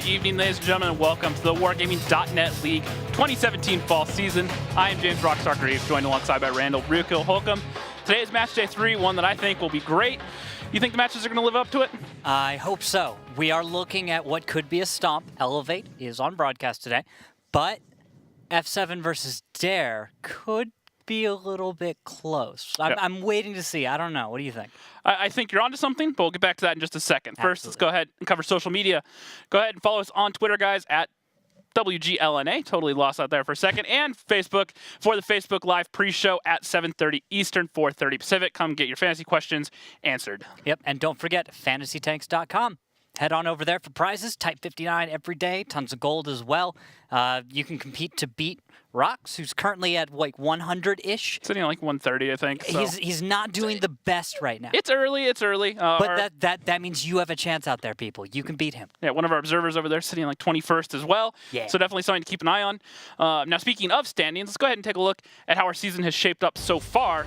Good evening, ladies and gentlemen, and welcome to the Wargaming.net League 2017 fall season. I am James Rockstar Greaves, joined alongside by Randall Ryukill Holcomb. Today is Match Day 3, one that I think will be great. You think the matches are going to live up to it? I hope so. We are looking at what could be a stomp. Elevate is on broadcast today, but F7 versus Dare could be a little bit close. I'm waiting to see. I don't know. What do you think? I think you're onto something, but we'll get back to that in just a second. First, let's go ahead and cover social media. Go ahead and follow us on Twitter, guys, at WGLNA. Totally lost out there for a second. And Facebook for the Facebook Live pre-show at 7:30 Eastern, 4:30 Pacific. Come get your fantasy questions answered. Yep, and don't forget fantasytanks.com. Head on over there for prizes. Type 59 every day. Tons of gold as well. You can compete to beat Rox, who's currently at like 100-ish. Sitting at like 130, I think. So. He's not doing the best right now. It's early. But that means you have a chance out there, people. You can beat him. Yeah, one of our observers over there sitting like 21st as well. Yeah. So definitely something to keep an eye on. Now, speaking of standings, let's go ahead and take a look at how our season has shaped up so far.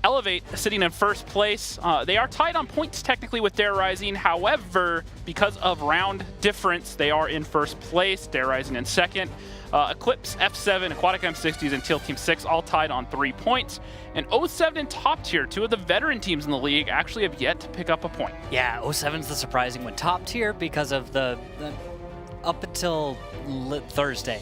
Elevate sitting in first place. They are tied on points technically with Dare Rising. However, because of round difference, they are in first place. Dare Rising in second. Eclipse, F7, Aquatic M60s, and Teal Team 6 all tied on 3 points. And 07 in top tier, two of the veteran teams in the league, actually have yet to pick up a point. Yeah, 07's the surprising one. Top tier because of the up until Thursday,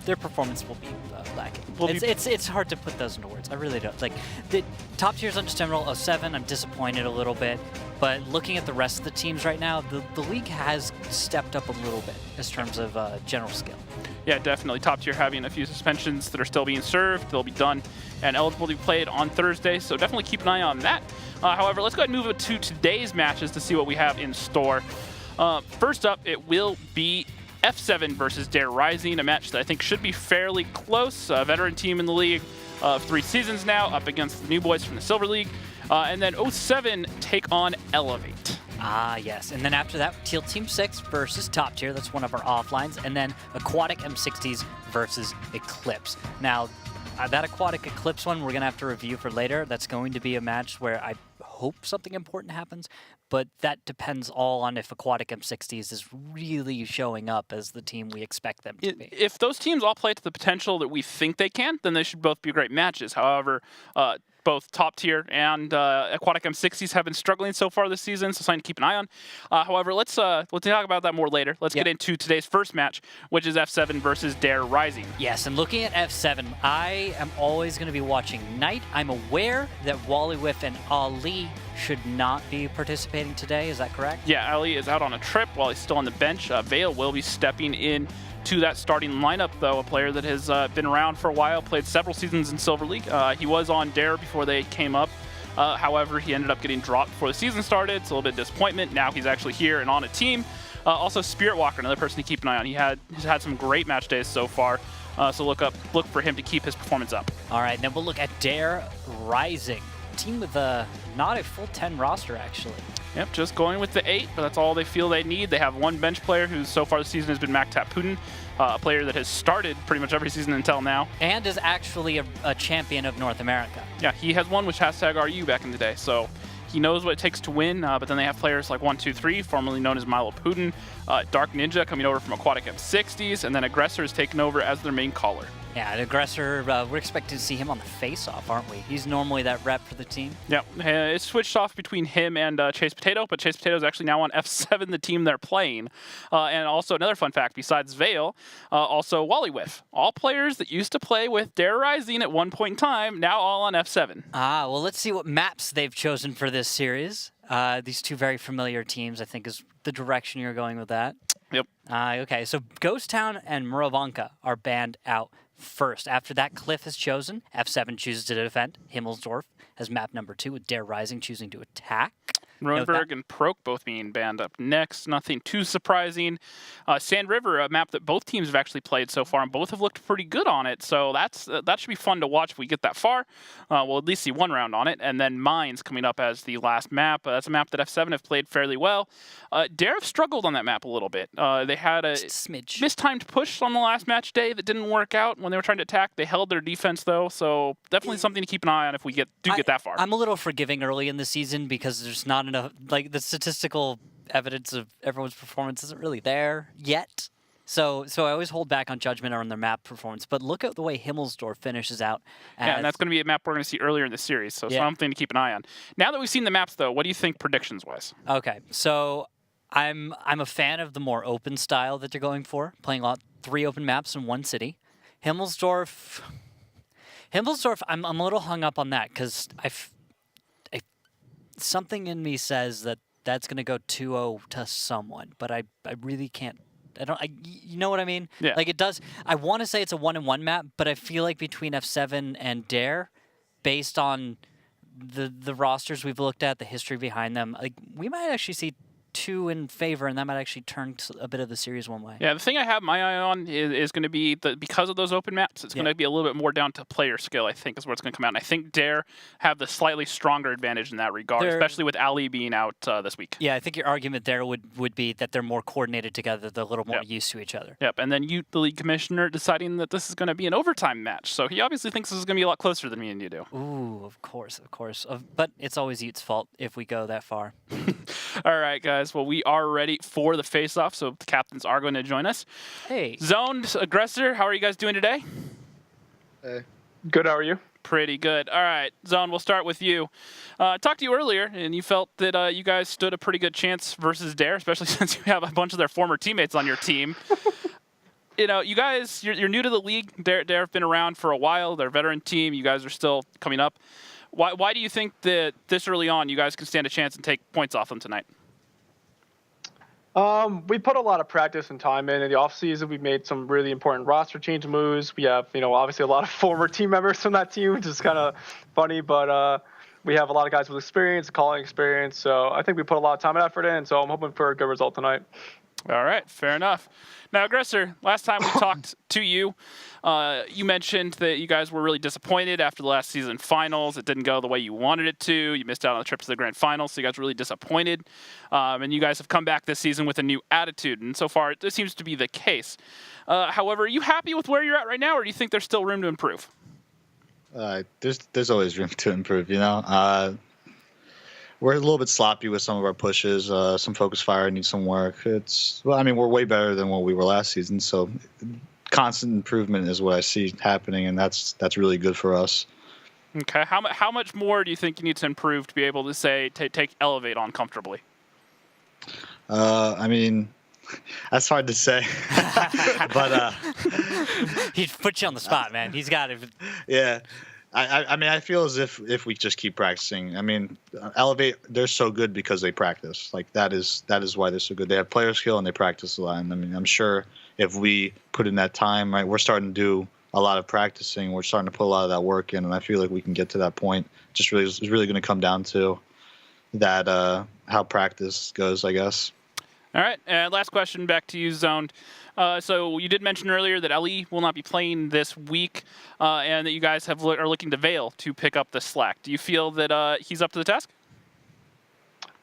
their performance will be lacking. It's hard to put those into words. I really don't. Like, the top tier's understandable. 07, I'm disappointed a little bit. But looking at the rest of the teams right now, the league has stepped up a little bit in terms of general skill. Yeah, definitely. Top tier having a few suspensions that are still being served. They'll be done and eligible to be played on Thursday, so definitely keep an eye on that. However, let's go ahead and move to today's matches to see what we have in store. First up, it will be F7 versus Dare Rising, a match that I think should be fairly close. A veteran team in the league of 3 seasons now, up against the new boys from the Silver League. And then 07 take on Elevate. Ah, yes. And then after that, Teal Team 6 versus Top Tier. That's one of our offlines. And then Aquatic M60s versus Eclipse. Now, that Aquatic Eclipse one, we're going to have to review for later. That's going to be a match where I hope something important happens, but that depends all on if Aquatic M60s is really showing up as the team we expect them to be. If those teams all play to the potential that we think they can, then they should both be great matches. However, both Top Tier and Aquatic M60s have been struggling so far this season, so something to keep an eye on. However, let's talk about that more later. Let's get into today's first match, which is F7 versus Dare Rising. Yes, and looking at F7, I am always going to be watching Knight. I'm aware that Wally Whiff and Ali should not be participating today. Is that correct? Yeah, Ali is out on a trip while he's still on the bench. Vale will be stepping in to that starting lineup, though, a player that has been around for a while, played several seasons in Silver League. He was on Dare before they came up. However, he ended up getting dropped before the season started. It's a little bit of disappointment. Now he's actually here and on a team. Also, Spirit Walker, another person to keep an eye on. He's had some great match days so far. So look for him to keep his performance up. All right, then we'll look at Dare Rising. Team with not a full 10 roster, actually. Yep, just going with the 8, but that's all they feel they need. They have one bench player who so far this season has been Maktap Putin, a player that has started pretty much every season until now. And is actually a champion of North America. Yeah, he has won with #RU back in the day, so he knows what it takes to win. But then they have players like 123, formerly known as Milo Putin, Dark Ninja coming over from Aquatic M60s, and then Aggressor is taken over as their main caller. Yeah, the Aggressor, we're expecting to see him on the face-off, aren't we? He's normally that rep for the team. Yeah, it's switched off between him and Chase Potato, but Chase Potato is actually now on F7, the team they're playing. And also another fun fact, besides Vale, also Wally Whiff. All players that used to play with Dare Rising at one point in time, now all on F7. Ah, well, let's see what maps they've chosen for this series. These two very familiar teams, I think, is the direction you're going with that. Yep. Okay, so Ghost Town and Murovanka are banned out first. After that, Cliff is chosen. F7 chooses to defend. Himmelsdorf has map number 2 with Dare Rising choosing to attack. Roenberg and Proc both being banned up next. Nothing too surprising. Sand River, a map that both teams have actually played so far, and both have looked pretty good on it. So that should be fun to watch if we get that far. We'll at least see one round on it. And then Mines coming up as the last map. That's a map that F7 have played fairly well. Dare have struggled on that map a little bit. They had a mistimed push on the last match day that didn't work out when they were trying to attack. They held their defense, though, so definitely something to keep an eye on if we get that far. I'm a little forgiving early in the season because there's not enough, like, the statistical evidence of everyone's performance isn't really there yet. So I always hold back on judgment on their map performance. But look at the way Himmelsdorf finishes out. Yeah, and that's going to be a map we're going to see earlier in the series, so something to keep an eye on. Now that we've seen the maps, though, what do you think predictions-wise? Okay, so I'm a fan of the more open style that they're going for, playing 3 open maps in one city. Himmelsdorf, I'm a little hung up on that because something in me says that that's going to go 2-0 to someone, but I really can't. You know what I mean? Yeah. Like it does. I want to say it's a 1-1 map, but I feel like between F7 and Dare, based on the rosters we've looked at, the history behind them, like we might actually see 2 in favor, and that might actually turn a bit of the series one way. Yeah, the thing I have my eye on is going to be because of those open maps, it's going to be a little bit more down to player skill, I think, is where it's going to come out. And I think Dare have the slightly stronger advantage in that regard, especially with Ali being out this week. Yeah, I think your argument there would be that they're more coordinated together, they're a little more used to each other. Yep, and then you, the league commissioner, deciding that this is going to be an overtime match. So he obviously thinks this is going to be a lot closer than me and you do. Ooh, of course. But it's always Ute's fault if we go that far. All right, guys. Well, we are ready for the face-off, so the captains are going to join us. Hey. Zoned, Aggressor, how are you guys doing today? Hey. Good, how are you? Pretty good. All right, Zone, we'll start with you. I talked to you earlier, and you felt that you guys stood a pretty good chance versus Dare, especially since you have a bunch of their former teammates on your team. You know, you guys, you're new to the league. Dare have been around for a while. They're a veteran team. You guys are still coming up. Why do you think that this early on you guys can stand a chance and take points off them tonight? We put a lot of practice and time in the offseason. We made some really important roster change moves. We have, obviously a lot of former team members from that team, which is kind of funny, but we have a lot of guys with experience, calling experience. So I think we put a lot of time and effort in, so I'm hoping for a good result tonight. All right, fair enough. Now, Aggressor, last time we talked to you, you mentioned that you guys were really disappointed after the last season finals. It didn't go the way you wanted it to. You missed out on the trip to the grand finals, so you guys were really disappointed. And you guys have come back this season with a new attitude, and so far this seems to be the case. However, are you happy with where you're at right now, or do you think there's still room to improve? There's always room to improve, We're a little bit sloppy with some of our pushes. Some focus fire needs some work. We're way better than what we were last season. So constant improvement is what I see happening, and that's really good for us. Okay. How much more do you think you need to improve to be able to say take Elevate on comfortably? That's hard to say. But he put you on the spot, man. He's got it. Yeah. I feel as if we just keep practicing. Elevate, they're so good because they practice. Like that is why they're so good. They have player skill and they practice a lot. And I'm sure if we put in that time, right, we're starting to do a lot of practicing. We're starting to put a lot of that work in, and I feel like we can get to that point. It's really going to come down to that how practice goes, I guess. All right. Last question back to you, Zoned. So you did mention earlier that Ali will not be playing this week, and that you guys are looking to Vale to pick up the slack. Do you feel that he's up to the task?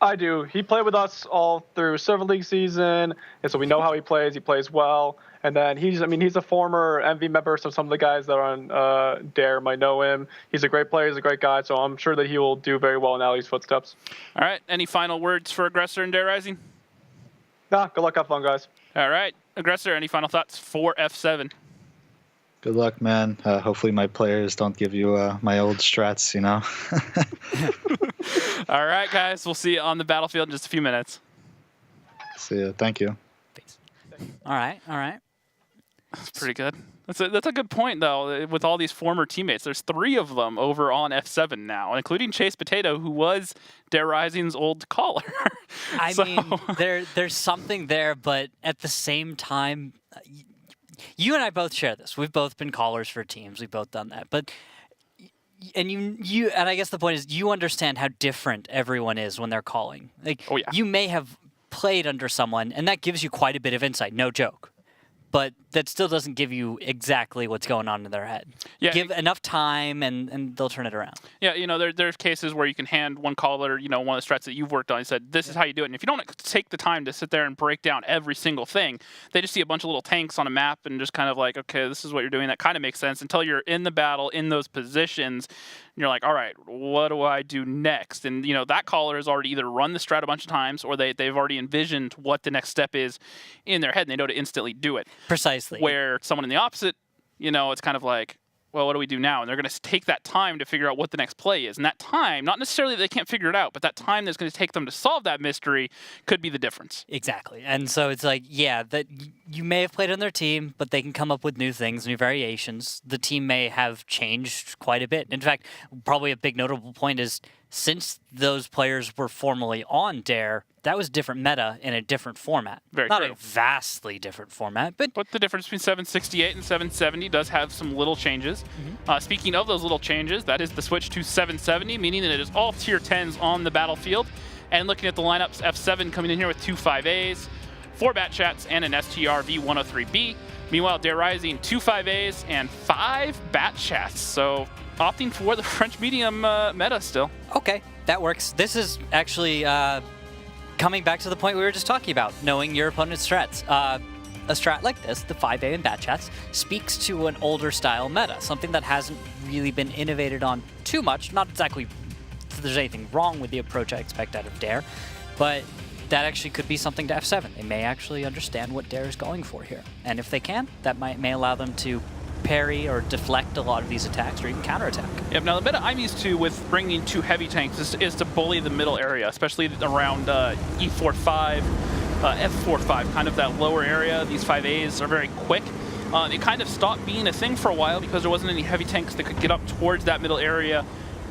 I do. He played with us all through Silver League season, and so we know how he plays. He plays well. And then he's a former MV member, so some of the guys that are on Dare might know him. He's a great player. He's a great guy, so I'm sure that he will do very well in Ali's footsteps. All right. Any final words for Aggressor and Dare Rising? Nah, good luck. Have fun, guys. All right. Aggressor, any final thoughts for F7? Good luck, man. Hopefully my players don't give you my old strats, All right, guys. We'll see you on the battlefield in just a few minutes. See ya. Thank you. Thanks. All right. That's pretty good. That's a good point, though, with all these former teammates. There's 3 of them over on F7 now, including Chase Potato, who was Dare Rising's old caller. I mean, there's something there, but at the same time, you and I both share this. We've both been callers for teams. We've both done that. But and I guess the point is you understand how different everyone is when they're calling. Like, oh, yeah. You may have played under someone, and that gives you quite a bit of insight, no joke. but that still doesn't give you exactly what's going on in their head. Yeah, Give enough time, and they'll turn it around. Yeah, there's cases where you can hand one caller, one of the strats that you've worked on, and said, this is how you do it. And if you don't take the time to sit there and break down every single thing, they just see a bunch of little tanks on a map and just kind of like, okay, this is what you're doing. That kind of makes sense until you're in the battle, in those positions, and you're like, all right, what do I do next? And, that caller has already either run the strat a bunch of times or they've already envisioned what the next step is in their head, and they know to instantly do it. Precisely. Where someone in the opposite, it's kind of like, well, what do we do now? And they're going to take that time to figure out what the next play is. And that time, not necessarily that they can't figure it out, but that time that's going to take them to solve that mystery could be the difference. Exactly. And so it's like, yeah, that you may have played on their team, but they can come up with new things, new variations. The team may have changed quite a bit. In fact, probably a big notable point is since those players were formerly on Dare, that was different meta in a different format. Very Not true. a vastly different format, but the difference between 768 and 770 does have some little changes. Speaking of those little changes, that is the switch to 770, meaning that it is all tier 10s on the battlefield. And looking at the lineups, F7 coming in here with 2 5As, 4 Bat Chats, and an STR V103B. Meanwhile, Dare Rising, 2 5As and 5 Bat Chats. So opting for the French medium meta still. okay, that works. This is actually coming back to the point we were just talking about, knowing your opponent's strats. A strat like this, the 5A and Bat Chats, speaks to an older style meta, something that hasn't really been innovated on too much. Not exactly that there's anything wrong with the approach I expect out of Dare, but that actually could be something to F7. They may actually understand what Dare is going for here. And if they can, that may allow them to parry or deflect a lot of these attacks or even counterattack. Yep, now the meta I'm used to with bringing 2 heavy tanks is to bully the middle area, especially around E4-5, F4-5, kind of that lower area. These 5As are very quick. It kind of stopped being a thing for a while because there wasn't any heavy tanks that could get up towards that middle area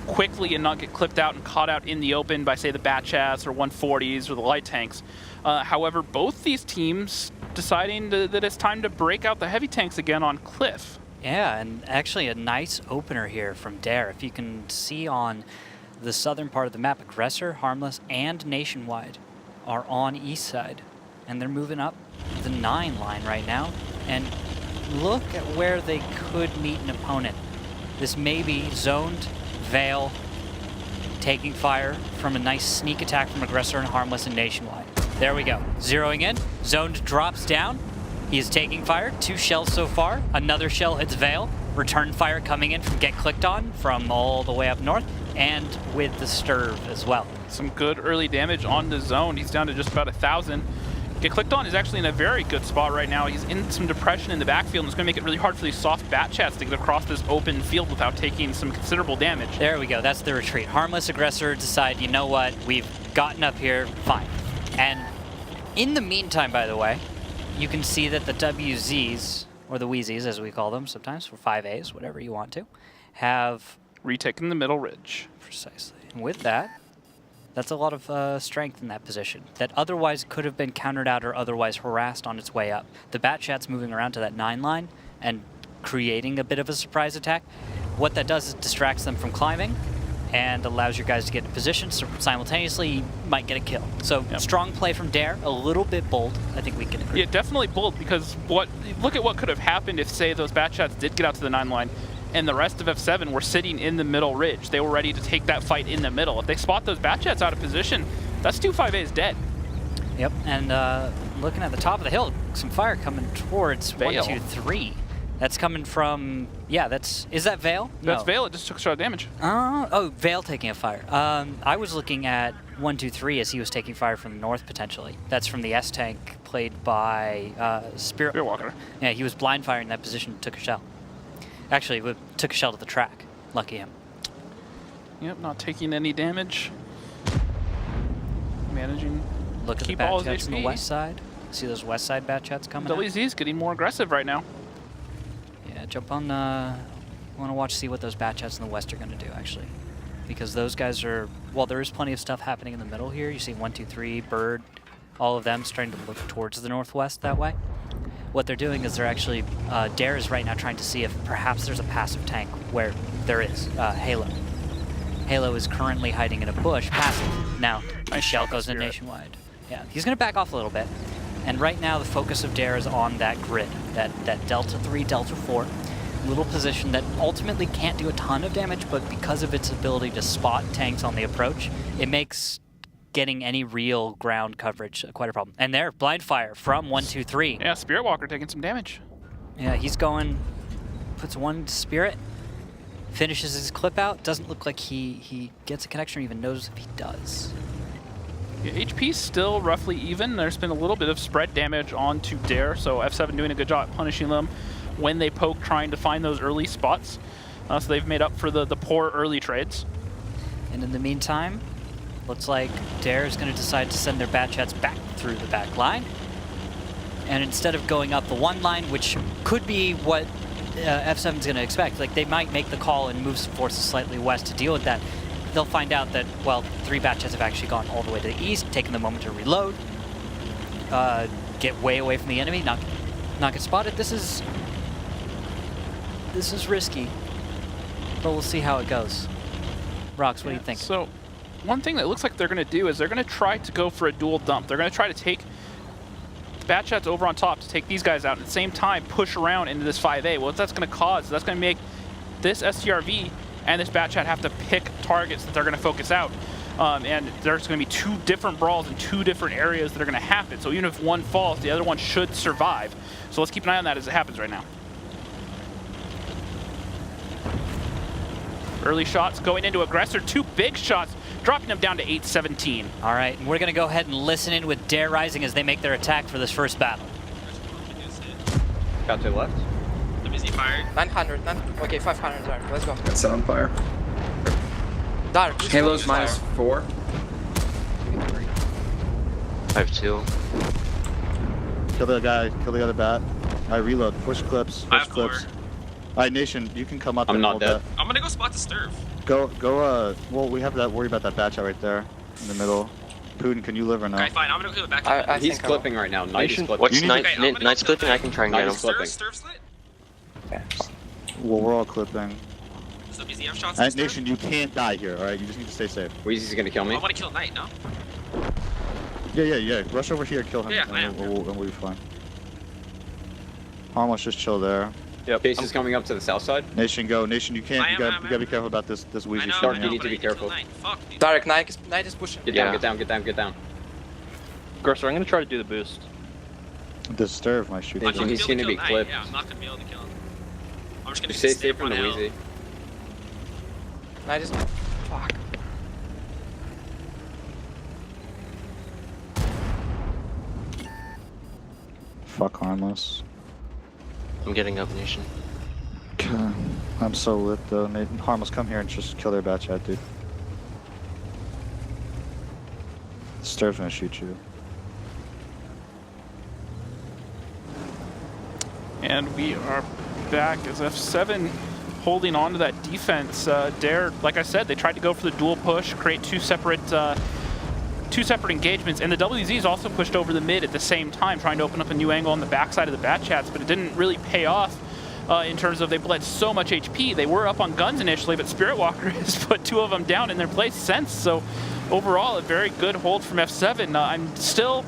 quickly and not get clipped out and caught out in the open by, say, the Bat Chats or 140s or the light tanks. However, both these teams deciding that it's time to break out the heavy tanks again on Cliff. Yeah, and actually a nice opener here from Dare. If you can see on the southern part of the map, Aggressor, Harmless, and Nationwide are on east side. And they're moving up the 9 line right now. And look at where they could meet an opponent. This may be zoned, Veil, taking fire from a nice sneak attack from Aggressor and Harmless and Nationwide. There we go. Zeroing in. Zoned drops down. He is taking fire. 2 shells so far. Another shell hits Veil. Return fire coming in from Get Clicked On from all the way up north. And with the Sturv as well. Some good early damage on the zone. He's down to just about 1,000. Get Clicked On is actually in a very good spot right now. He's in some depression in the backfield, and it's going to make it really hard for these soft Bat Chats to get across this open field without taking some considerable damage. There we go. That's the retreat. Harmless, Aggressor decide, you know what, we've gotten up here, fine. And in the meantime, by the way, you can see that the WZs, or the Wheezies as we call them sometimes, for 5As, whatever you want to, have retaken the middle ridge. Precisely. And with that, that's a lot of strength in that position that otherwise could have been countered out or otherwise harassed on its way up. The Bat Chat's moving around to that 9 line and creating a bit of a surprise attack. What that does is distracts them from climbing and allows your guys to get in position, so simultaneously you might get a kill. So strong play from Dare, a little bit bold, I think we can agree. Yeah, definitely bold, because look at what could have happened if, say, those Bat Chats did get out to the 9 line and the rest of F7 were sitting in the middle ridge. They were ready to take that fight in the middle. If they spot those Bat Chats out of position, that's 2 5As dead. Yep, and looking at the top of the hill, some fire coming towards Veil. 1, 2, 3. That's coming from, is that Veil? That's No. Veil, it just took a shot of damage. Oh, Veil taking a fire. I was looking at 1, 2, 3 as he was taking fire from the north, potentially. That's from the S-Tank, played by Spirit Walker. Yeah, he was blind firing in that position and took a shell. Actually, took a shell to the track. Lucky him. Yep, not taking any damage. Managing. Look at the keep Bat all his Chats on the HP. west side. See those west side Bat Chats coming out? WZ's getting more aggressive right now. Yeah, jump on. I want to watch, see what those Bat Chats in the west are going to do, actually. Because those guys are, well, there is plenty of stuff happening in the middle here. You see 1, 2, 3, Bird, all of them starting to look towards the northwest that way. What they're doing is they're actually, Dare is right now trying to see if perhaps there's a passive tank where there is, Halo. Halo is currently hiding in a bush, passive. Now, Nice shell shot, goes in Spirit. Nationwide. Yeah, he's going to back off a little bit. And right now, the focus of Dare is on that grid, that Delta 3, Delta 4 little position that ultimately can't do a ton of damage, but because of its ability to spot tanks on the approach, it makes getting any real ground coverage quite a problem. And there, blind fire from 1-2-3. Yeah, Spirit Walker taking some damage. Yeah, he's going, puts one Spirit, finishes his clip out. Doesn't look like he gets a connection or even knows if he does. Yeah, HP's still roughly even. There's been a little bit of spread damage onto Dare, so F7 doing a good job at punishing them when they poke, trying to find those early spots. So they've made up for the poor early trades. And in the meantime, looks like Dare is going to decide to send their Batchats back through the back line. And instead of going up the one line, which could be what F7 is going to expect, like they might make the call and move some forces slightly west to deal with that. They'll find out that, well, 3 Batchats have actually gone all the way to the east, taking the moment to reload, get way away from the enemy, not get spotted. This is risky, but we'll see how it goes. Rox, what do you think? So one thing that looks like they're going to do is they're going to try to go for a dual dump. They're going to try to take Batchats over on top to take these guys out, at the same time push around into this 5A. What that's going to cause is that's going to make this STRV and this Batchat have to pick targets that they're going to focus out. And there's going to be 2 different brawls in 2 different areas that are going to happen. So even if one falls, the other one should survive. So let's keep an eye on that as it happens right now. Early shots going into Aggressor. 2 big shots, dropping them down to 817. All right, and we're going to go ahead and listen in with Dare Rising as they make their attack for this first battle. Got to the left. WZ fired. 900, okay, 500, sorry, let's go. Got set on fire. Dark, just Halos focus -4. 5-2. Kill the guy, kill the other bat. I reload, push clips, I push have clips. 4. Alright, Nation, you can come up I'm and not hold dead. I'm gonna go spot the Sturv. well, we have that worry about that batch out right there in the middle. Putin, can you live or no? Okay, fine. I'm gonna go the back. I He's think I clipping right now. Knight is clipping. What's You need Knight? to- Okay, I'm gonna Knight's go kill clipping, I can try and get Knight him. is clipping. Sturv slit? Well, we're all clipping. So WZ have shots. Alright, Nation, you can't die here, alright? You just need to stay safe. Wheezy's gonna kill I me. want to kill Knight, no? Yeah. Rush over here, kill him, Yeah, I am. and we'll be fine. Harmless, just chill there. Yep. Case is coming up to the south side. Nation, go. Nation, you can't. I You am, gotta be careful about this Wheezy I know, shit. Dark, I you know, need but to I be need to kill careful. Knight. Fuck, dude. Dark, Knight is pushing. Get Yeah. down. Get down. Aggressor, I'm going to try to do the boost. Disturb my shoot. I'm not Nation, he's gonna gonna be be able to kill Knight. clipped. Yeah, I'm not gonna be able to kill him. I'm just gonna Stay stay safe from the on hill. Wheezy. Knight is... Fuck. Fuck Harmless. I'm getting up, Nation. Okay. I'm so lit though. Harmless, come here and just kill their batch out, dude. Disturb's gonna shoot you. And we are back as F7 holding on to that defense. Dare, like I said, they tried to go for the dual push, create two separate engagements, and the WZs also pushed over the mid at the same time, trying to open up a new angle on the backside of the Batchats, but it didn't really pay off in terms of they bled so much HP. They were up on guns initially, but Spirit Walker has put 2 of them down in their place since, so overall a very good hold from F7. I'm still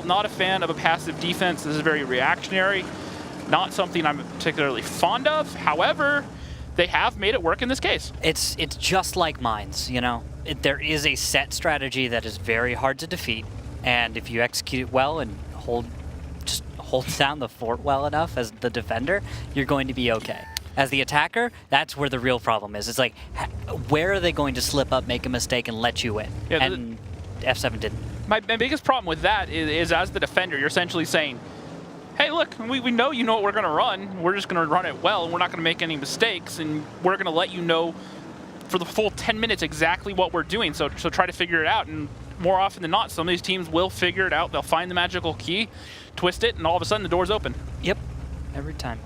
not a fan of a passive defense. This is very reactionary, not something I'm particularly fond of. However, they have made it work in this case. It's just like mines, you know? There is a set strategy that is very hard to defeat, and if you execute it well and hold down the fort well enough as the defender, you're going to be okay. As the attacker, that's where the real problem is. It's like, where are they going to slip up, make a mistake, and let you win? Yeah, and F7 didn't. My biggest problem with that is as the defender, you're essentially saying, hey, look, we know you know what we're going to run. We're just going to run it well, and we're not going to make any mistakes, and we're going to let you know for the full 10 minutes exactly what we're doing. So try to figure it out, and more often than not, some of these teams will figure it out. They'll find the magical key, twist it, and all of a sudden the door's open. Yep, every time.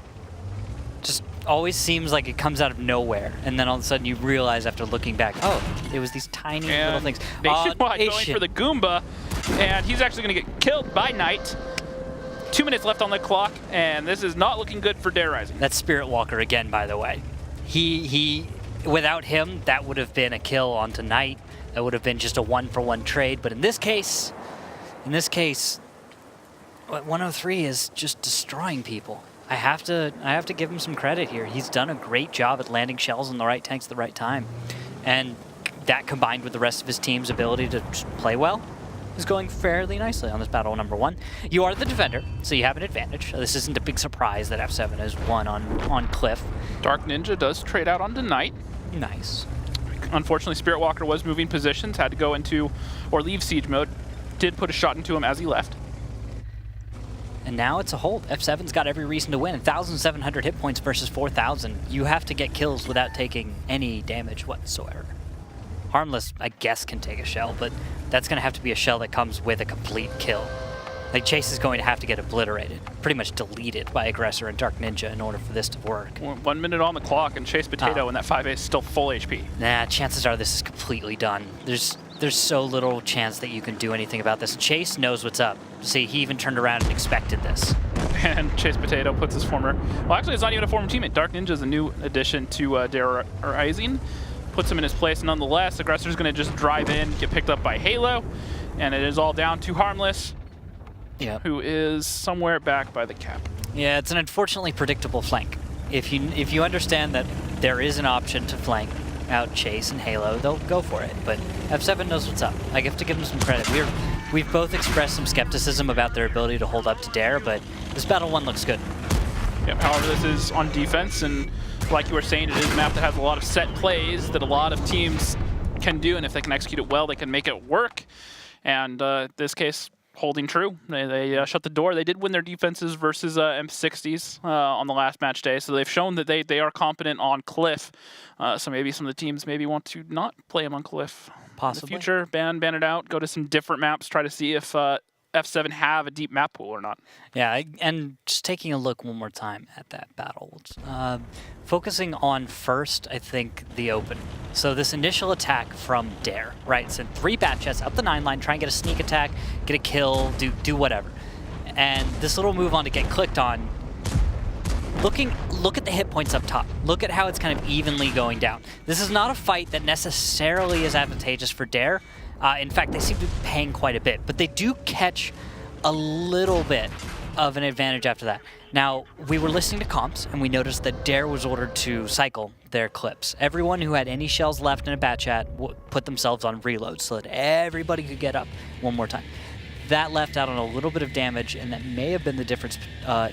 Just always seems like it comes out of nowhere, and then all of a sudden you realize after looking back, oh, it was these tiny little things. Nationwide going for the Goomba, and he's actually going to get killed by Knight. 2 minutes left on the clock, and this is not looking good for Dare Rising. That's Spirit Walker again, by the way. He without him, that would have been a kill onto Knight. That would have been just a 1-for-1 trade. But in this case, But 103 is just destroying people. I have to give him some credit here. He's done a great job at landing shells in the right tanks at the right time. And that combined with the rest of his team's ability to just play well is going fairly nicely on this battle number 1. You are the defender, so you have an advantage. This isn't a big surprise that F7 has won on Cliff. Dark Ninja does trade out onto Knight. Nice. Unfortunately, Spirit Walker was moving positions, had to go into or leave siege mode. Did put a shot into him as he left. And now it's a hold. F7's got every reason to win. 1,700 hit points versus 4,000. You have to get kills without taking any damage whatsoever. Harmless, I guess, can take a shell, but that's going to have to be a shell that comes with a complete kill. Like, Chase is going to have to get obliterated, pretty much deleted by Aggressor and Dark Ninja in order for this to work. 1 minute on the clock, and Chase Potato and that 5A is still full HP. Nah, chances are this is completely done. There's so little chance that you can do anything about this. Chase knows what's up. See, he even turned around and expected this. And Chase Potato puts his former... Well, actually, it's not even a former teammate. Dark Ninja is a new addition to Dare Rising. Puts him in his place nonetheless. Aggressor's going to just drive in, get picked up by Halo. And it is all down to Harmless, who is somewhere back by the cap. Yeah, it's an unfortunately predictable flank. If you understand that there is an option to flank out Chase and Halo, they'll go for it. But F7 knows what's up. I have to give them some credit. We've both expressed some skepticism about their ability to hold up to Dare, but this battle 1 looks good. Yep, however, this is on defense, and like you were saying, it is a map that has a lot of set plays that a lot of teams can do, and if they can execute it well, they can make it work. And this case, holding true. They shut the door. They did win their defenses versus M60s on the last match day, so they've shown that they are competent on Cliff. So maybe some of the teams maybe want to not play him on Cliff. Possibly. In the future, ban it out, go to some different maps, try to see if F7 have a deep map pool or not. Yeah, and just taking a look one more time at that battle. Focusing on first, I think, the open. So this initial attack from Dare, right? So 3 bat jets up the 9 line, try and get a sneak attack, get a kill, do whatever. And this little move on to get clicked on, look at the hit points up top. Look at how it's kind of evenly going down. This is not a fight that necessarily is advantageous for Dare. In fact, they seem to be paying quite a bit, but they do catch a little bit of an advantage after that. Now, we were listening to comps, and we noticed that Dare was ordered to cycle their clips. Everyone who had any shells left in a bat chat put themselves on reload so that everybody could get up one more time. That left out on a little bit of damage, and that may have been the difference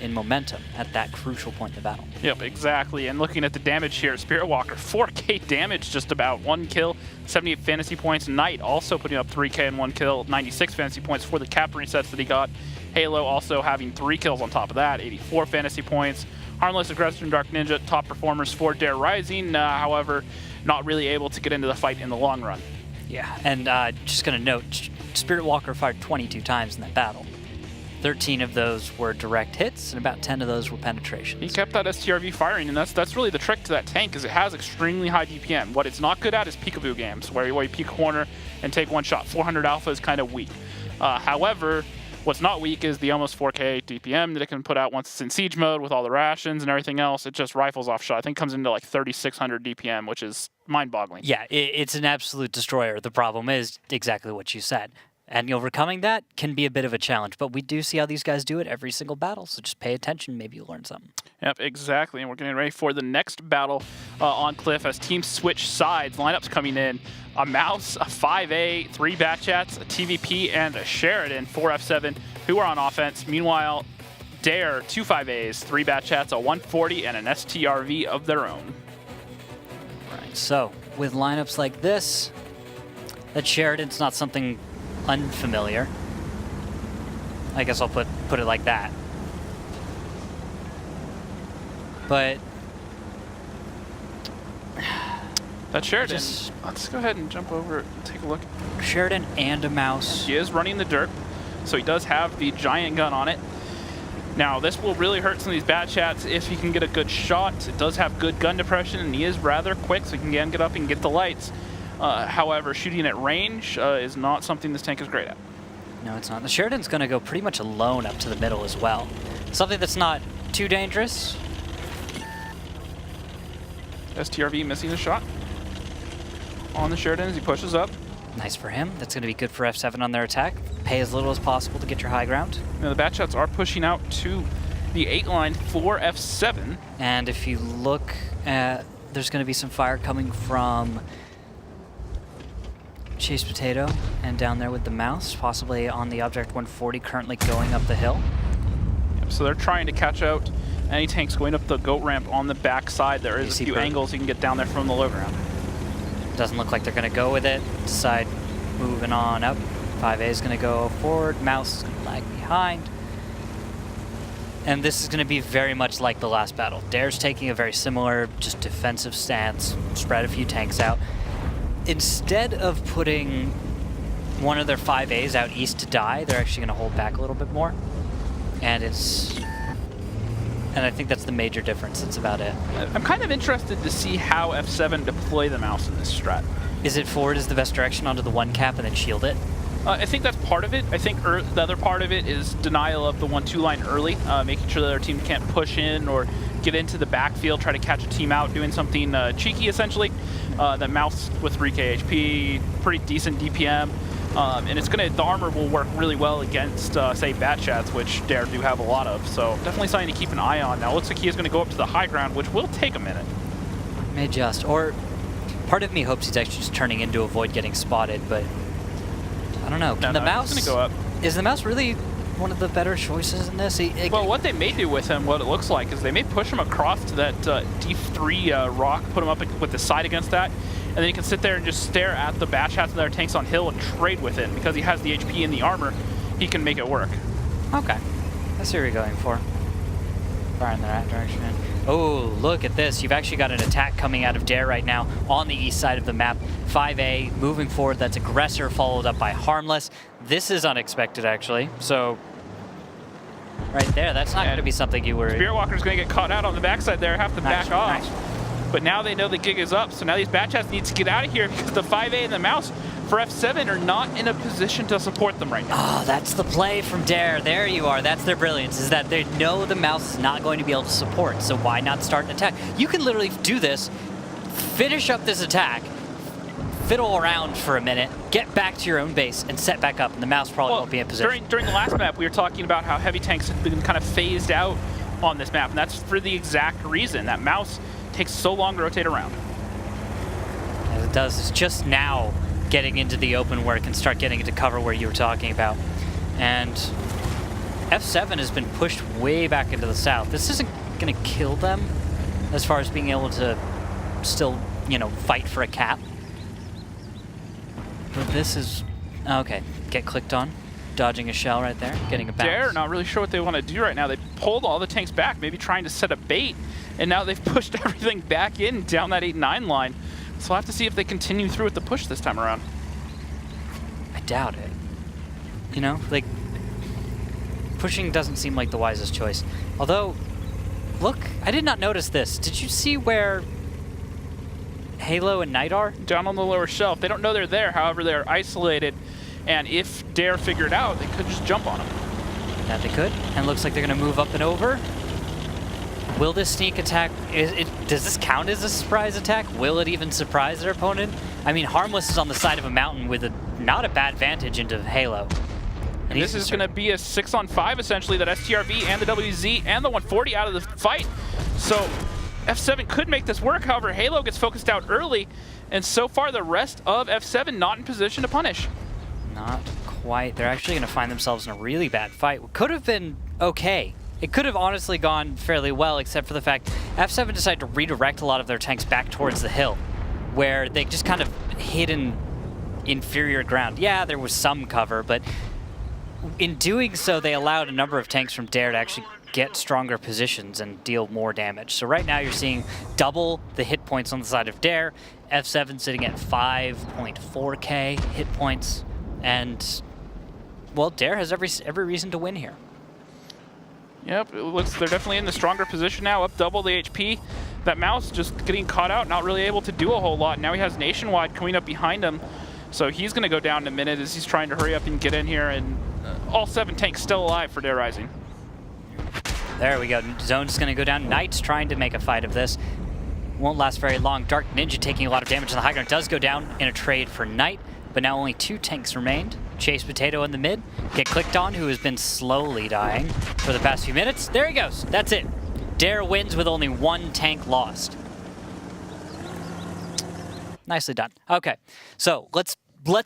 in momentum at that crucial point in the battle. Yep, exactly. And looking at the damage here, Spirit Walker, 4K damage, just about 1 kill, 78 fantasy points. Knight also putting up 3K and 1 kill, 96 fantasy points for the cap resets that he got. Halo also having 3 kills on top of that, 84 fantasy points. Harmless, Aggressor, and Dark Ninja, top performers for Dare Rising. However, not really able to get into the fight in the long run. Yeah, and just going to note, Spirit Walker fired 22 times in that battle. 13 of those were direct hits, and about 10 of those were penetrations. He kept that STRV firing, and that's really the trick to that tank, is it has extremely high DPM. What it's not good at is peekaboo games, where you peek a corner and take 1 shot. 400 alpha is kind of weak. However, what's not weak is the almost 4K DPM that it can put out once it's in siege mode with all the rations and everything else. It just rifles off shot. I think it comes into like 3,600 DPM, which is mind-boggling. Yeah, it's an absolute destroyer. The problem is exactly what you said. And overcoming that can be a bit of a challenge, but we do see how these guys do it every single battle, so just pay attention, maybe you'll learn something. Yep, exactly, and we're getting ready for the next battle on Cliff as teams switch sides. Lineups coming in, a Mouse, a 5A, 3 bat chats, a TVP, and a Sheridan, 4 F7, who are on offense. Meanwhile, Dare, 2 5As, 3 bat chats, a 140, and an STRV of their own. Right, so with lineups like this, that Sheridan's not something unfamiliar. I guess I'll put it like that. But that Sheridan, let's go ahead and jump over and take a look. Sheridan and a Mouse. He is running the dirt, so he does have the giant gun on it. Now, this will really hurt some of these bat chats if he can get a good shot. It does have good gun depression, and he is rather quick, so he can get up and get the lights. However, shooting at range is not something this tank is great at. No, it's not. The Sheridan's going to go pretty much alone up to the middle as well. Something that's not too dangerous. STRV missing a shot on the Sheridan as he pushes up. Nice for him. That's going to be good for F7 on their attack. pay as little as possible to get your high ground. Now the bat shots are pushing out to the 8 line for F7. And if you look at, there's going to be some fire coming from Chase Potato and down there with the mouse, possibly on the Object 140 currently going up the hill. Yep, so they're trying to catch out any tanks going up the goat ramp on the backside. There is a few angles you can get down there from the low ground. Doesn't look like they're going to go with it. Decide moving on up. 5A is going to go forward. Mouse is going to lag behind. And this is going to be very much like the last battle. Dare's taking a very similar, just defensive stance, spread a few tanks out. Instead of putting one of their 5As out east to die, they're actually going to hold back a little bit more. And I think that's the major difference. That's about it. I'm kind of interested to see how F7 deploy the mouse in this strat. Is it forward is the best direction onto the 1 cap and then shield it? I think that's part of it. I think the other part of it is denial of the 1-2 line early, making sure that their team can't push in or get into the backfield, try to catch a team out, doing something cheeky essentially. That mouse with 3k HP, pretty decent DPM, and the armor will work really well against, say, bat shots, which Dare do have a lot of. So definitely something to keep an eye on. Now it looks like he is going to go up to the high ground, which will take a minute. May just, or part of me hopes he's actually just turning in to avoid getting spotted, but I don't know. Can the mouse he's gonna go up. Is the mouse really one of the better choices in this? Well, what they may do with him, what it looks like, is they may push him across to that D3 rock, put him up with the side against that, and then he can sit there and just stare at the bat shots of their tanks on hill and trade with it. Because he has the HP and the armor, he can make it work. Okay. I see what you're going for. Fire in the right direction. Oh, look at this. You've actually got an attack coming out of Dare right now on the east side of the map. 5A moving forward. That's Aggressor followed up by Harmless. This is unexpected, actually. So, right there, that's not going to be something you worry. Spirit Walker's going to get caught out on the backside there, have to back off. Nice. But now they know the gig is up, so now these bat shots need to get out of here because the 5A and the mouse for F7 are not in a position to support them right now. Oh, that's the play from Dare. There you are. That's their brilliance, is that they know the mouse is not going to be able to support, so why not start an attack? You can literally do this, finish up this attack, fiddle around for a minute, get back to your own base, and set back up, and the mouse probably won't be in position. During the last map, we were talking about how heavy tanks have been kind of phased out on this map, and that's for the exact reason. That mouse takes so long to rotate around. As it does, it's just now getting into the open where it can start getting into cover where you were talking about. And F7 has been pushed way back into the south. This isn't going to kill them as far as being able to still, fight for a cap. But this is... Okay, get clicked on. Dodging a shell right there, getting a bounce. Dare not really sure what they want to do right now. They pulled all the tanks back, maybe trying to set a bait, and now they've pushed everything back in down that 8-9 line. So we'll have to see if they continue through with the push this time around. I doubt it. Pushing doesn't seem like the wisest choice. Although, look, I did not notice this. Did you see where Halo and Knight are? Down on the lower shelf. They don't know they're there, however, they're isolated. And if Dare figure it out, they could just jump on them. That they could. And looks like they're going to move up and over. Will this sneak attack, does this count as a surprise attack? Will it even surprise their opponent? I mean, Harmless is on the side of a mountain with not a bad vantage into Halo. And this is going to be a 6-on-5, essentially, that STRV and the WZ and the 140 out of the fight. So F7 could make this work. However, Halo gets focused out early. And so far, the rest of F7 not in position to punish. Not quite. They're actually going to find themselves in a really bad fight. What could have been okay. It could have honestly gone fairly well, except for the fact F7 decided to redirect a lot of their tanks back towards the hill, where they just kind of hid in inferior ground. Yeah, there was some cover, but in doing so, they allowed a number of tanks from Dare to actually get stronger positions and deal more damage. So right now you're seeing double the hit points on the side of Dare, F7 sitting at 5.4k hit points, and, well, Dare has every reason to win here. Yep, it looks they're definitely in the stronger position now, up double the HP. That mouse just getting caught out, not really able to do a whole lot. Now he has Nationwide coming up behind him, so he's going to go down in a minute as he's trying to hurry up and get in here, and all 7 tanks still alive for Dare Rising. There we go. Zone's going to go down. Knight's trying to make a fight of this. Won't last very long. Dark Ninja taking a lot of damage on the high ground does go down in a trade for Knight, but now only 2 tanks remained. chase Potato in the mid, get clicked on, who has been slowly dying for the past few minutes. There he goes. That's it. Dare wins with only 1 tank lost. Nicely done. Okay, so let's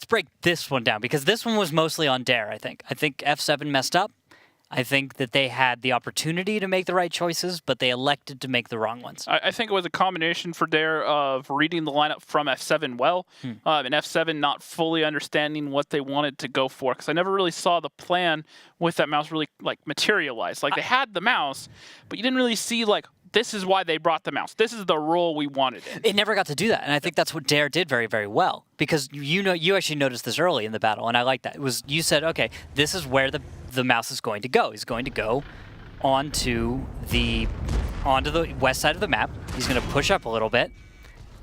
break this one down, because this one was mostly on Dare, I think. I think F7 messed up. I think that they had the opportunity to make the right choices, but they elected to make the wrong ones. I think it was a combination for Dare of reading the lineup from F7 well, and F7 not fully understanding what they wanted to go for, because I never really saw the plan with that mouse really materialize. Like, they had the mouse, but you didn't really see this is why they brought the mouse. This is the role we wanted in. It never got to do that, and I think that's what Dare did very, very well, because you actually noticed this early in the battle, and I like that. It was, you said, okay, this is where the mouse is going to go. He's going to go onto the west side of the map. He's going to push up a little bit,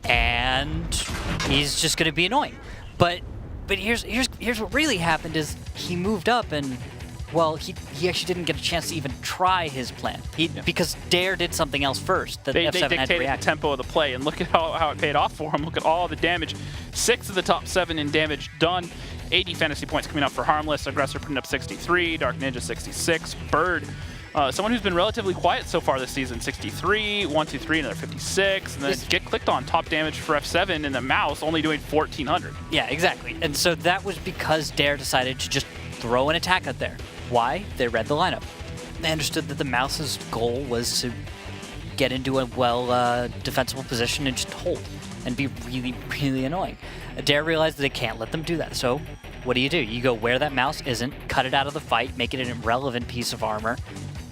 and he's just going to be annoying. But here's what really happened is he moved up, and well, he actually didn't get a chance to even try his plan. Because Dare did something else first that They F7 had to dictated react the tempo of the play, and look at how it paid off for him. Look at all the damage. 6 of the top 7 in damage done. 80 fantasy points coming up for Harmless. Aggressor putting up 63. Dark Ninja 66. Bird, someone who's been relatively quiet so far this season, 63. 123, another 56. And then get clicked on. Top damage for F7, and the mouse only doing 1,400. Yeah, exactly. And so that was because Dare decided to just throw an attack out there. Why? They read the lineup. They understood that the mouse's goal was to get into a defensible position and just hold and be really, really annoying. Dare realized that they can't let them do that. So what do? You go where that mouse isn't, cut it out of the fight, make it an irrelevant piece of armor,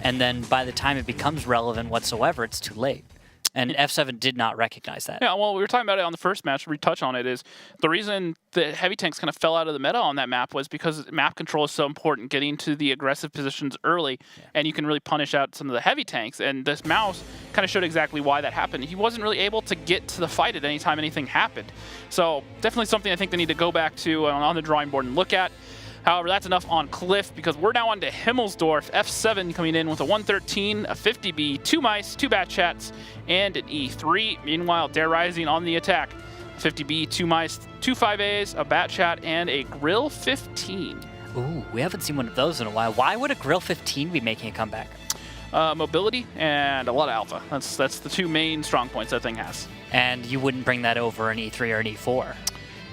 and then by the time it becomes relevant whatsoever, it's too late. And F7 did not recognize that. Yeah, well, we were talking about it on the first match. We touch on it is the reason the heavy tanks kind of fell out of the meta on that map was because map control is so important, getting to the aggressive positions early, and you can really punish out some of the heavy tanks. And this mouse kind of showed exactly why that happened. He wasn't really able to get to the fight at any time anything happened. So definitely something I think they need to go back to on the drawing board and look at. However, that's enough on Cliff, because we're now on to Himmelsdorf. F7 coming in with a 113, a 50B, 2 mice, 2 bat chats, and an E3. Meanwhile, Dare Rising on the attack. 50B, 2 mice, 2 5As, a bat chat, and a grill 15. Ooh, we haven't seen one of those in a while. Why would a grill 15 be making a comeback? Mobility and a lot of alpha. That's the 2 main strong points that thing has. And you wouldn't bring that over an E3 or an E4?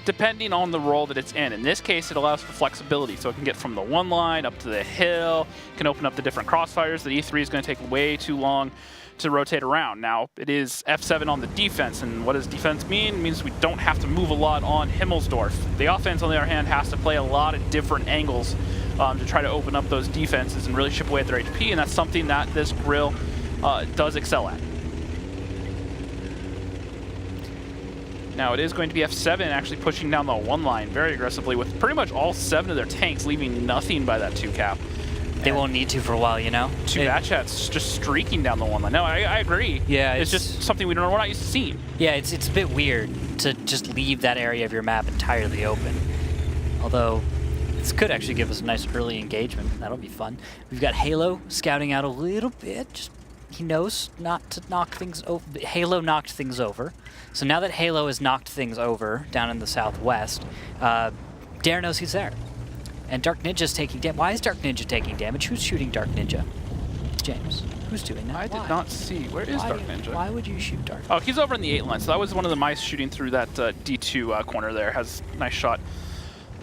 Depending on the role that it's in. In this case, it allows for flexibility, so it can get from the one line up to the hill, can open up the different crossfires. The E3 is going to take way too long to rotate around. Now, it is F7 on the defense, and what does defense mean? It means we don't have to move a lot on Himmelsdorf. The offense, on the other hand, has to play a lot of different angles to try to open up those defenses and really chip away at their HP, and that's something that this grill does excel at. Now, it is going to be F7 actually pushing down the one line very aggressively with pretty much all 7 of their tanks leaving nothing by that 2 cap. They won't need to for a while, you know? 2 bat chats just streaking down the one line. No, I agree. Yeah, it's just something we're not used to seeing. Yeah, it's a bit weird to just leave that area of your map entirely open. Although, this could actually give us a nice early engagement. That'll be fun. We've got Halo scouting out a little bit. He knows not to knock things over. Halo knocked things over. So now that Halo has knocked things over down in the southwest, Dare knows he's there. And Dark Ninja's taking damage. Why is Dark Ninja taking damage? Who's shooting Dark Ninja? James, who's doing that? I did not see. Where is Dark Ninja? Why would you shoot Dark Ninja? Oh, he's over in the 8 line. So that was one of the mice shooting through that D2 corner there. Has a nice shot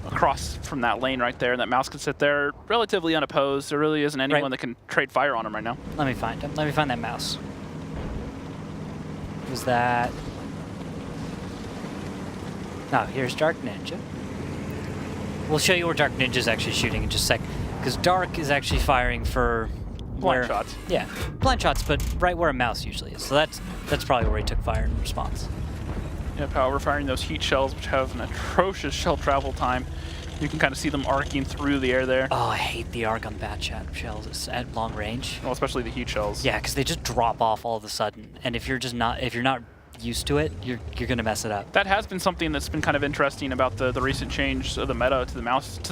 across from that lane right there. And that mouse can sit there relatively unopposed. There really isn't anyone that can trade fire on him right now. Let me find him. Let me find that mouse. Was that... Oh, here's Dark Ninja. We'll show you where Dark Ninja is actually shooting in just a sec, because Dark is actually firing for blind shots. Yeah, blind shots, but right where a mouse usually is. So that's probably where he took fire in response. Yep, however, firing those heat shells, which have an atrocious shell travel time. You can kind of see them arcing through the air there. Oh, I hate the arc on bat chat shells at long range. Well, especially the heat shells. Yeah, because they just drop off all of a sudden, and if you're not used to it, you're gonna mess it up. That has been something that's been kind of interesting about the recent change of the meta to the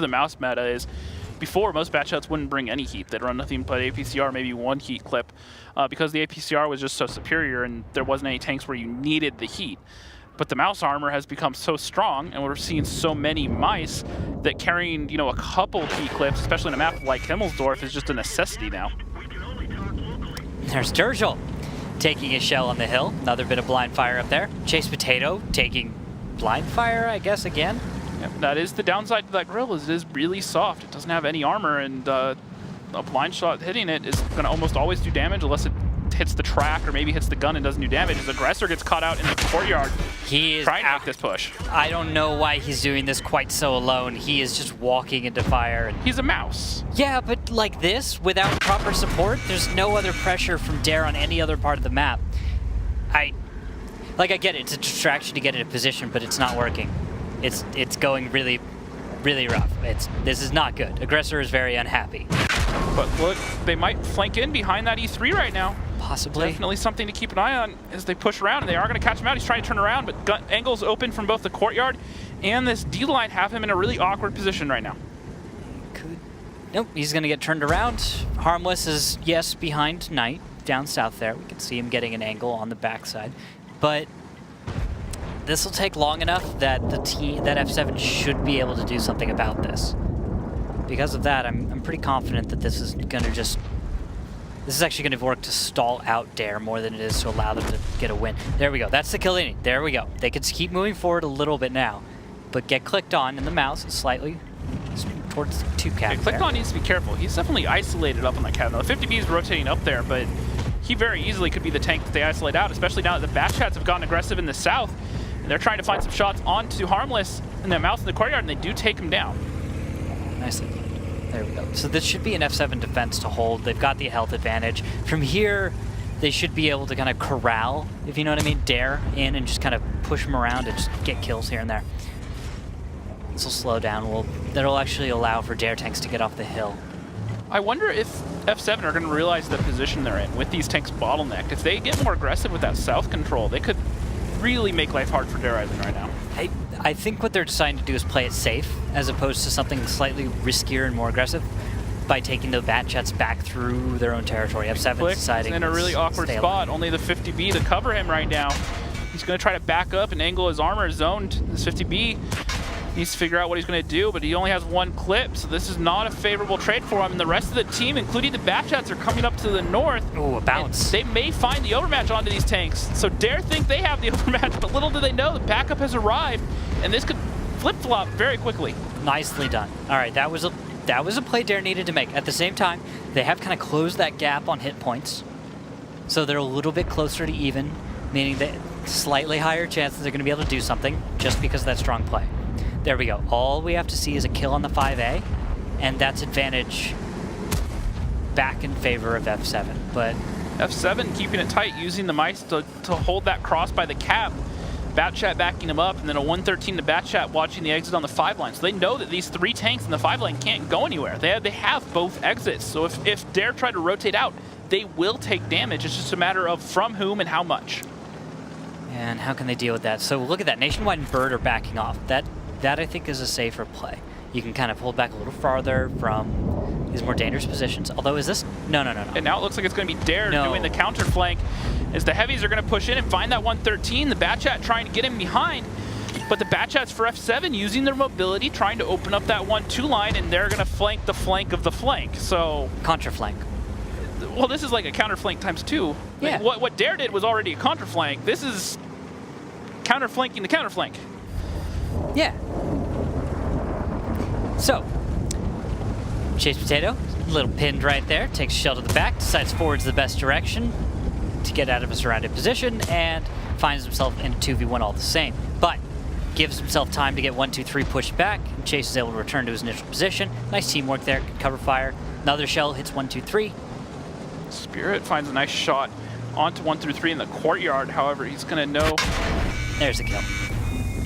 mouse meta is before most bat shots wouldn't bring any heat. They'd run nothing but APCR, maybe 1 heat clip, because the APCR was just so superior and there wasn't any tanks where you needed the heat. but the mouse armor has become so strong, and we're seeing so many mice that carrying, you know, a couple key clips, especially in a map like Himmelsdorf, is just a necessity now. There's Durgel taking a shell on the hill. Another bit of blind fire up there. Chase Potato taking blind fire, I guess, again. Yep, that is the downside to that grill, is it is really soft. It doesn't have any armor, and a blind shot hitting it is going to almost always do damage unless it hits the track or maybe hits the gun and doesn't do damage. His aggressor gets caught out in the courtyard. He is trying to make this push. I don't know why he's doing this quite so alone. He is just walking into fire. He's a mouse. Yeah, but like this, without proper support, there's no other pressure from Dare on any other part of the map. I get it, it's a distraction to get into position, but it's not working. It's going really, really rough. This is not good. Aggressor is very unhappy. But look, they might flank in behind that E3 right now. Possibly. Definitely something to keep an eye on as they push around, and they are going to catch him out. He's trying to turn around, but gun angles open from both the courtyard and this D-line have him in a really awkward position right now. Nope, he's going to get turned around. Harmless is, yes, behind Knight down south there. We can see him getting an angle on the backside. But this will take long enough that that F7 should be able to do something about this. Because of that, I'm pretty confident that this is going to just... This is actually going to work to stall out Dare more than it is to allow them to get a win. There we go. That's the kill inning. There we go. They could keep moving forward a little bit now, but get clicked on in the mouse slightly towards 2 cap. Clicked on needs to be careful. He's definitely isolated up on that cat. Now, the 50B is rotating up there, but he very easily could be the tank that they isolate out, especially now that the Batchats have gotten aggressive in the south, and they're trying to find some shots onto Harmless and the mouse in the courtyard, and they do take him down. Nicely played. There we go. So this should be an F7 defense to hold. They've got the health advantage. From here, they should be able to kind of corral, if you know what I mean, Dare in and just kind of push him around and just get kills here and there. This will slow down. That'll actually allow for Dare tanks to get off the hill. I wonder if F7 are going to realize the position they're in with these tanks bottlenecked. If they get more aggressive with that south control, they could really make life hard for Dare Eisen right now. I think what they're deciding to do is play it safe, as opposed to something slightly riskier and more aggressive, by taking the Batchats back through their own territory. F7 deciding in a really awkward spot. Only the 50B to cover him right now. He's going to try to back up and angle his armor zoned. This 50B needs to figure out what he's going to do, but he only has 1 clip, so this is not a favorable trade for him. And the rest of the team, including the Batchats, are coming up to the north. Oh, a bounce. They may find the overmatch onto these tanks. So Dare think they have the overmatch, but little do they know the backup has arrived, and this could flip-flop very quickly. Nicely done. All right, that was a play Dare needed to make. At the same time, they have kind of closed that gap on hit points, so they're a little bit closer to even, meaning that slightly higher chances they're going to be able to do something just because of that strong play. There we go. All we have to see is a kill on the 5A, and that's advantage back in favor of F7. But F7 keeping it tight, using the mice to hold that cross by the cap. Batchat backing him up, and then a 113 to Batchat watching the exit on the 5 line. So they know that these 3 tanks in the 5 line can't go anywhere. They have both exits. So if Dare try to rotate out, they will take damage. It's just a matter of from whom and how much. And how can they deal with that? So look at that. Nationwide and Bird are backing off. That I think is a safer play. You can kind of pull back a little farther from these more dangerous positions. Although, is this? No. And now it looks like it's going to be Dare doing the counter flank as the heavies are going to push in and find that 113. The Batchat trying to get him behind, but the Batchats for F7 using their mobility, trying to open up that 1-2 line, and they're going to flank the flank of the flank. So contra flank. Well, this is like a counter flank times 2. Yeah. Like what Dare did was already a contra flank. This is counter flanking the counter flank. Yeah. So, Chase Potato, a little pinned right there, takes a shell to the back, decides forward's the best direction to get out of a surrounded position, and finds himself in a 2v1 all the same. But gives himself time to get 1-2-3 pushed back, and Chase is able to return to his initial position. Nice teamwork there, good cover fire. Another shell hits 1-2-3. Spirit finds a nice shot onto 1-3 in the courtyard. However, he's going to know. There's a kill.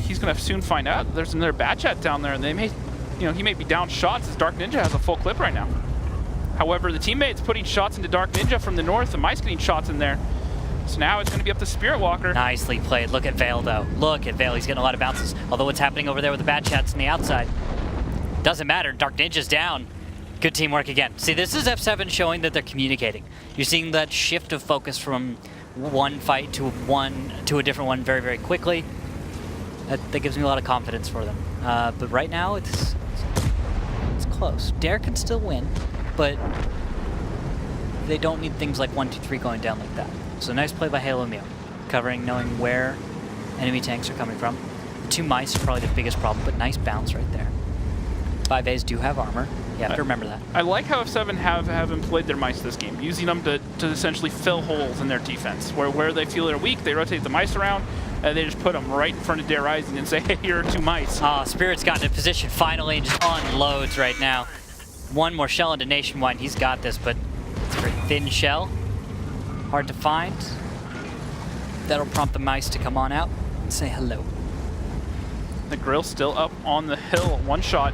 He's going to soon find out there's another Batchat down there, and they may, he may be down shots as Dark Ninja has a full clip right now. However, the teammates putting shots into Dark Ninja from the north, the mice getting shots in there. So now it's going to be up to Spirit Walker. Nicely played. Look at Vale, though. Look at Vale. He's getting a lot of bounces. Although what's happening over there with the Batchats on the outside doesn't matter. Dark Ninja's down. Good teamwork again. See, this is F7 showing that they're communicating. You're seeing that shift of focus from one fight to a different one very, very quickly. That gives me a lot of confidence for them. But right now, it's close. Dare can still win, but they don't need things like 1, 2, 3 going down like that. So nice play by Halo Mew, covering, knowing where enemy tanks are coming from. The 2 mice are probably the biggest problem, but nice bounce right there. 5As do have armor. You have to remember that. I like how F7 have employed their mice this game, using them to essentially fill holes in their defense. Where they feel they're weak, they rotate the mice around, and they just put them right in front of Dare Rising and say, hey, here are 2 mice. Spirit's gotten in position finally and just unloads right now. 1 more shell into Nationwide, he's got this, but it's a very thin shell. Hard to find. That'll prompt the mice to come on out and say hello. The grill still up on the hill. 1 shot.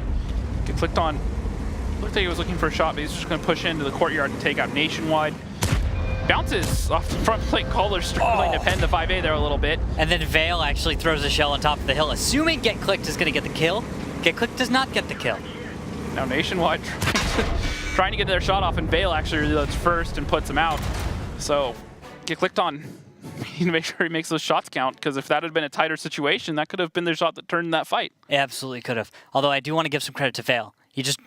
Get clicked on. Looked like he was looking for a shot, but he's just going to push into the courtyard and take out Nationwide. Bounces off the front plate. Caller struggling to pen the 5A there a little bit. And then Vale actually throws a shell on top of the hill, assuming Get Clicked is going to get the kill. Get Clicked does not get the kill. Now Nationwide trying to get their shot off, and Vale actually reloads first and puts him out. So Get Clicked on. You need to make sure he makes those shots count, because if that had been a tighter situation, that could have been the shot that turned that fight. It absolutely could have. Although I do want to give some credit to Vale. He just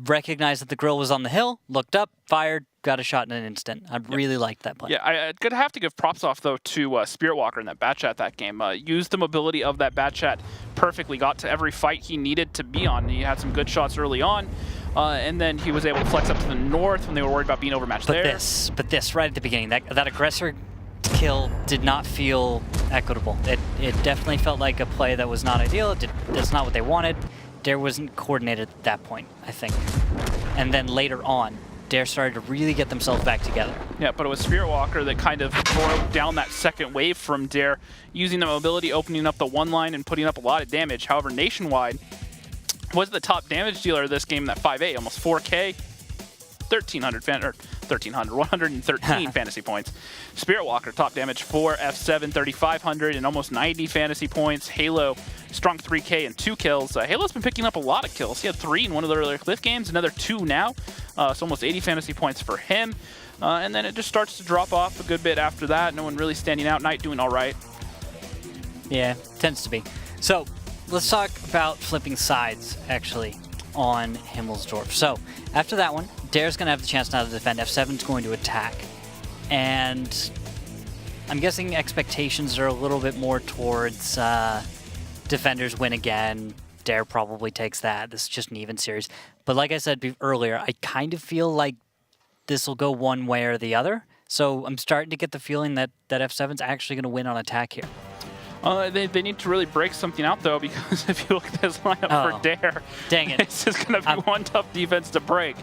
recognized that the grill was on the hill, looked up, fired, got a shot in an instant. I really liked that play. Yeah, I'd have to give props off, though, to Spirit Walker in that bat chat that game. Used the mobility of that bat chat perfectly, got to every fight he needed to be on. He had some good shots early on, and then he was able to flex up to the north when they were worried about being overmatched there. But this, right at the beginning, that aggressor kill did not feel equitable. It definitely felt like a play that was not ideal. That's not what they wanted. Dare wasn't coordinated at that point, I think. And then later on, Dare started to really get themselves back together. Yeah, but it was Spirit Walker that kind of broke down that second wave from Dare, using the mobility, opening up the 1 line, and putting up a lot of damage. However, Nationwide was the top damage dealer this game in that 5A, almost 4K. 113 fantasy points. Spirit Walker, top damage for F7, 3,500 and almost 90 fantasy points. Halo, strong 3K and 2 kills. Halo's been picking up a lot of kills. He had 3 in one of the earlier Cliff games, another 2 now. So almost 80 fantasy points for him. And then it just starts to drop off a good bit after that. No one really standing out. Knight doing all right. Yeah, tends to be. So let's talk about flipping sides, actually, on Himmelsdorf. So after that one, Dare's going to have the chance now to defend. F7's going to attack. And I'm guessing expectations are a little bit more towards defenders win again. Dare probably takes that. This is just an even series. But like I said earlier, I kind of feel like this will go one way or the other. So I'm starting to get the feeling that F7's actually going to win on attack here. They need to really break something out, though, because if you look at this lineup for Dare, dang it. This is going to be one tough defense to break.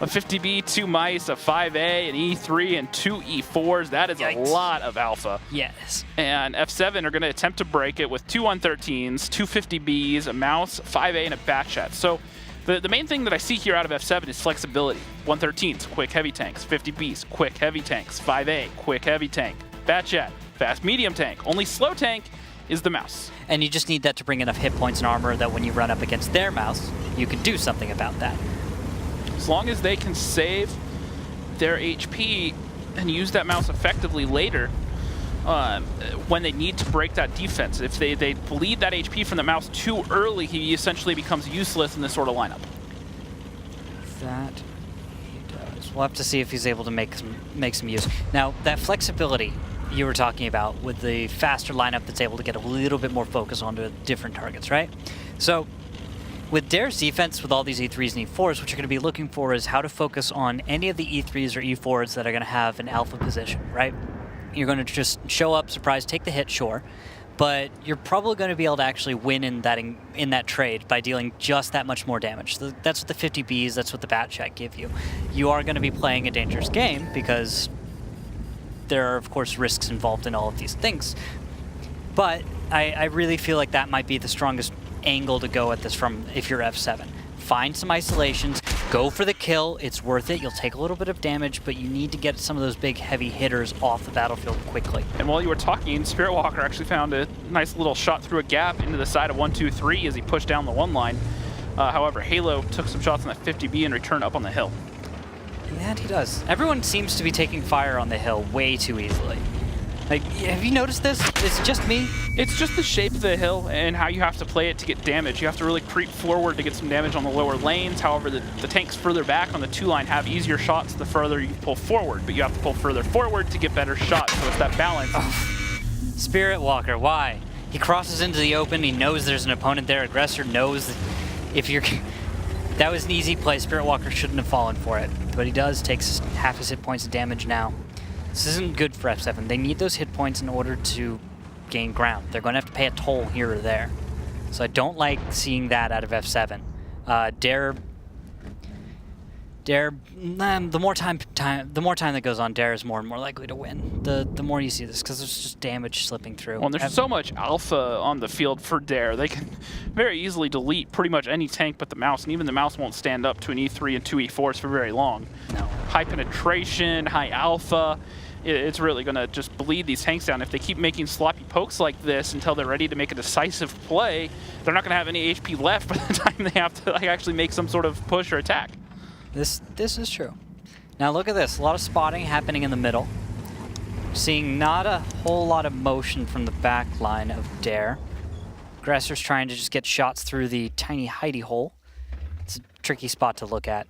A 50B, 2 mice, a 5A, an E3, and 2 E4s. That is a lot of alpha. Yes. And F7 are going to attempt to break it with 2 113s, 2 50Bs, a mouse, 5A, and a bat chat. So the main thing that I see here out of F7 is flexibility. 113s, quick heavy tanks. 50Bs, quick heavy tanks. 5A, quick heavy tank. Bat chat, fast medium tank. Only slow tank is the mouse. And you just need that to bring enough hit points and armor that when you run up against their mouse, you can do something about that. As long as they can save their HP and use that mouse effectively later, when they need to break that defense. If they bleed that HP from the mouse too early, he essentially becomes useless in this sort of lineup. That he does. We'll have to see if he's able to make some use. Now, that flexibility you were talking about with the faster lineup that's able to get a little bit more focus onto different targets, right? So with Dare's defense, with all these E3s and E4s, what you're going to be looking for is how to focus on any of the E3s or E4s that are going to have an alpha position, right? You're going to just show up, surprise, take the hit, sure, but you're probably going to be able to actually win in that trade by dealing just that much more damage. So that's what the 50Bs, that's what the bat chat give you. You are going to be playing a dangerous game because there are, of course, risks involved in all of these things. But I really feel like that might be the strongest angle to go at this from if you're F7. Find some isolations, go for the kill, it's worth it. You'll take a little bit of damage, but you need to get some of those big heavy hitters off the battlefield quickly. And while you were talking, Spirit Walker actually found a nice little shot through a gap into the side of 1, 2, 3 as he pushed down the 1 line. However, Halo took some shots on that 50B and returned up on the hill. Yeah, he does. Everyone seems to be taking fire on the hill way too easily. Like, have you noticed this? Is it just me? It's just the shape of the hill and how you have to play it to get damage. You have to really creep forward to get some damage on the lower lanes. However, the tanks further back on the 2-line have easier shots the further you pull forward, but you have to pull further forward to get better shots, so it's that balance. Spirit Walker, why? He crosses into the open, he knows there's an opponent there, Aggressor knows that if you're... That was an easy play, Spirit Walker shouldn't have fallen for it, but he does, takes half his hit points of damage now. This isn't good for F7. They need those hit points in order to gain ground. They're going to have to pay a toll here or there. So I don't like seeing that out of F7. The more time that goes on, Dare is more and more likely to win. The more you see this, because there's just damage slipping through. Well, and there's so much alpha on the field for Dare. They can very easily delete pretty much any tank but the mouse, and even the mouse won't stand up to an E3 and 2 E4s for very long. No. High penetration, high alpha. It's really going to just bleed these tanks down. If they keep making sloppy pokes like this until they're ready to make a decisive play, they're not going to have any HP left by the time they have to like, actually make some sort of push or attack. This is true. Now look at this. A lot of spotting happening in the middle. Seeing not a whole lot of motion from the back line of Dare. Aggressor's trying to just get shots through the tiny hidey hole. It's a tricky spot to look at.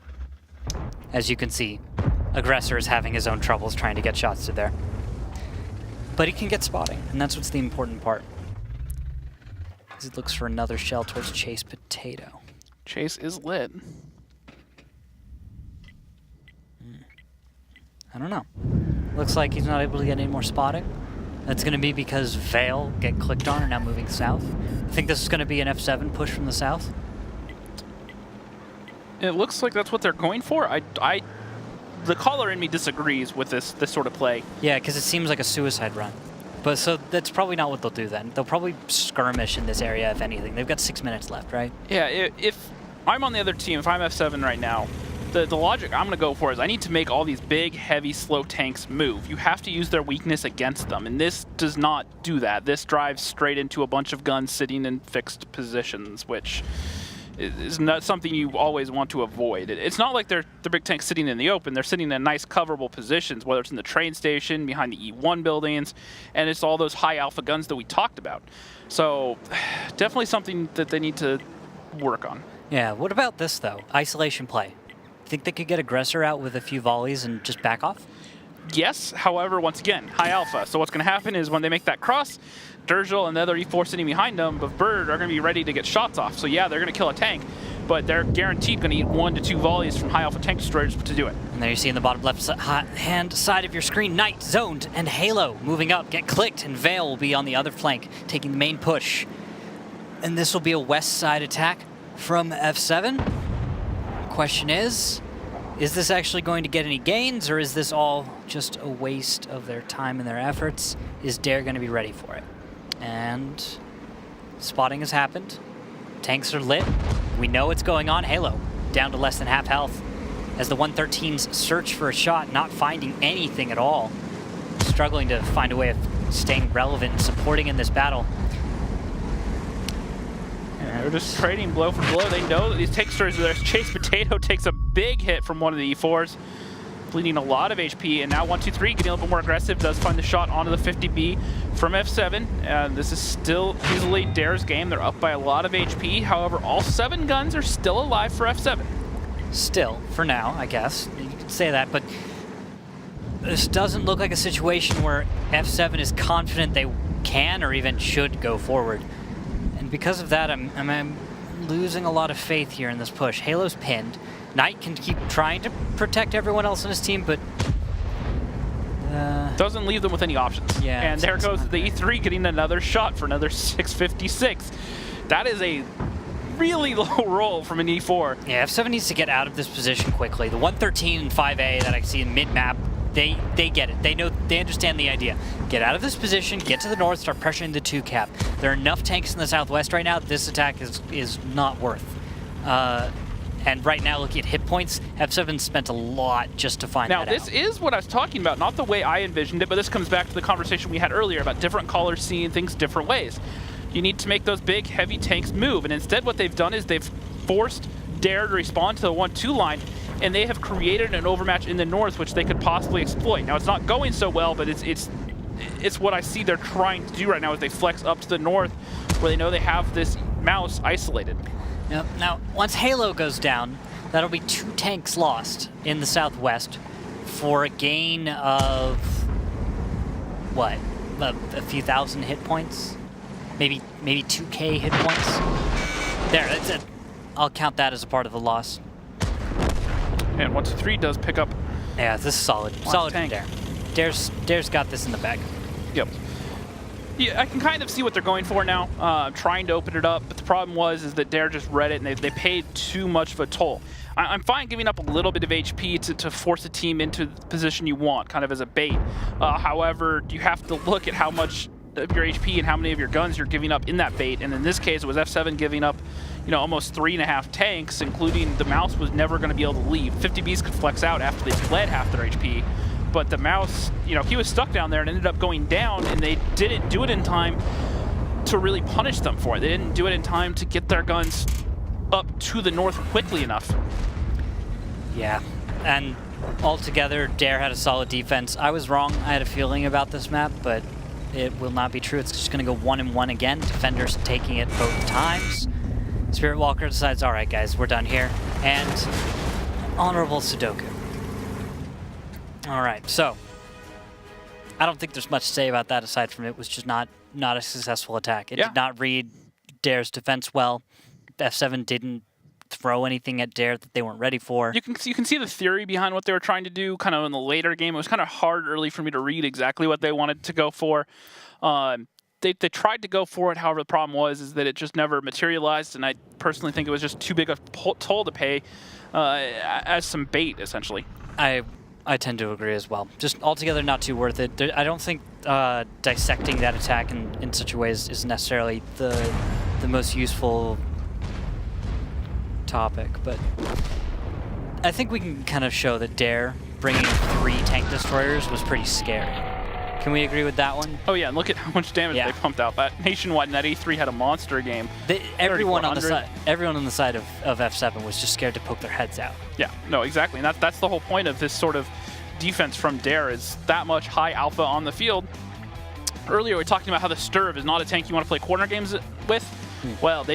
As you can see, Aggressor is having his own troubles trying to get shots to there. But he can get spotting, and that's what's the important part. As he looks for another shell towards Chase Potato. Chase is lit. I don't know. Looks like he's not able to get any more spotting. That's going to be because Vale get clicked on and now moving south. I think this is going to be an F7 push from the south. It looks like that's what they're going for. The caller in me disagrees with this sort of play. Yeah, because it seems like a suicide run. But so that's probably not what they'll do then. They'll probably skirmish in this area, if anything. They've got 6 minutes left, right? Yeah, if I'm on the other team, if I'm F7 right now, the logic I'm going to go for is I need to make all these big, heavy, slow tanks move. You have to use their weakness against them, and this does not do that. This drives straight into a bunch of guns sitting in fixed positions, which is not something you always want to avoid. It's not like they're big tanks sitting in the open. They're sitting in nice coverable positions, whether it's in the train station, behind the E1 buildings, and it's all those high alpha guns that we talked about. So definitely something that they need to work on. Yeah, what about this, though? Isolation play. Think they could get Aggressor out with a few volleys and just back off? Yes, however, once again, high alpha. So what's going to happen is when they make that cross, Durgel and the other E4 sitting behind them, but Bird are going to be ready to get shots off. So yeah, they're going to kill a tank, but they're guaranteed going to eat 1 to 2 volleys from high alpha tank destroyers to do it. And there you see in the bottom left hand side of your screen, Knight zoned and Halo moving up, get clicked, and Vale will be on the other flank, taking the main push. And this will be a west side attack from F7. Question is this actually going to get any gains, or is this all just a waste of their time and their efforts? Is Dare going to be ready for it? And spotting has happened. Tanks are lit. We know what's going on. Halo down to less than half health as the 113s search for a shot, not finding anything at all. Struggling to find a way of staying relevant and supporting in this battle. They're just trading blow for blow. They know that these tank destroyers are there. Chase Potato takes a big hit from one of the E4s, bleeding a lot of HP, and now 1-2-3 getting a little bit more aggressive, does find the shot onto the 50B from F7, and this is still easily Dare's game. They're up by a lot of HP. However, all 7 guns are still alive for F7. Still, for now, I guess. You could say that, but this doesn't look like a situation where F7 is confident they can or even should go forward. And because of that, I'm losing a lot of faith here in this push. Halo's pinned. Knight can keep trying to protect everyone else on his team, but doesn't leave them with any options. Yeah, and there goes the E3 getting another shot for another 656. That is a really low roll from an E4. Yeah, F7 needs to get out of this position quickly. The 113 and 5A that I see in mid-map, they get it. They know, they understand the idea. Get out of this position, get to the north, start pressuring the 2-cap. There are enough tanks in the southwest right now. This attack is not worth. And right now, looking at hit points, F7 spent a lot just to find that out. Now, this is what I was talking about, not the way I envisioned it, but this comes back to the conversation we had earlier about different callers seeing things different ways. You need to make those big, heavy tanks move, and instead what they've done is they've forced Dare to respond to the 1-2 line, and they have created an overmatch in the north which they could possibly exploit. Now, it's not going so well, but it's it's what I see they're trying to do right now as they flex up to the north, where they know they have this mouse isolated. Yep. Now, once Halo goes down, that'll be 2 tanks lost in the southwest for a gain of, what, a few thousand hit points? Maybe 2K hit points? There, that's it. I'll count that as a part of the loss. And 123 does pick up. Yeah, this is solid. Solid from tank. Dare. Dare's got this in the bag. Yep. Yeah, I can kind of see what they're going for now, trying to open it up, but the problem is that Dare just read it and they paid too much of a toll. I'm fine giving up a little bit of HP to force a team into the position you want, kind of as a bait. However, you have to look at how much of your HP and how many of your guns you're giving up in that bait, and in this case it was F7 giving up almost 3.5 tanks, including the mouse was never going to be able to leave. 50Bs could flex out after they bled half their HP, but the mouse, he was stuck down there and ended up going down, and they didn't do it in time to really punish them for it. They didn't do it in time to get their guns up to the north quickly enough. Yeah, and altogether, Dare had a solid defense. I was wrong. I had a feeling about this map, but it will not be true. It's just going to go 1-1 again. Defenders taking it both times. Spirit Walker decides, all right, guys, we're done here. And honorable Sudoku. All right, so I don't think there's much to say about that aside from it was just not a successful attack. It did not read Dare's defense well. F7 didn't throw anything at Dare that they weren't ready for. You can see the theory behind what they were trying to do kind of in the later game. It was kind of hard early for me to read exactly what they wanted to go for. They tried to go for it, however the problem was that it just never materialized, and I personally think it was just too big a toll to pay as some bait, essentially. I tend to agree as well. Just altogether not too worth it. I don't think dissecting that attack in such a way is necessarily the most useful topic, but I think we can kind of show that Dare bringing 3 tank destroyers was pretty scary. Can we agree with that one? Oh yeah, and look at how much damage they pumped out. That nationwide and that A3 had a monster game. Everyone on the side of F7 was just scared to poke their heads out. Yeah, no, exactly. And that's the whole point of this sort of defense from Dare, is that much high alpha on the field. Earlier we were talking about how the Sturv is not a tank you want to play corner games with. Well,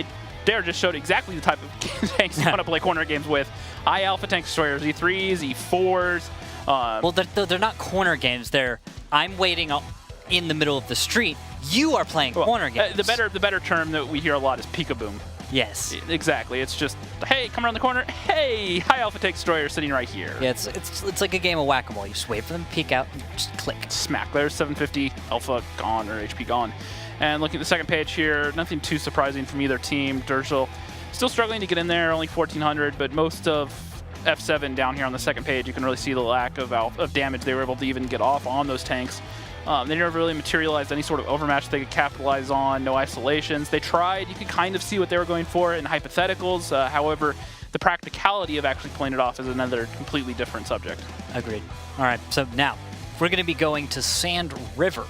Dare just showed exactly the type of tanks you want to play corner games with. High alpha tank destroyers, E3s, E4s. Well, they're not corner games. I'm waiting in the middle of the street. You are playing corner games. The better term that we hear a lot is peekaboo. Yes. Exactly. It's just, hey, come around the corner. Hey, high alpha tank destroyer sitting right here. Yeah, it's like a game of whack-a-mole. You just wait for them to peek out and just click. Smack. There's 750 alpha gone, or HP gone. And looking at the second page here, nothing too surprising from either team. Durzel still struggling to get in there, only 1,400, but most of F7 down here on the second page, you can really see the lack of damage they were able to even get off on those tanks. They never really materialized any sort of overmatch they could capitalize on, no isolations. They tried, you could kind of see what they were going for in hypotheticals. However, the practicality of actually playing it off is another completely different subject. Agreed. All right, so now we're going to be going to Sand River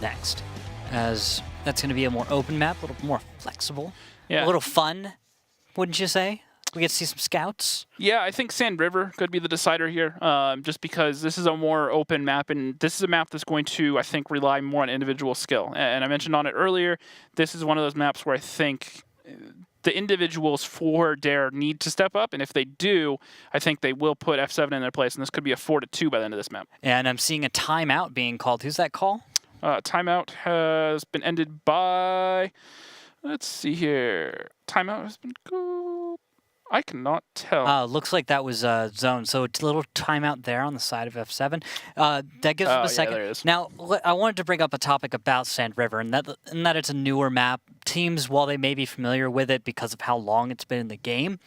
next, as that's going to be a more open map, a little more flexible, a little fun, wouldn't you say? We get to see some scouts. Yeah, I think Sand River could be the decider here, just because this is a more open map, and this is a map that's going to, I think, rely more on individual skill. And I mentioned on it earlier, this is one of those maps where I think the individuals for Dare need to step up, and if they do, I think they will put F7 in their place, and this could be a 4-2 by the end of this map. And I'm seeing a timeout being called. Who's that call? Timeout has been ended by, let's see here. Timeout has been called. I cannot tell. Looks like that was zone. So it's a little timeout there on the side of F7. That gives them a second. Yeah, there it is. Now, I wanted to bring up a topic about Sand River, and that it's a newer map. Teams, while they may be familiar with it because of how long it's been in the game,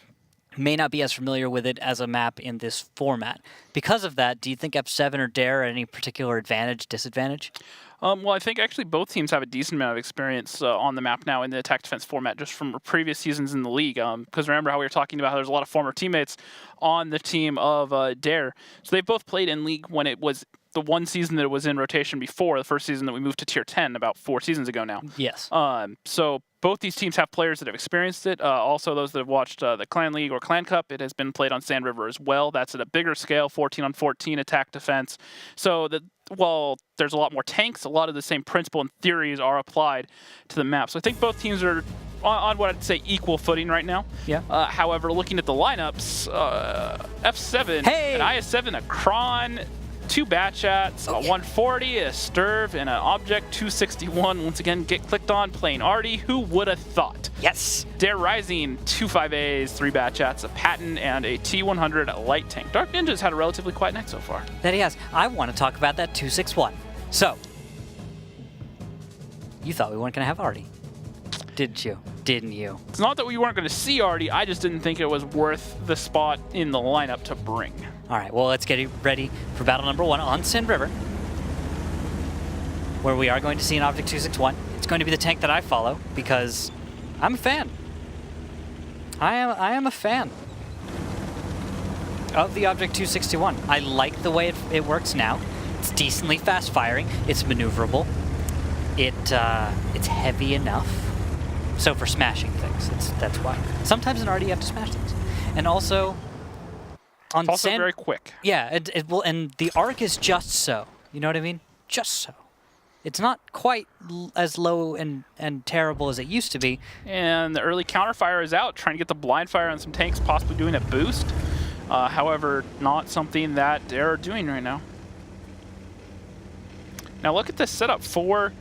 may not be as familiar with it as a map in this format. Because of that, do you think F7 or Dare are any particular advantage, disadvantage? Well, I think actually both teams have a decent amount of experience on the map now in the attack defense format, just from previous seasons in the league. Because remember how we were talking about how there's a lot of former teammates on the team of Dare. So they've both played in league when it was the one season that it was in rotation before, the first season that we moved to tier 10 about 4 seasons ago now. Yes. So both these teams have players that have experienced it. Also, those that have watched the Clan League or Clan Cup, it has been played on Sand River as well. That's at a bigger scale, 14-on-14 attack defense. So the well, there's a lot more tanks. A lot of the same principle and theories are applied to the map. So I think both teams are on what I'd say equal footing right now. Yeah. However, looking at the lineups, F7, an IS-7, a Kron, 2 Batchats, a 140, a Sturv, and an Object 261. Once again, get clicked on, playing Artie. Who would have thought? Yes. Dare Rising, 2 5As, 3 Batchats, a Patton, and a T100 light tank. Dark Ninja's had a relatively quiet night so far. That he has. I want to talk about that 261. So, you thought we weren't going to have Artie, didn't you? Didn't you? It's not that we weren't going to see Artie, I just didn't think it was worth the spot in the lineup to bring. All right, well, let's get ready for battle number 1 on Sand River, where we are going to see an Object 261. It's going to be the tank that I follow because I'm a fan. I am a fan of the Object 261. I like the way it works now. It's decently fast firing. It's maneuverable. It's heavy enough. So for smashing things, that's why. Sometimes in Artie you have to smash things, and also. On It's also very quick. Yeah, it will, and the arc is just so. You know what I mean? Just so. It's not quite as low and terrible as it used to be. And the early counterfire is out, trying to get the blind fire on some tanks, possibly doing a boost. However, not something that they're doing right now. Now look at this setup for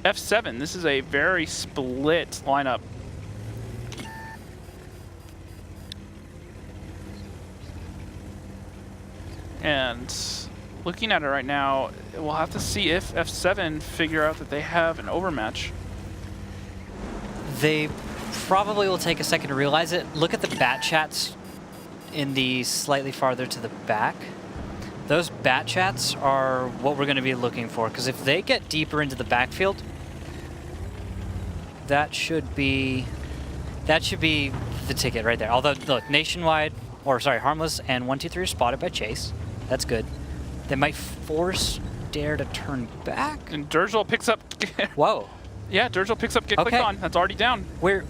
F7. This is a very split lineup. And looking at it right now, we'll have to see if F7 figure out that they have an overmatch. They probably will take a second to realize it. Look at the bat chats in the slightly farther to the back. Those bat chats are what we're going to be looking for, because if they get deeper into the backfield, that should be the ticket right there. Although, look, Nationwide, or sorry, Harmless and 123 are spotted by Chase. That's good. They might force Dare to turn back. And Durgel picks up. Whoa. Yeah, Durgel picks up, get clicked on. That's already down. Where?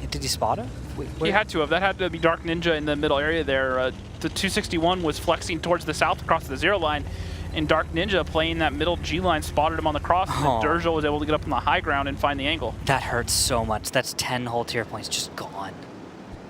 Did he spot him? He had to have. That had to be Dark Ninja in the middle area there. The 261 was flexing towards the south across the 0 line, and Dark Ninja playing that middle G line spotted him on the cross, and then Durgel was able to get up on the high ground and find the angle. That hurts so much. That's 10 whole tier points just gone.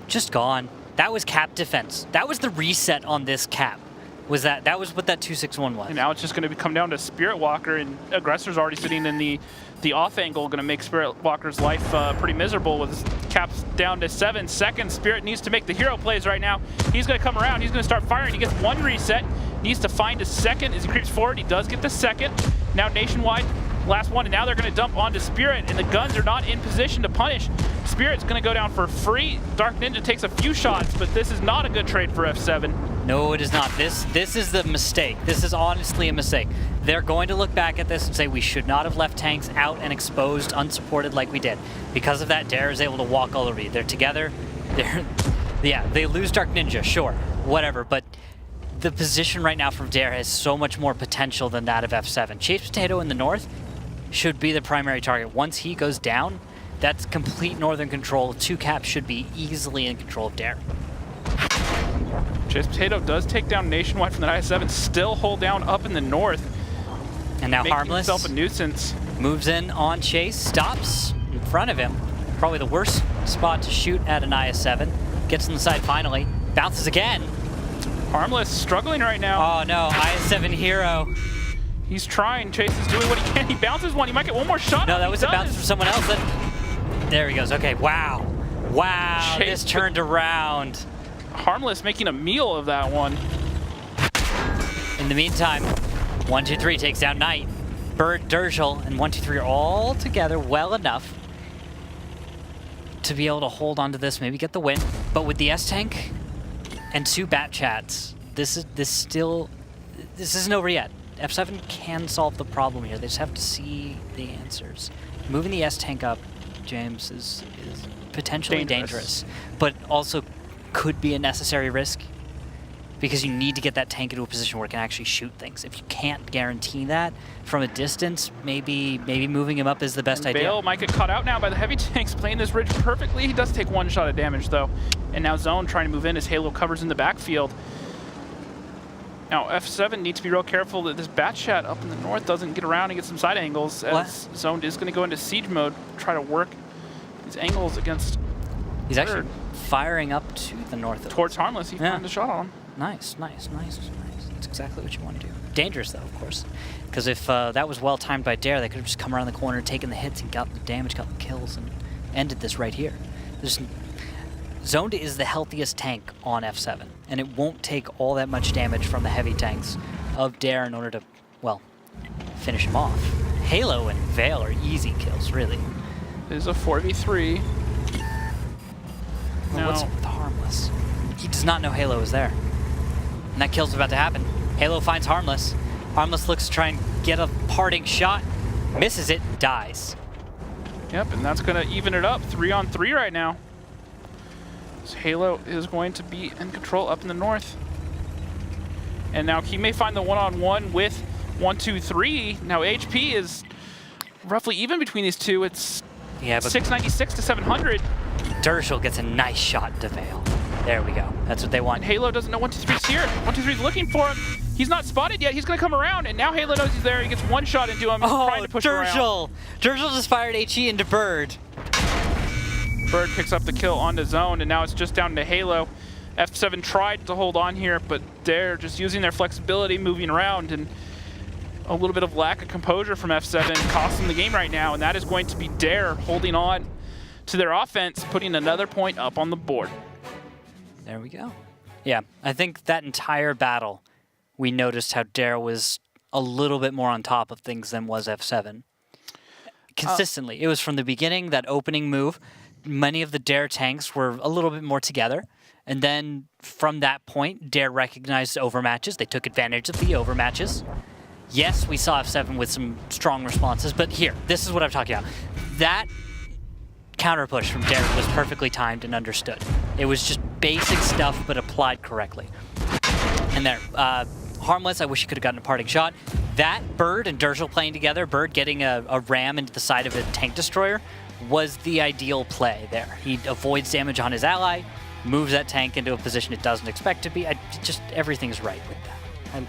Just gone. That was cap defense. That was the reset on this cap. That was what that 261 was. And now it's just going to come down to Spirit Walker, and Aggressor's already sitting in the off angle, going to make Spirit Walker's life pretty miserable with his caps down to 7 seconds. Spirit needs to make the hero plays right now. He's going to come around. He's going to start firing. He gets 1 reset. Needs to find a second as he creeps forward. He does get the second. Now Nationwide, last one, and now they're going to dump onto Spirit, and the guns are not in position to punish. Spirit's going to go down for free. Dark Ninja takes a few shots, but this is not a good trade for F7. No, it is not. This is the mistake. This is honestly a mistake. They're going to look back at this and say we should not have left tanks out and exposed, unsupported like we did. Because of that, Dare is able to walk all over you. They're together. Yeah, they lose Dark Ninja, sure, whatever, but the position right now from Dare has so much more potential than that of F7. Chase Potato in the north should be the primary target. Once he goes down, that's complete northern control. 2 caps should be easily in control of Dare. Chase Potato does take down Nationwide from the IS-7, still hold down up in the north. And now Harmless himself a nuisance. Moves in on Chase, stops in front of him. Probably the worst spot to shoot at an IS-7. Gets on the side finally, bounces again. Harmless struggling right now. Oh no, IS-7 hero. He's trying. Chase is doing what he can. He bounces one. He might get one more shot. No, that was a bounce from someone else. There he goes. Okay, wow. Wow, Chase this turned around. Harmless making a meal of that one. In the meantime, 123 takes down Knight. Bird, Durgel, and 123 are all together well enough to be able to hold on to this, maybe get the win. But with the S-Tank and 2 Bat Chats, this isn't over yet. F7 can solve the problem here. They just have to see the answers. Moving the S-Tank up, James, is potentially dangerous, but also could be a necessary risk because you need to get that tank into a position where it can actually shoot things. If you can't guarantee that from a distance, maybe moving him up is the best idea. Bale might get caught out now by the heavy tanks playing this ridge perfectly. He does take 1 shot of damage though. And now Zone trying to move in as Halo covers in the backfield. Now, F7 needs to be real careful that this Batchat up in the north doesn't get around and get some side angles, as Zoned is going to go into siege mode, try to work these angles against He's actually firing up to the north. Towards Harmless. He found a shot on him. Nice, nice, nice, nice. That's exactly what you want to do. Dangerous, though, of course. Because if that was well timed by Dare, they could have just come around the corner, taken the hits, and got the damage, got the kills, and ended this right here. Zoned is the healthiest tank on F7, and it won't take all that much damage from the heavy tanks of Dare in order to, well, finish him off. Halo and Veil are easy kills, really. It is a 4v3. Well, what's up with Harmless? He does not know Halo is there. And that kill's about to happen. Halo finds Harmless. Harmless looks to try and get a parting shot. Misses it, dies. Yep, and that's going to even it up. 3-on-3 right now. So Halo is going to be in control up in the north. And now he may find the one-on-one with 1-2-3. Now HP is roughly even between these two. It's 696 to 700. Dershel gets a nice shot to Veil. There we go. That's what they want. And Halo doesn't know 1-2-3's here. 1-2-3's looking for him. He's not spotted yet. He's going to come around, and now Halo knows he's there. He gets one shot into him. He's trying to push him around. Dershel just fired HE into Bird. Bird picks up the kill onto Zone, and now it's just down to Halo. F7 tried to hold on here, but they're just using their flexibility, moving around, and a little bit of lack of composure from F7 costs them the game right now, and that is going to be Dare holding on to their offense, putting another point up on the board. There we go. Yeah, I think that entire battle, we noticed how Dare was a little bit more on top of things than was F7. Consistently. It was from the beginning, that opening move. Many of the Dare tanks were a little bit more together. And then from that point, Dare recognized overmatches. They took advantage of the overmatches. Yes, we saw F7 with some strong responses, but here, this is what I'm talking about. That counter push from Dare was perfectly timed and understood. It was just basic stuff, but applied correctly. And there, Harmless, I wish he could have gotten a parting shot. That Bird and Dershel playing together, Bird getting a ram into the side of a tank destroyer, was the ideal play there. He avoids damage on his ally, moves that tank into a position it doesn't expect to be. Just everything's right with that. And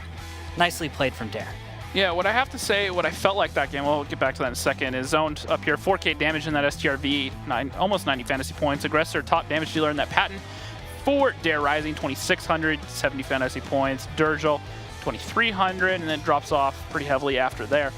nicely played from Dare. Yeah, what I have to say, what I felt like that game, we'll get back to that in a second, is Zoned up here, 4K damage in that STRV, almost 90 fantasy points. Aggressor, top damage dealer in that patent. For Dare Rising, 2,600, 70 fantasy points. Dershel, 2,300, and then drops off pretty heavily after there.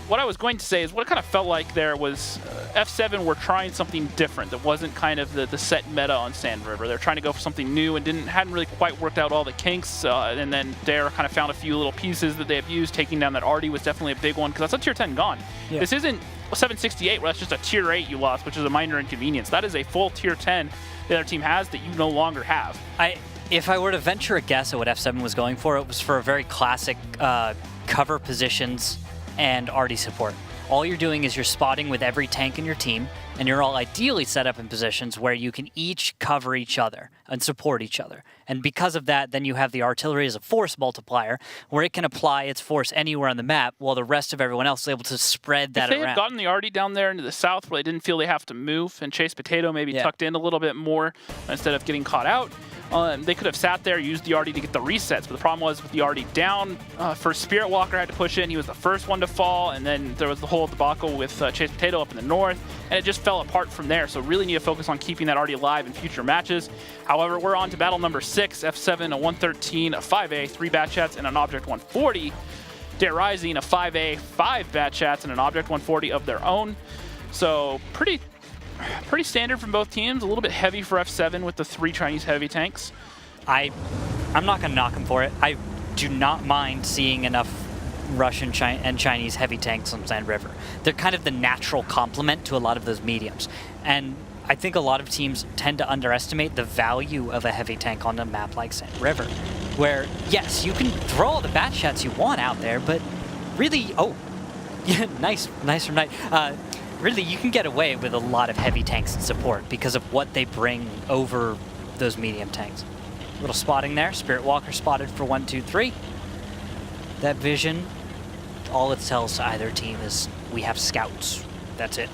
What I was going to say is what it kind of felt like there was F7 were trying something different that wasn't kind of the set meta on Sand River. They're trying to go for something new and hadn't really quite worked out all the kinks. And then Dare kind of found a few little pieces that they have used. Taking down that Artie was definitely a big one because that's a tier 10 gone. Yeah. This isn't 768 where that's just a tier 8 you lost, which is a minor inconvenience. That is a full tier 10 the other team has that you no longer have. If I were to venture a guess at what F7 was going for, it was for a very classic cover positions and Artie support. All you're doing is you're spotting with every tank in your team, and you're all ideally set up in positions where you can each cover each other and support each other. And because of that, then you have the artillery as a force multiplier, where it can apply its force anywhere on the map, while the rest of everyone else is able to spread that around. If they had gotten the Artie down there into the south where they didn't feel they have to move, and Chase Potato maybe tucked in a little bit more instead of getting caught out, they could have sat there, used the Artie to get the resets, but the problem was with the Artie down, first Spirit Walker had to push in, he was the first one to fall, and then there was the whole debacle with Chase Potato up in the north, and it just fell apart from there, so really need to focus on keeping that Artie alive in future matches. However, we're on to battle number 6, F7, a 113, a 5A, 3 Batchats, and an Object 140. Dare Rising, a 5A, 5 Batchats, and an Object 140 of their own. So pretty standard from both teams. A little bit heavy for F7 with the 3 Chinese heavy tanks. I'm not going to knock him for it. I do not mind seeing enough Russian and Chinese heavy tanks on Sand River. They're kind of the natural complement to a lot of those mediums. And I think a lot of teams tend to underestimate the value of a heavy tank on a map like Sand River, where, yes, you can throw all the bat shots you want out there, but really, nice from Knight. Really, you can get away with a lot of heavy tanks and support because of what they bring over those medium tanks. A little spotting there. Spirit Walker spotted for 1, 2, 3. That vision, all it tells to either team is we have scouts. That's it.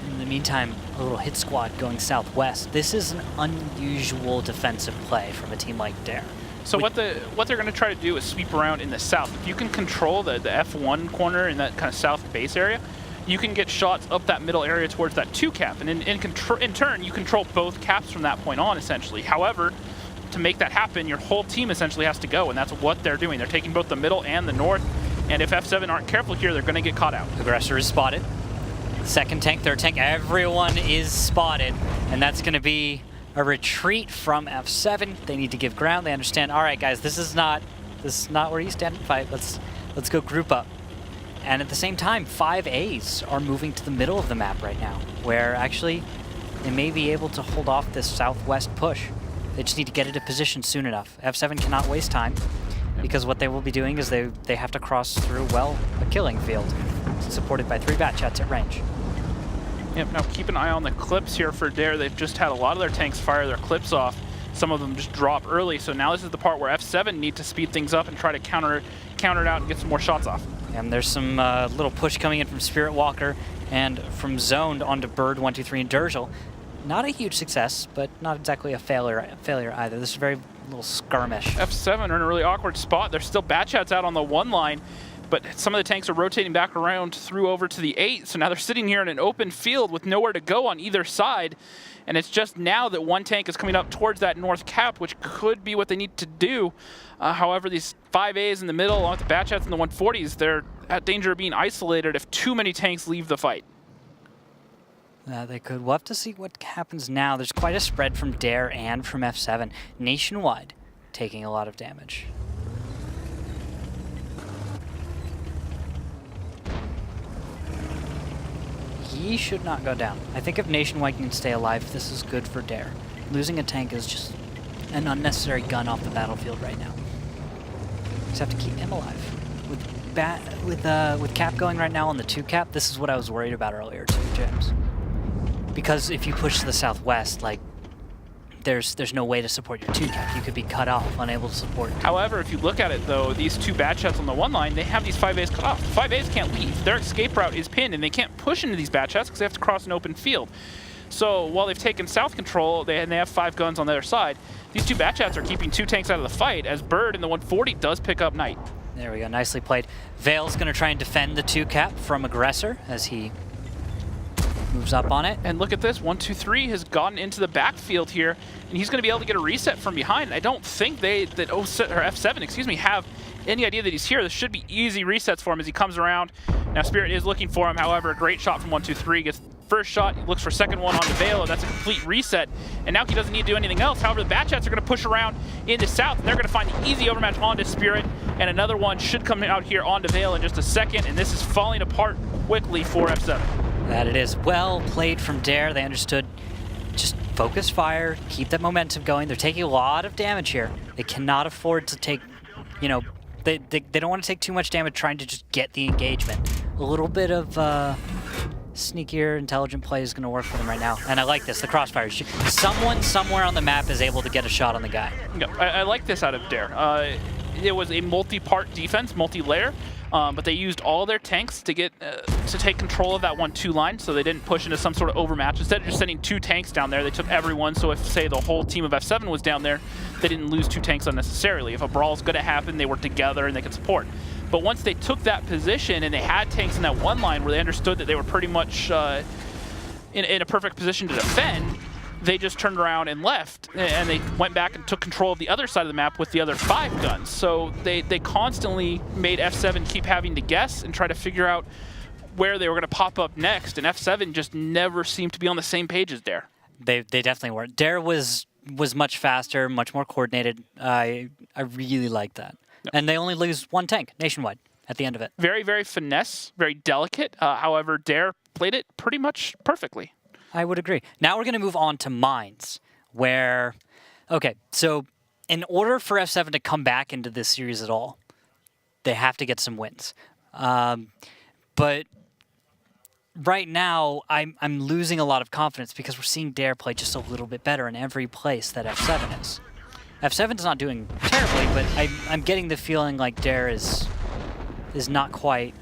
In the meantime, a little hit squad going southwest. This is an unusual defensive play from a team like Dare. So what they're going to try to do is sweep around in the south. If you can control the F1 corner in that kind of south base area, you can get shots up that middle area towards that 2 cap, and in turn, you control both caps from that point on, essentially. However, to make that happen, your whole team essentially has to go, and that's what they're doing. They're taking both the middle and the north, and if F7 aren't careful here, they're going to get caught out. Aggressor is spotted. Second tank, third tank, everyone is spotted, and that's going to be a retreat from F7. They need to give ground. They understand, all right, guys, this is not where you stand and fight. Let's go group up. And at the same time, 5As are moving to the middle of the map right now, where actually they may be able to hold off this southwest push. They just need to get into position soon enough. F7 cannot waste time, because what they will be doing is they have to cross through, well, a killing field, supported by 3 bat shots at range. Yep, now keep an eye on the clips here for Dare. They've just had a lot of their tanks fire their clips off. Some of them just drop early, so now this is the part where F7 need to speed things up and try to counter it out and get some more shots off. And there's some little push coming in from Spirit Walker and from Zoned onto Bird 123 and Durgel. Not a huge success, but not exactly a failure either. This is a very little skirmish. F7 are in a really awkward spot. There's still bat shots out on the 1 line, but some of the tanks are rotating back around through over to the 8, so now they're sitting here in an open field with nowhere to go on either side, and it's just now that 1 tank is coming up towards that north cap, which could be what they need to do. However, these 5As in the middle, along with the bat shots and the 140s, they're at danger of being isolated if too many tanks leave the fight. They could. We'll have to see what happens now. There's quite a spread from Dare and from F7. Nationwide taking a lot of damage. He should not go down. I think if Nationwide can stay alive, this is good for Dare. Losing a tank is just an unnecessary gun off the battlefield right now. Just have to keep him alive. With cap going right now on the 2 cap, this is what I was worried about earlier too, James. Because if you push to the southwest, like, there's no way to support your 2 cap. You could be cut off, unable to support. However, if you look at it though, these 2 bat shots on the 1 line, they have these 5As cut off. The 5As can't leave. Their escape route is pinned, and they can't push into these bat shots because they have to cross an open field. So while they've taken south control, they have 5 guns on the other side. These 2 bat shots are keeping 2 tanks out of the fight, as Bird in the 140 does pick up Knight. There we go, nicely played. Vale's going to try and defend the 2 cap from Aggressor as he moves up on it. And look at this, 123 has gotten into the backfield here, and he's going to be able to get a reset from behind. I don't think F7, have any idea that he's here. This should be easy resets for him as he comes around. Now Spirit is looking for him, however, a great shot from 123, gets first shot, he looks for second one onto Vale, and that's a complete reset. And now he doesn't need to do anything else. However, the bat shots are going to push around into south, and they're going to find the easy overmatch onto Spirit, and another one should come out here onto Vale in just a second, and this is falling apart quickly for F7. That it is. Well played from Dare. They understood. Just focus fire, keep that momentum going. They're taking a lot of damage here. They cannot afford to take, you know, they don't want to take too much damage trying to just get the engagement. A little bit of sneakier, intelligent play is going to work for them right now. And I like this, the crossfire. Someone somewhere on the map is able to get a shot on the guy. Yeah, I like this out of Dare. It was a multi-part defense, multi-layer. But they used all their tanks to get to take control of that 1-2 line, so they didn't push into some sort of overmatch. Instead of just sending 2 tanks down there, they took everyone. So if, say, the whole team of F7 was down there, they didn't lose 2 tanks unnecessarily. If a brawl is going to happen, they were together and they could support. But once they took that position and they had tanks in that 1 line where they understood that they were pretty much in a perfect position to defend, they just turned around and left, and they went back and took control of the other side of the map with the other 5 guns. So they constantly made F7 keep having to guess and try to figure out where they were going to pop up next, and F7 just never seemed to be on the same page as Dare. They definitely weren't. Dare was much faster, much more coordinated. I really like that. Yep. And they only lose 1 tank nationwide at the end of it. Very, very finesse, very delicate. However, Dare played it pretty much perfectly. I would agree. Now we're going to move on to Mines, where, okay, so in order for F7 to come back into this series at all, they have to get some wins. But right now, I'm losing a lot of confidence because we're seeing Dare play just a little bit better in every place that F7 is. F7's not doing terribly, but I'm getting the feeling like Dare is not quite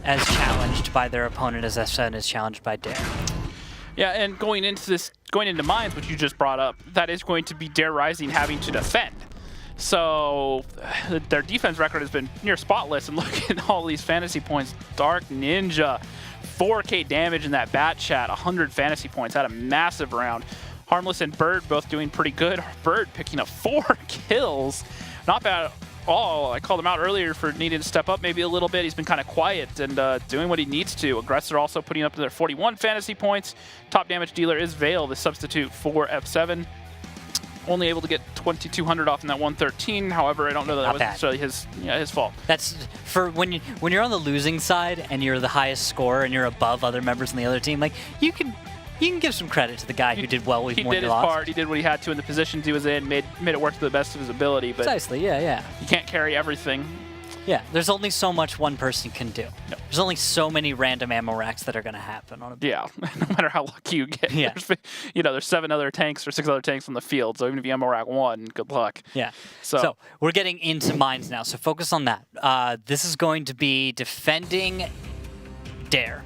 as challenged by their opponent as F7 is challenged by Dare. Yeah, and going into Mines, which you just brought up, that is going to be Dare Rising having to defend. So their defense record has been near spotless, and look at all these fantasy points. Dark Ninja, 4K damage in that bat chat, 100 fantasy points, had a massive round. Harmless and Bird both doing pretty good. Bird picking up 4 kills. Not bad at all. I called him out earlier for needing to step up maybe a little bit. He's been kind of quiet and doing what he needs to. Aggressor also putting up their 41 fantasy points. Top damage dealer is Vale, the substitute for F7. Only able to get 2,200 off in that 113. However, I don't know that was necessarily his fault. That's for when you're on the losing side and you're the highest scorer and you're above other members in the other team. Like you can give some credit to the guy who did well when he you did his lost. part. He did what he had to in the positions he was in. Made it work to the best of his ability. But precisely, yeah. You can't carry everything. Yeah, there's only so much one person can do. Yep. There's only so many random ammo racks that are going to happen on a Yeah, no matter how lucky you get. Yeah. There's 7 other tanks or 6 other tanks on the field, so even if you ammo rack 1, good luck. Yeah. So we're getting into Mines now, so focus on that. This is going to be defending Dare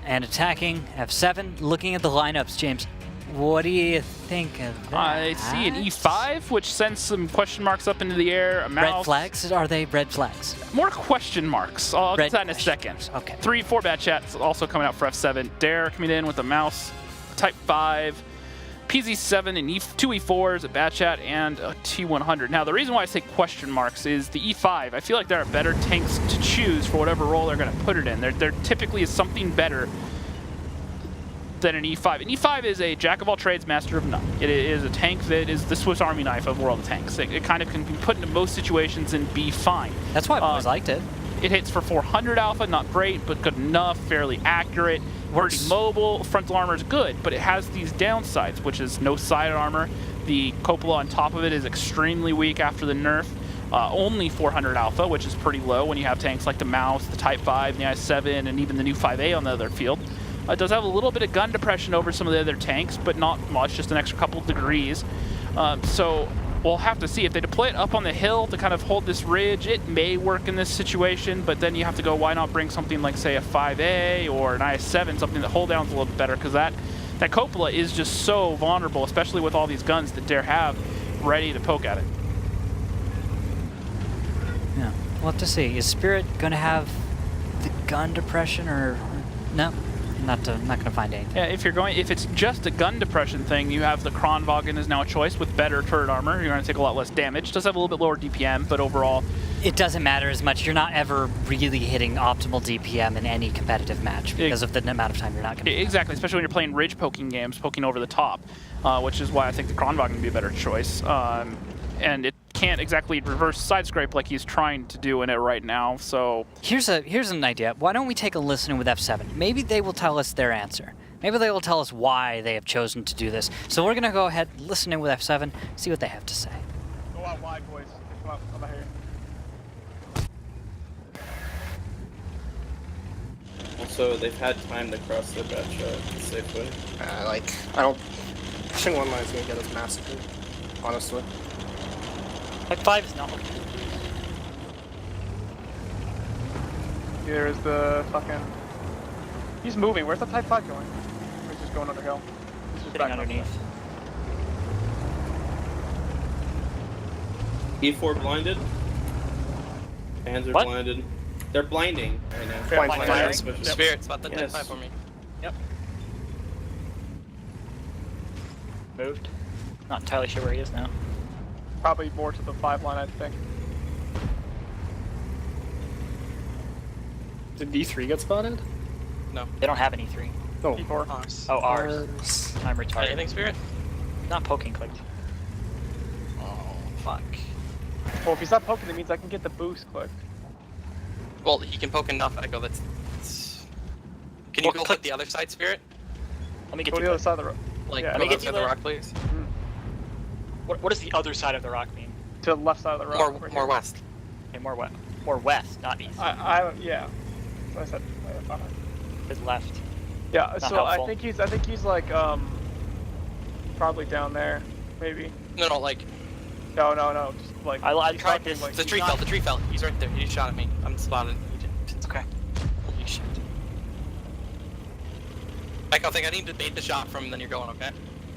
and attacking F7. Looking at the lineups, James, what do you think of that? I see an E5, which sends some question marks up into the air. A mouse. Red flags? Are they red flags? More question marks. I'll get to that in a second. Okay. 3, 4 bad chats also coming out for F7. Dare coming in with a mouse, Type 5, PZ7 and 2 E4s, a bad chat, and a T100. Now, the reason why I say question marks is the E5. I feel like there are better tanks to choose for whatever role they're going to put it in. There typically is something better than an E5. An E5 is a jack of all trades, master of none. It is a tank that is the Swiss Army knife of World of Tanks. It kind of can be put into most situations and be fine. That's why I've always liked it. It hits for 400 alpha, not great, but good enough, fairly accurate. Pretty mobile, frontal armor is good, but it has these downsides, which is no side armor. The cupola on top of it is extremely weak after the nerf. Only 400 alpha, which is pretty low when you have tanks like the Mouse, the Type 5, the I-7, and even the new 5A on the other field. It does have a little bit of gun depression over some of the other tanks, but not much, just an extra couple of degrees. So we'll have to see. If they deploy it up on the hill to kind of hold this ridge, it may work in this situation, but then you have to go, why not bring something like, say, a 5A or an IS-7, something that hold down's a little bit better, because that cupola is just so vulnerable, especially with all these guns that Dare have ready to poke at it. Yeah, we'll have to see. Is Spirit going to have the gun depression or no? Not gonna find anything. Yeah, if it's just a gun depression thing, you have the Kronwagen is now a choice with better turret armor. You're gonna take a lot less damage. Does have a little bit lower DPM, but overall, it doesn't matter as much. You're not ever really hitting optimal DPM in any competitive match because of the amount of time you're not gonna. Exactly, especially when you're playing ridge poking games, poking over the top, which is why I think the Kronwagen would be a better choice. And it can't exactly reverse side scrape like he's trying to do in it right now. So here's an idea. Why don't we take a listen with F7? Maybe they will tell us their answer. Maybe they will tell us why they have chosen to do this. So we're gonna go ahead, listen in with F7, see what they have to say. Go out wide, boys. Come out here. Also, they've had time to cross their batch safely. Pushing one line is gonna get us massacred, honestly. Type 5 is not looking. Here is the fucking. He's moving. Where's the Type 5 going? Or he's just going on the hill? He's just Getting underneath. E4 blinded. Hands are blinded. They're blinding right now. Blind Spirit, spot the Yes. Type 5 for me. Yep. Moved. Not entirely sure where he is now. Probably more to the 5 line, I think. Did D3 get spotted? No. They don't have an E3. No. E4. Oh, ours. I'm retarded. Anything, Spirit? Not poking clicked. Oh, fuck. Well, if he's not poking, it means I can get the boost clicked. Well, he can poke enough, Echo. That's... Can you go click the other side, Spirit? Let me get Go to the other side of the road. Like, Yeah, go let me to get the you other there. rock, please. What does the other side of the rock mean? To the left side of the road. over More here. west. Okay, more west. More west, not east. Yeah. I said His left. yeah. Not So helpful. I think he's like probably down there, maybe. No, like, No. Just like. I he's tried talking, this. like, the tree fell. He's right there. He just shot at me. I'm spotted. It's okay. Holy shit. Echo, I think I need to bait the shot from then you're going, okay?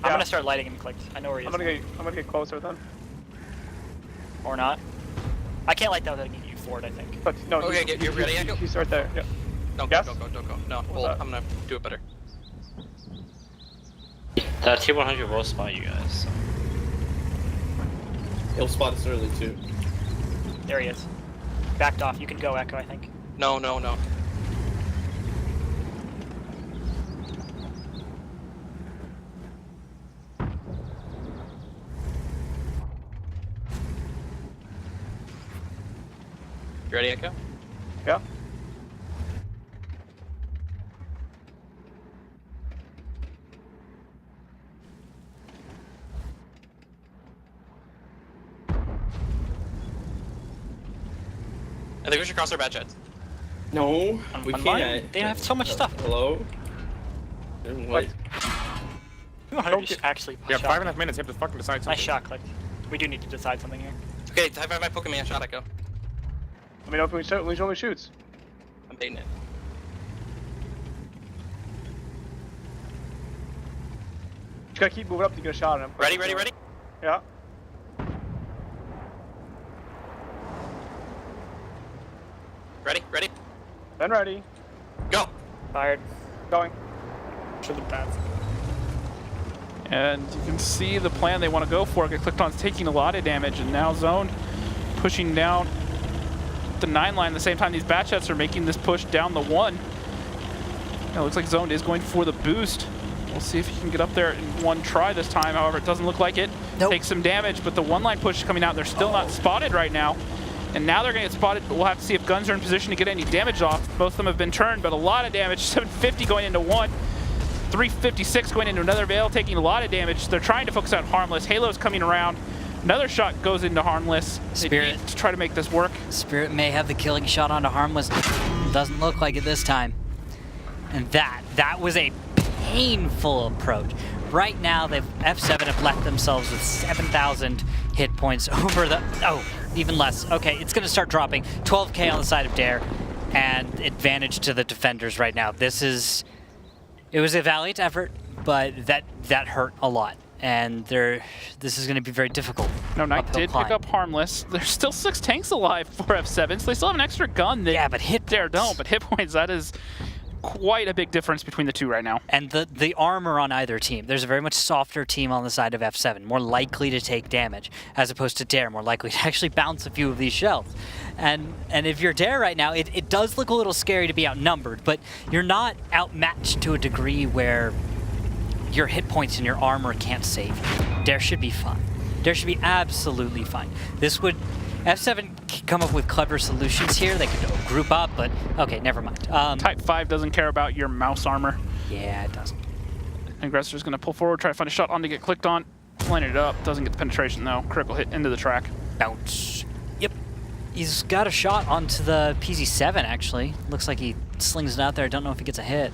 I'm gonna start lighting him clicked. I know where he is. I'm gonna get closer then. Or not. I can't light that without getting you forward, I think. But no. Okay, you're ready, Echo? He's right there. Yeah. Don't Yes? go, don't go. No, hold. I'm gonna do it better. That T100 will spot you guys. He'll spot us early too. There he is. Backed off. You can go, Echo, I think. No. You ready, Echo? Yeah. I think we should cross our bad jets. No, we On can't. mine, they have so much stuff. Hello? What? 200 is actually We have shot. 5.5 minutes. You have to fucking decide something. Nice shot clicked. We do need to decide something here. Okay, high five my Pokemon shot, Echo. Let me know if we show me shoots. I'm baiting it. Just gotta keep moving up to get a shot at him. Ready? Yeah. Ready? Then ready. Go! Fired. Going. Should have passed. And you can see the plan they want to go for. Get clicked on, is taking a lot of damage, and now Zoned pushing down the 9 line at the same time these Batchets are making this push down the 1. It looks like Zoned is going for the boost. We'll see if he can get up there in one try this time. However, it doesn't look like it. Nope. Takes some damage, but the 1 line push is coming out. They're still not spotted right now. And now they're going to get spotted, but we'll have to see if guns are in position to get any damage off. Both of them have been turned, but a lot of damage. 750 going into one. 356 going into another Veil, taking a lot of damage. They're trying to focus on Harmless. Halo's coming around. Another shot goes into Harmless. Spirit. They need to try to make this work. Spirit may have the killing shot onto Harmless. Doesn't look like it this time. And that was a painful approach. Right now, F7 have left themselves with 7,000 hit points over the... Oh, even less. Okay, it's going to start dropping. 12k on the side of Dare, and advantage to the defenders right now. This is... It was a valiant effort, but that hurt a lot. And this is going to be very difficult. No, Knight uphill did climb. pick up Harmless. There's still 6 tanks alive for F7, so they still have an extra gun. Yeah, but hit Dare points. don't, but hit points, that is quite a big difference between the two right now. And the armor on either team. There's a very much softer team on the side of F7, more likely to take damage, as opposed to Dare, more likely to actually bounce a few of these shells. And if you're Dare right now, it does look a little scary to be outnumbered, but you're not outmatched to a degree where your hit points and your armor can't save you. Dare should be fine. Dare should be absolutely fine. This would... F7 come up with clever solutions here. They could group up, but okay, never mind. Type 5 doesn't care about your mouse armor. Yeah, it doesn't. Aggressor's going to pull forward, try to find a shot on to get clicked on. Line it up, doesn't get the penetration though. Critical hit into the track. Bounce. Yep. He's got a shot onto the PZ7, actually. Looks like he slings it out there. I don't know if he gets a hit.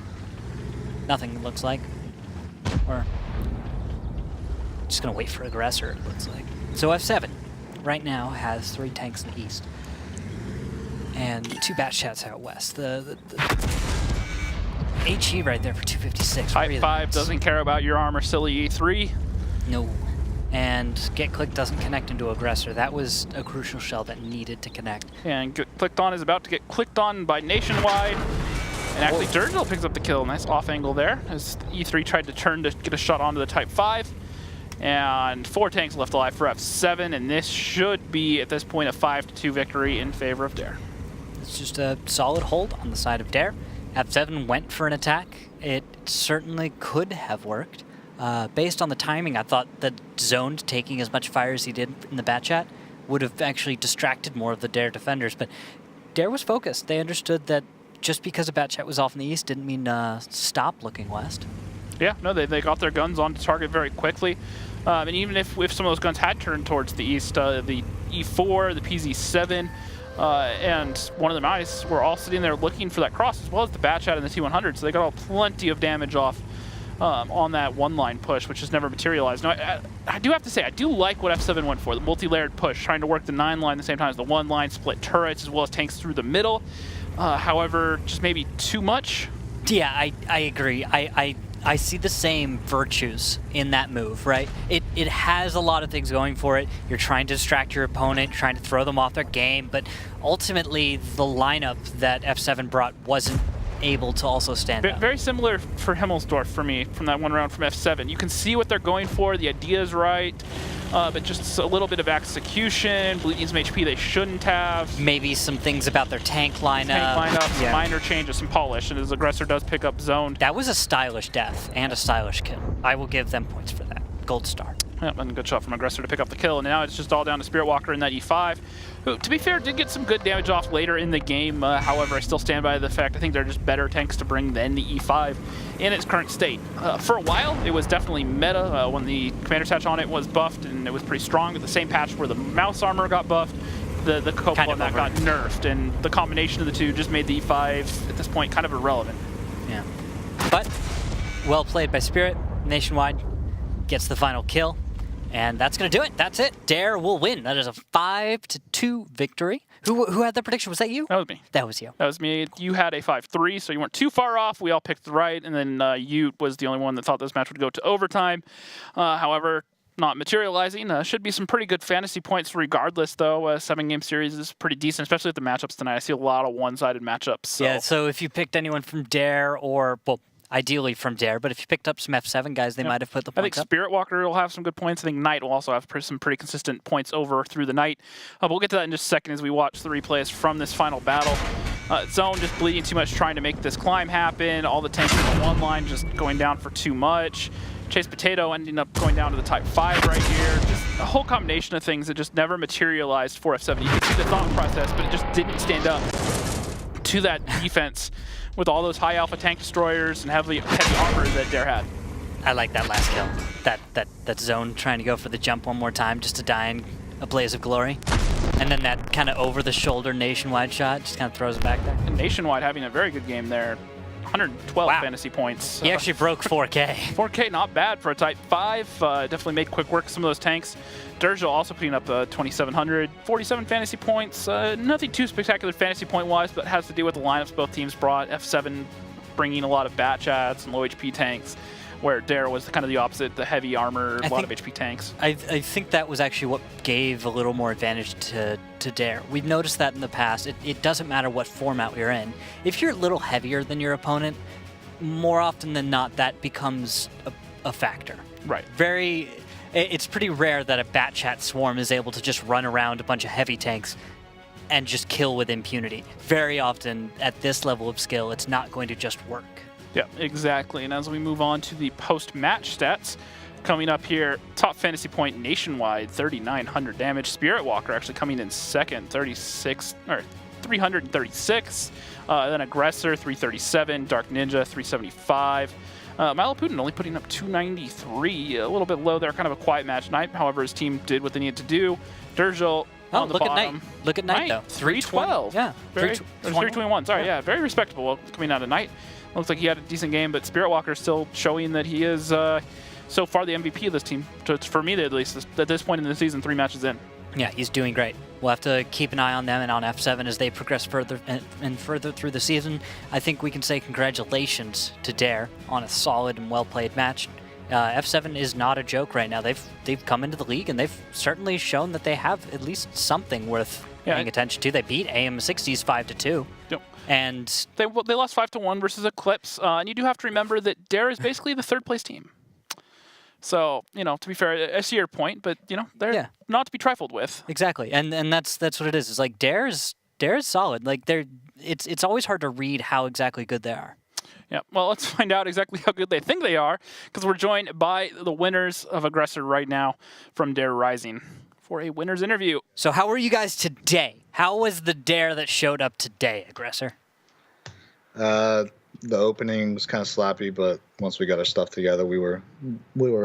Nothing, it looks like. Or... just going to wait for Aggressor, it looks like. So F7 right now has 3 tanks in the east. And 2 Batchats out west. The HE right there for 256. Type really 5 nice. doesn't care about your armor, silly E3. No. And Get Click doesn't connect into Aggressor. That was a crucial shell that needed to connect. And get clicked on is about to get clicked on by Nationwide. And actually, Dirgil picks up the kill. Nice off angle there as E3 tried to turn to get a shot onto the Type 5. And 4 tanks left alive for F7, and this should be, at this point, a 5-2 victory in favor of Dare. It's just a solid hold on the side of Dare. F7 went for an attack. It certainly could have worked. Based on the timing, I thought that Zoned taking as much fire as he did in the Batchat would have actually distracted more of the Dare defenders, but Dare was focused. They understood that just because a Batchat was off in the east didn't mean stop looking west. Yeah, no, they got their guns on target very quickly. And even if some of those guns had turned towards the east, the E4, the PZ7, and one of the mice were all sitting there looking for that cross, as well as the Batchat and the T100, so they got plenty of damage off on that 1-line push, which has never materialized. Now, I do have to say, I do like what F7 went for, the multi-layered push, trying to work the 9-line at the same time as the 1-line, split turrets, as well as tanks through the middle. However, just maybe too much. Yeah, I agree. I I see the same virtues in that move, right? It has a lot of things going for it. You're trying to distract your opponent, trying to throw them off their game, but ultimately the lineup that F7 brought wasn't able to also stand up. Very similar for Himmelsdorf for me from that one round from F7. You can see what they're going for, the idea is right, but just a little bit of execution, bleeding some HP they shouldn't have. Maybe some things about their tank lineup. Some minor changes, some polish, and his aggressor does pick up zone. That was a stylish death and a stylish kill. I will give them points for that. Gold star. Yep, and a good shot from aggressor to pick up the kill, and now it's just all down to Spirit Walker in that E5, who, to be fair, did get some good damage off later in the game. However, I still stand by the fact I think they're just better tanks to bring than the E5 in its current state. For a while, it was definitely meta when the commander attach on it was buffed, and it was pretty strong. At the same patch where the mouse armor got buffed, the Copal on that got nerfed, and the combination of the two just made the E5 at this point kind of irrelevant. Yeah, but well played by Spirit. Nationwide gets the final kill. And that's going to do it. That's it. Dare will win. That is a 5-2 victory. Who had the prediction? Was that you? That was me. That was you. That was me. You had a 5-3, so you weren't too far off. We all picked right, and then Ute was the only one that thought this match would go to overtime. However, not materializing. Should be some pretty good fantasy points regardless, though. A 7-game series is pretty decent, especially with the matchups tonight. I see a lot of one-sided matchups. So. Yeah, so if you picked anyone from Dare or, well, ideally from Dare, but if you picked up some F7 guys, they might have put the points up. I think Spirit Walker will have some good points. I think Knight will also have some pretty consistent points over through the night. But we'll get to that in just a second as we watch the replays from this final battle. Zone just bleeding too much, trying to make this climb happen. All the tanks in the one line just going down for too much. Chase Potato ending up going down to the type 5 right here. Just a whole combination of things that just never materialized for F7. You can see the thought process, but it just didn't stand up to that defense with all those high alpha tank destroyers and heavy armor that Dare had. I like that last kill. That Zone trying to go for the jump one more time just to die in a blaze of glory. And then that kind of over-the-shoulder Nationwide shot just kind of throws it back there. And Nationwide having a very good game there. 112 fantasy points. He actually broke 4K. 4K, not bad for a Type 5. Definitely made quick work of some of those tanks. Durgel also putting up 2,700, 47 fantasy points. Nothing too spectacular fantasy point-wise, but has to do with the lineups both teams brought. F7 bringing a lot of bat chats and low HP tanks, where Dare was kind of the opposite, the heavy armor, a lot of HP tanks. I think that was actually what gave a little more advantage to Dare. We've noticed that in the past. It doesn't matter what format you're in. If you're a little heavier than your opponent, more often than not, that becomes a factor. Right. It's pretty rare that a bat chat swarm is able to just run around a bunch of heavy tanks and just kill with impunity. Very often, at this level of skill, it's not going to just work. Yeah, exactly. And as we move on to the post-match stats, coming up here, top fantasy point Nationwide, 3,900 damage. Spirit Walker actually coming in second, 336. Then Aggressor, 337. Dark Ninja, 375. Milo Putin only putting up 293, a little bit low there, kind of a quiet match night. However, his team did what they needed to do. Durgel on the bottom. Look at Knight, though. 312. Yeah. 321. Sorry, yeah, very respectable coming out of Knight. Looks like he had a decent game, but Spirit Walker still showing that he is so far the MVP of this team. For me, at least, at this point in the season, 3 matches in. Yeah, he's doing great. We'll have to keep an eye on them and on F7 as they progress further and further through the season. I think we can say congratulations to Dare on a solid and well-played match. F7 is not a joke right now. They've come into the league and they've certainly shown that they have at least something worth paying attention to. They beat AM60s 5-2. Yep. And they lost 5-1 versus Eclipse. And you do have to remember that Dare is basically the third-place team. So, to be fair, I see your point, but, they're not to be trifled with. Exactly. And that's what it is. It's like Dare's solid. Like it's always hard to read how exactly good they are. Yeah, well, let's find out exactly how good they think they are, because we're joined by the winners of Aggressor right now from Dare Rising for a winner's interview. So how were you guys today? How was the Dare that showed up today, Aggressor? The opening was kind of sloppy, but once we got our stuff together, we were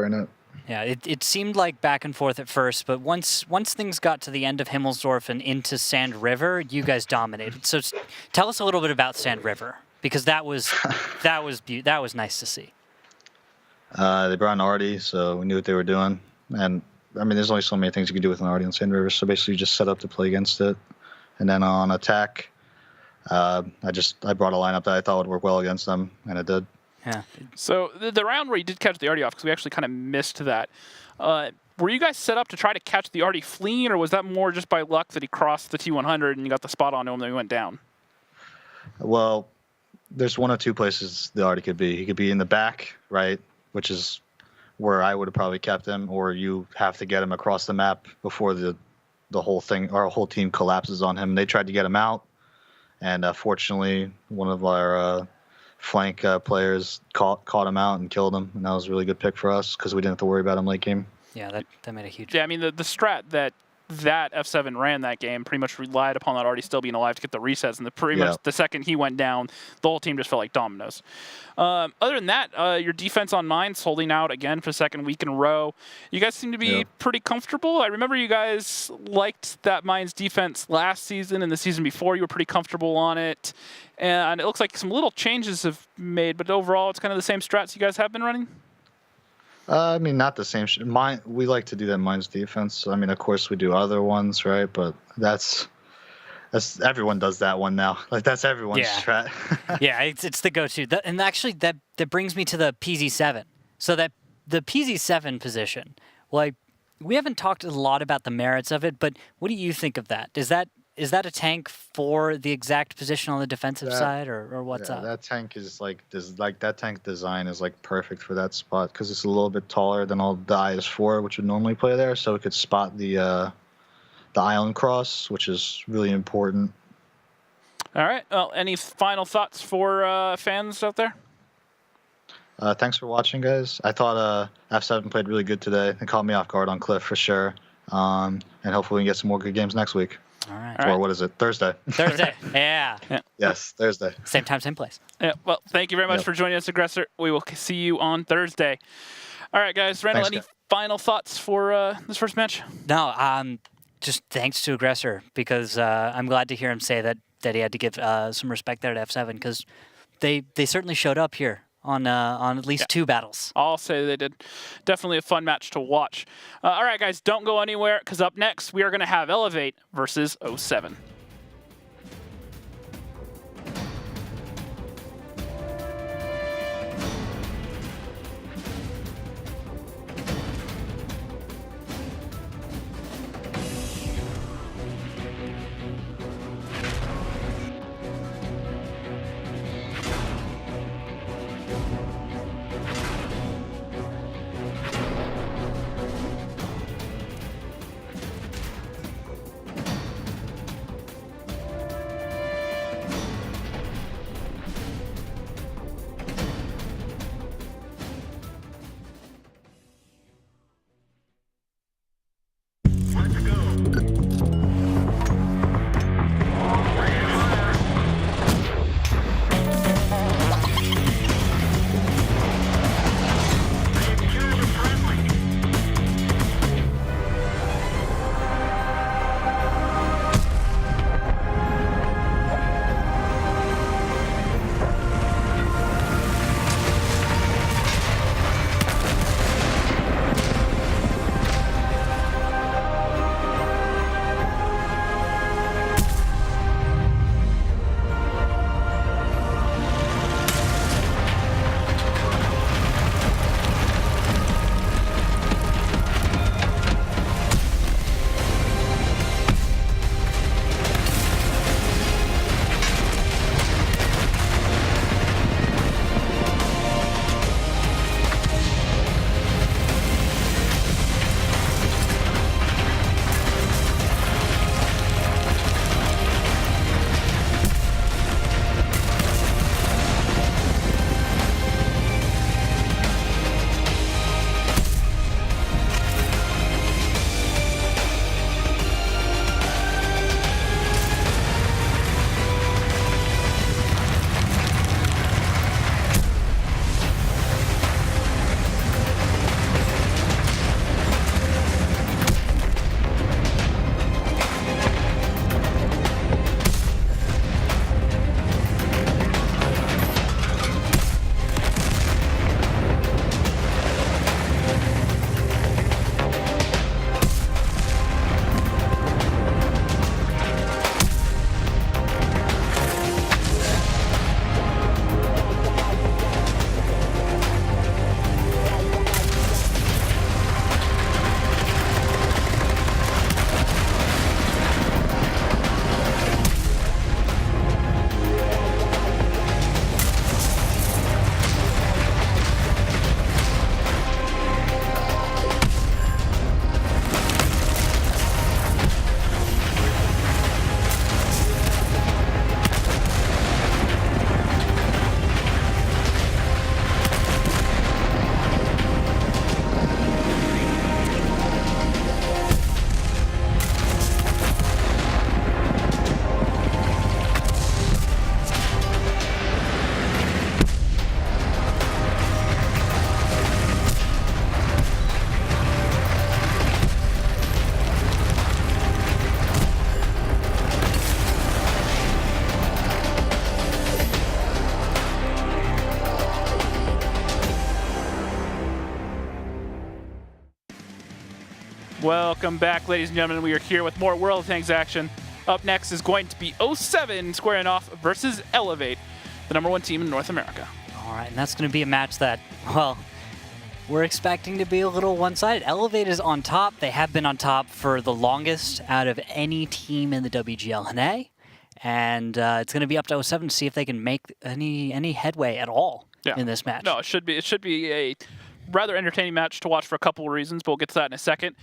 in it. Yeah, it seemed like back and forth at first, but once things got to the end of Himmelsdorf and into Sand River, you guys dominated. So tell us a little bit about Sand River, because that was nice to see. They brought an Artie, so we knew what they were doing, and I mean, there's only so many things you can do with an Artie on Sand River. So basically, you just set up to play against it, and then on attack. I brought a lineup that I thought would work well against them, and it did. Yeah. So the round where you did catch the Artie off, because we actually kind of missed that, were you guys set up to try to catch the Artie fleeing, or was that more just by luck that he crossed the T100 and you got the spot on him and then he went down? Well, there's one of two places the Artie could be. He could be in the back, right, which is where I would have probably kept him, or you have to get him across the map before the whole thing, our whole team collapses on him. They tried to get him out, and fortunately, one of our flank players caught him out and killed him, and that was a really good pick for us because we didn't have to worry about him late game. Yeah, that made a huge. Yeah, I mean the strat that F7 ran that game pretty much relied upon that Artie still being alive to get the resets, and pretty much the second he went down, the whole team just felt like dominoes. Other than that, your defense on Mines holding out again for the second week in a row. You guys seem to be pretty comfortable. I remember you guys liked that Mines defense last season, and the season before you were pretty comfortable on it. And it looks like some little changes have made, but overall it's kind of the same strats you guys have been running? I mean, not the same. We like to do that Mines defense. I mean, of course we do other ones, right? But that's everyone does that one now. Like that's everyone's strat. Yeah, it's the go-to. And actually, that brings me to the PZ7. So that the PZ7 position, like we haven't talked a lot about the merits of it, but what do you think of that? Is that a tank for the exact position on the defensive side, or what's up? That tank is that tank design is like perfect for that spot because it's a little bit taller than all the IS4, which would normally play there, so it could spot the island cross, which is really important. All right. Well, any final thoughts for fans out there? Thanks for watching, guys. I thought F7 played really good today. They caught me off guard on Cliff for sure, and hopefully we can get some more good games next week. All right. Or what is it? Thursday. Thursday. Yeah. Yes, Thursday. Same time, same place. Yeah. Well, thank you very much for joining us, Aggressor. We will see you on Thursday. All right, guys. Randall, any final thoughts for this first match? No. Just thanks to Aggressor because I'm glad to hear him say that he had to give some respect there at F7 because they certainly showed up here on at least 2 battles. I'll say they did. Definitely a fun match to watch. All right, guys, don't go anywhere because up next we are going to have Elevate versus 07. Welcome back, ladies and gentlemen. We are here with more World of Tanks action. Up next is going to be 07 squaring off versus Elevate, the #1 team in North America. All right, and that's going to be a match that, well, we're expecting to be a little one-sided. Elevate is on top. They have been on top for the longest out of any team in the WGLNA. And it's going to be up to 07 to see if they can make any headway at all in this match. No, it should be a rather entertaining match to watch for a couple of reasons, but we'll get to that in a second.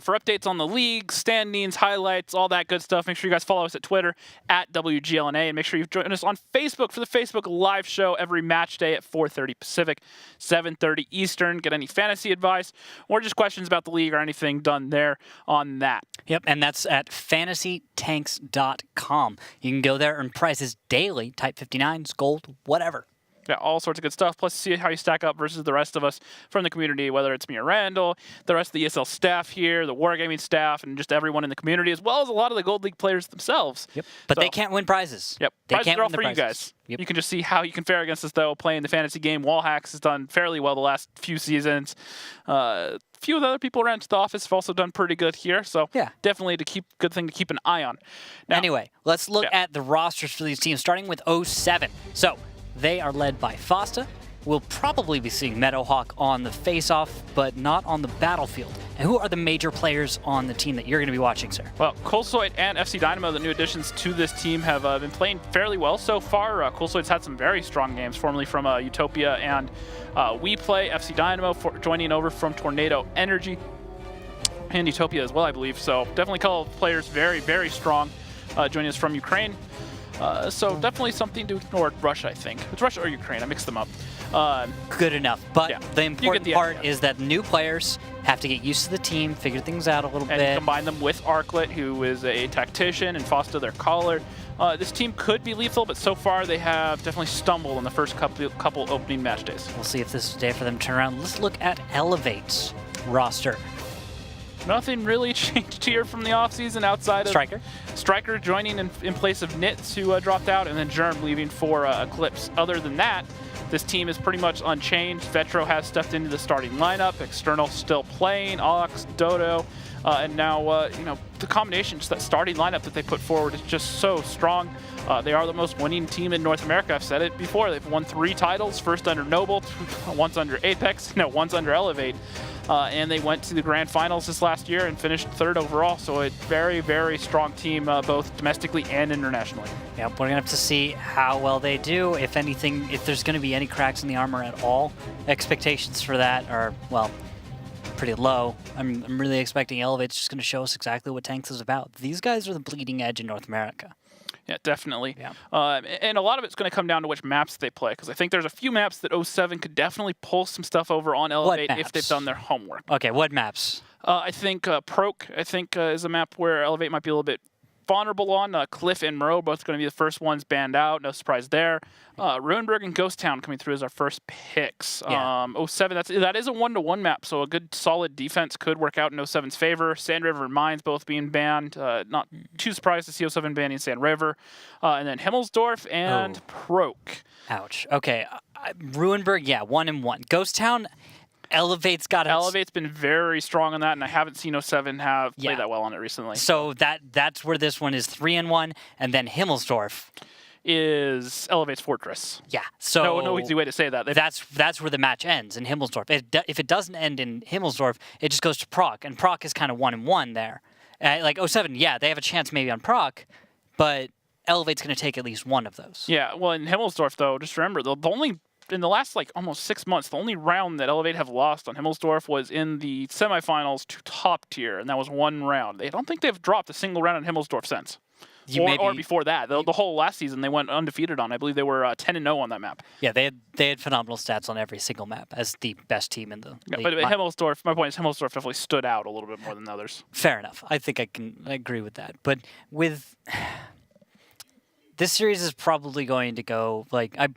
For updates on the league, standings, highlights, all that good stuff, make sure you guys follow us at Twitter at WGLNA, and make sure you join us on Facebook for the Facebook live show every match day at 4:30 Pacific, 7:30 Eastern. Get any fantasy advice or just questions about the league or anything done there on that. Yep, and that's at fantasytanks.com. You can go there, earn prizes daily, type 59s, gold, whatever. Yeah, all sorts of good stuff. Plus, see how you stack up versus the rest of us from the community, whether it's me or Randall, the rest of the ESL staff here, the Wargaming staff, and just everyone in the community, as well as a lot of the Gold League players themselves. Yep, but they can't win prizes. Yep, they prizes can't are all win the for prizes. you guys. Yep. You can just see how you can fare against us, though, playing the fantasy game. Wallhacks has done fairly well the last few seasons. A few of the other people around the office have also done pretty good here, so definitely good thing to keep an eye on. Now, anyway, let's look at the rosters for these teams, starting with 07. So, they are led by Fosta. We'll probably be seeing Meadowhawk on the face-off, but not on the battlefield. And who are the major players on the team that you're going to be watching, sir? Well, Colsoid and FC Dynamo, the new additions to this team, have been playing fairly well so far. Colsoid's had some very strong games, formerly from Utopia and We Play. FC Dynamo joining over from Tornado Energy and Utopia as well, I believe. So definitely call players very, very strong joining us from Ukraine. So definitely something to ignore. Russia, I think. It's Russia or Ukraine. I mixed them up. Good enough. But the important part idea. is that new players have to get used to the team, figure things out a little bit. And combine them with Arclet, who is a tactician, and Fosta, their caller. This team could be lethal, but so far they have definitely stumbled in the first couple opening match days. We'll see if this is a day for them to turn around. Let's look at Elevate's roster. Nothing really changed here from the offseason outside of Striker joining in place of Nits, who dropped out, and then Germ leaving for Eclipse. Other than that, this team is pretty much unchanged. Vetro has stepped into the starting lineup. External still playing. Ox, Dodo, and now the combination, just that starting lineup that they put forward is just so strong. They are the most winning team in North America. I've said it before. They've won 3 titles. First under Noble, once under Apex, once under Elevate. And they went to the grand finals this last year and finished 3rd overall. So a very, very strong team, both domestically and internationally. Yeah, we're going to have to see how well they do. If anything, if there's going to be any cracks in the armor at all, expectations for that are, well, pretty low. I'm really expecting Elevate's just going to show us exactly what Tanks is about. These guys are the bleeding edge in North America. Yeah, definitely. Yeah. And a lot of it's going to come down to which maps they play, because I think there's a few maps that 07 could definitely pull some stuff over on Elevate if they've done their homework. Okay, what maps? I think Proc, is a map where Elevate might be a little bit vulnerable on. Cliff and Moreau both going to be the first ones banned out. No surprise there. Ruinberg and Ghost Town coming through as our first picks. Yeah. 07, that is a 1-to-1 map, so a good solid defense could work out in 07's favor. Sand River and Mines both being banned. Not too surprised to see 07 banning Sand River. And then Himmelsdorf and Proc. Ouch. Okay. Ruinberg, 1-1. Ghost Town, Elevate's got it. Elevate's been very strong on that, and I haven't seen 07 have played that well on it recently. So that's where this one is 3-1, and then Himmelsdorf is Elevate's Fortress. Yeah. So no easy way to say that. That's where the match ends in Himmelsdorf. If it doesn't end in Himmelsdorf, it just goes to Proc, and Proc is kind of 1-1 there. Like 07, they have a chance maybe on Proc, but Elevate's going to take at least one of those. Yeah. Well, in Himmelsdorf though, just remember the only in the last almost 6 months, the only round that Elevate have lost on Himmelsdorf was in the semifinals to top tier, and that was 1 round. I don't think they've dropped a single round on Himmelsdorf since. Or before that. The whole last season they went undefeated on. I believe they were 10-0 on that map. Yeah, they had phenomenal stats on every single map as the best team in the league. But Himmelsdorf, my point is Himmelsdorf definitely stood out a little bit more than the others. Fair enough. I think I can agree with that. But with this series is probably going to go I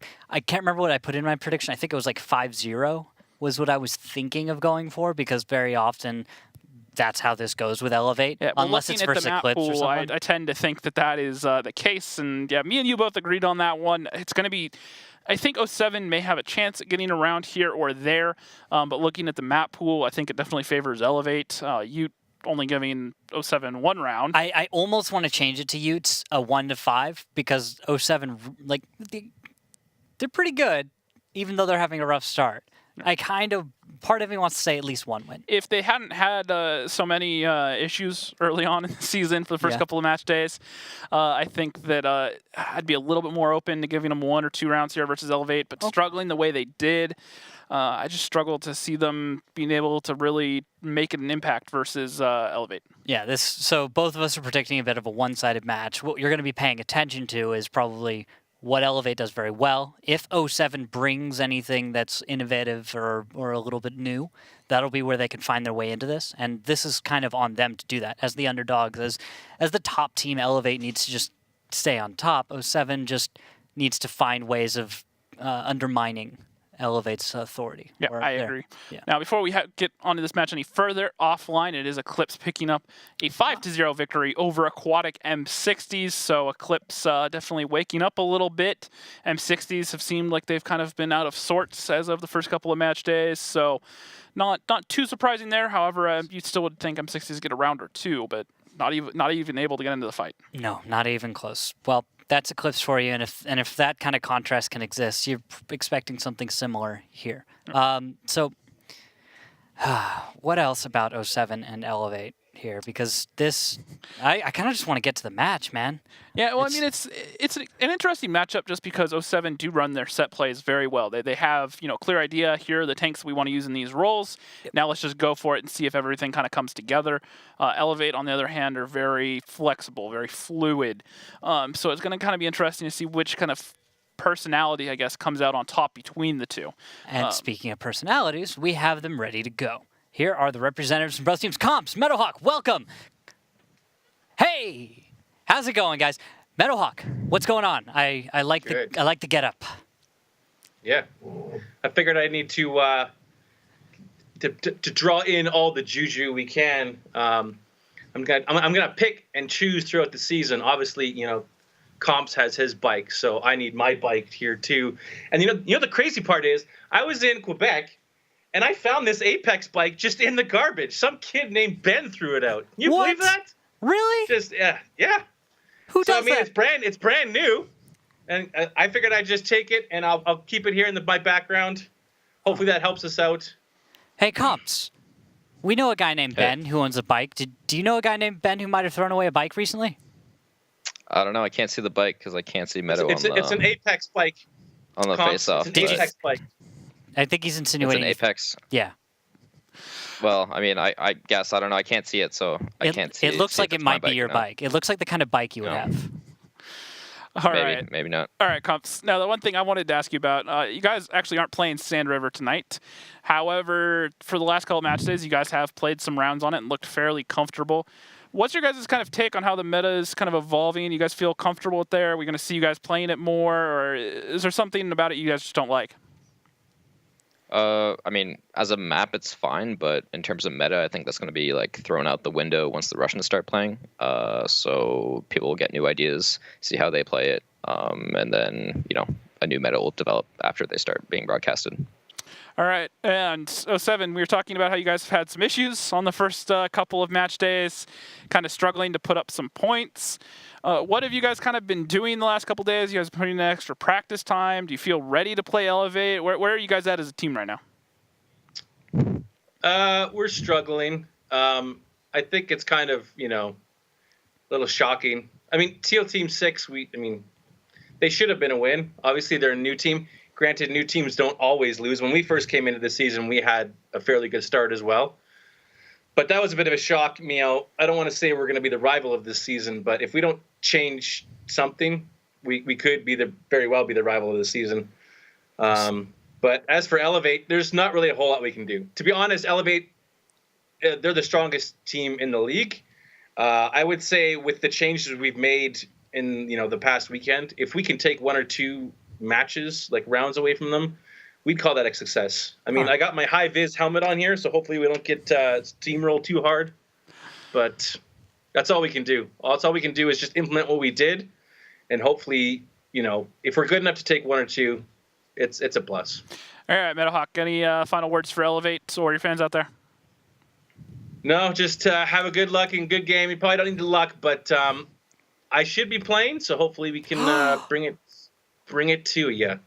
can't remember what I put in my prediction. I think it was 5-0 was what I was thinking of going for, because very often that's how this goes with Elevate, unless it's versus Eclipse or something. I tend to think that is the case, and me and you both agreed on that one. It's going to be, I think 07 may have a chance at getting around here or there, but looking at the map pool, I think it definitely favors Elevate. only giving 07 one round. I almost want to change it to Utes, a 1-5, because 07, like, they're pretty good, even though they're having a rough start. Part of me wants to say at least one win. If they hadn't had so many issues early on in the season for the first couple of match days, I think that I'd be a little bit more open to giving them 1 or 2 rounds here versus Elevate. But struggling the way they did, I just struggle to see them being able to really make an impact versus Elevate. Yeah, so both of us are predicting a bit of a one-sided match. What you're going to be paying attention to is probably what Elevate does very well. If 07 brings anything that's innovative or a little bit new, that'll be where they can find their way into this. And this is kind of on them to do that. As the underdogs, as the top team, Elevate needs to just stay on top. 07 just needs to find ways of undermining Elevate's authority. Yeah, I agree. Yeah. Now, before we get onto this match any further, offline, it is Eclipse picking up a 5-0 victory over Aquatic M60s. So Eclipse definitely waking up a little bit. M60s have seemed like they've kind of been out of sorts as of the first couple of match days. So not too surprising there. However, you still would think M60s get a round or two, but not even able to get into the fight. No, not even close. Well, that's Eclipse for you, and if that kind of contrast can exist, you're expecting something similar here. So, what else about 07 and Elevate here? Because I kind of just want to get to the match, man. Yeah, well, it's an interesting matchup just because 07 do run their set plays very well. They have, clear idea, here are the tanks we want to use in these roles. Now let's just go for it and see if everything kind of comes together. Elevate, on the other hand, are very flexible, very fluid. So it's going to kind of be interesting to see which kind of personality, I guess, comes out on top between the two. And speaking of personalities, we have them ready to go. Here are the representatives from both teams. Comps, Meadowhawk, welcome. Hey, how's it going, guys? Meadowhawk, what's going on? I like the get up. Yeah, I figured I need to draw in all the juju we can. I'm gonna pick and choose throughout the season. Obviously, Comps has his bike, so I need my bike here too. And the crazy part is, I was in Quebec, and I found this Apex bike just in the garbage. Some kid named Ben threw it out. You believe that? Really? Just yeah. Who does that? It's brand new, and I figured I'd just take it and I'll keep it here in my background. Hopefully that helps us out. Hey, Comps. We know a guy named Ben who owns a bike. Do you know a guy named Ben who might have thrown away a bike recently? I don't know. I can't see the bike because I can't see Meadow It's an Apex bike. On the face-off. It's an Apex bike. I think he's insinuating. It's an Apex. Yeah. Well, I guess. I don't know. I can't see it, so I can't see it. It looks like it might be your bike. It looks like the kind of bike you would have. All right. Maybe not. All right, Comps. Now, the one thing I wanted to ask you about, you guys actually aren't playing Sand River tonight. However, for the last couple of match days, you guys have played some rounds on it and looked fairly comfortable. What's your guys' kind of take on how the meta is kind of evolving? You guys feel comfortable with there? Are we going to see you guys playing it more, or is there something about it you guys just don't like? As a map, it's fine, but in terms of meta, I think that's going to be thrown out the window once the Russians start playing. So people will get new ideas, see how they play it, and then a new meta will develop after they start being broadcasted. All right, and 07, we were talking about how you guys have had some issues on the first couple of match days, kind of struggling to put up some points. What have you guys kind of been doing the last couple of days? You guys putting in extra practice time? Do you feel ready to play Elevate? Where are you guys at as a team right now? We're struggling. I think it's kind of, a little shocking. Teal Team 6, they should have been a win. Obviously, they're a new team. Granted, new teams don't always lose. When we first came into the season, we had a fairly good start as well. But that was a bit of a shock. I don't want to say we're going to be the rival of this season, but if we don't change something, we could very well be the rival of the season. But as for Elevate, there's not really a whole lot we can do. To be honest, Elevate, they're the strongest team in the league. I would say with the changes we've made in the past weekend, if we can take 1 or 2 matches, rounds away from them, we'd call that a success. I got my high vis helmet on here, so hopefully we don't get steamroll too hard. But that's all we can do. That's all we can do is just implement what we did, and hopefully, if we're good enough to take 1 or 2, it's a plus. All right, Meadowhawk, any final words for Elevate or your fans out there? No, just have a good luck and good game. You probably don't need the luck, but I should be playing, so hopefully we can bring it to you.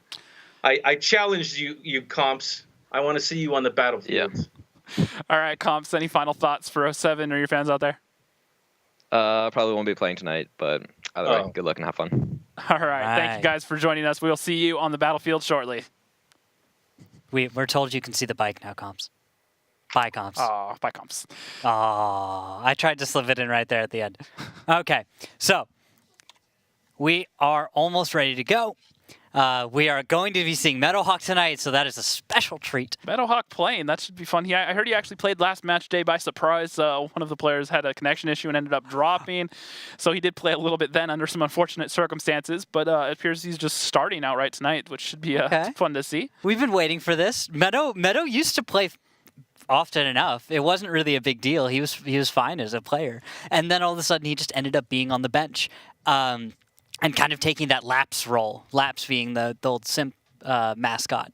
I challenged you comps. I want to see you on the battlefield. Yeah. All right, comps. Any final thoughts for 07 or your fans out there? Probably won't be playing tonight, but either way, good luck and have fun. All right. Thank you guys for joining us. We'll see you on the battlefield shortly. We're told you can see the bike now, comps. Bye, comps. Oh, bye, comps. Oh, I tried to slip it in right there at the end. Okay, so we are almost ready to go. We are going to be seeing Meadowhawk tonight, so that is a special treat. Meadowhawk playing, that should be fun. I heard he actually played last match day by surprise. One of the players had a connection issue and ended up dropping, so he did play a little bit then under some unfortunate circumstances, but it appears he's just starting outright tonight, which should be fun to see. We've been waiting for this. Meadow used to play often enough. It wasn't really a big deal. He was fine as a player, and then all of a sudden he just ended up being on the bench. And kind of taking that Laps role, Laps being the old simp mascot.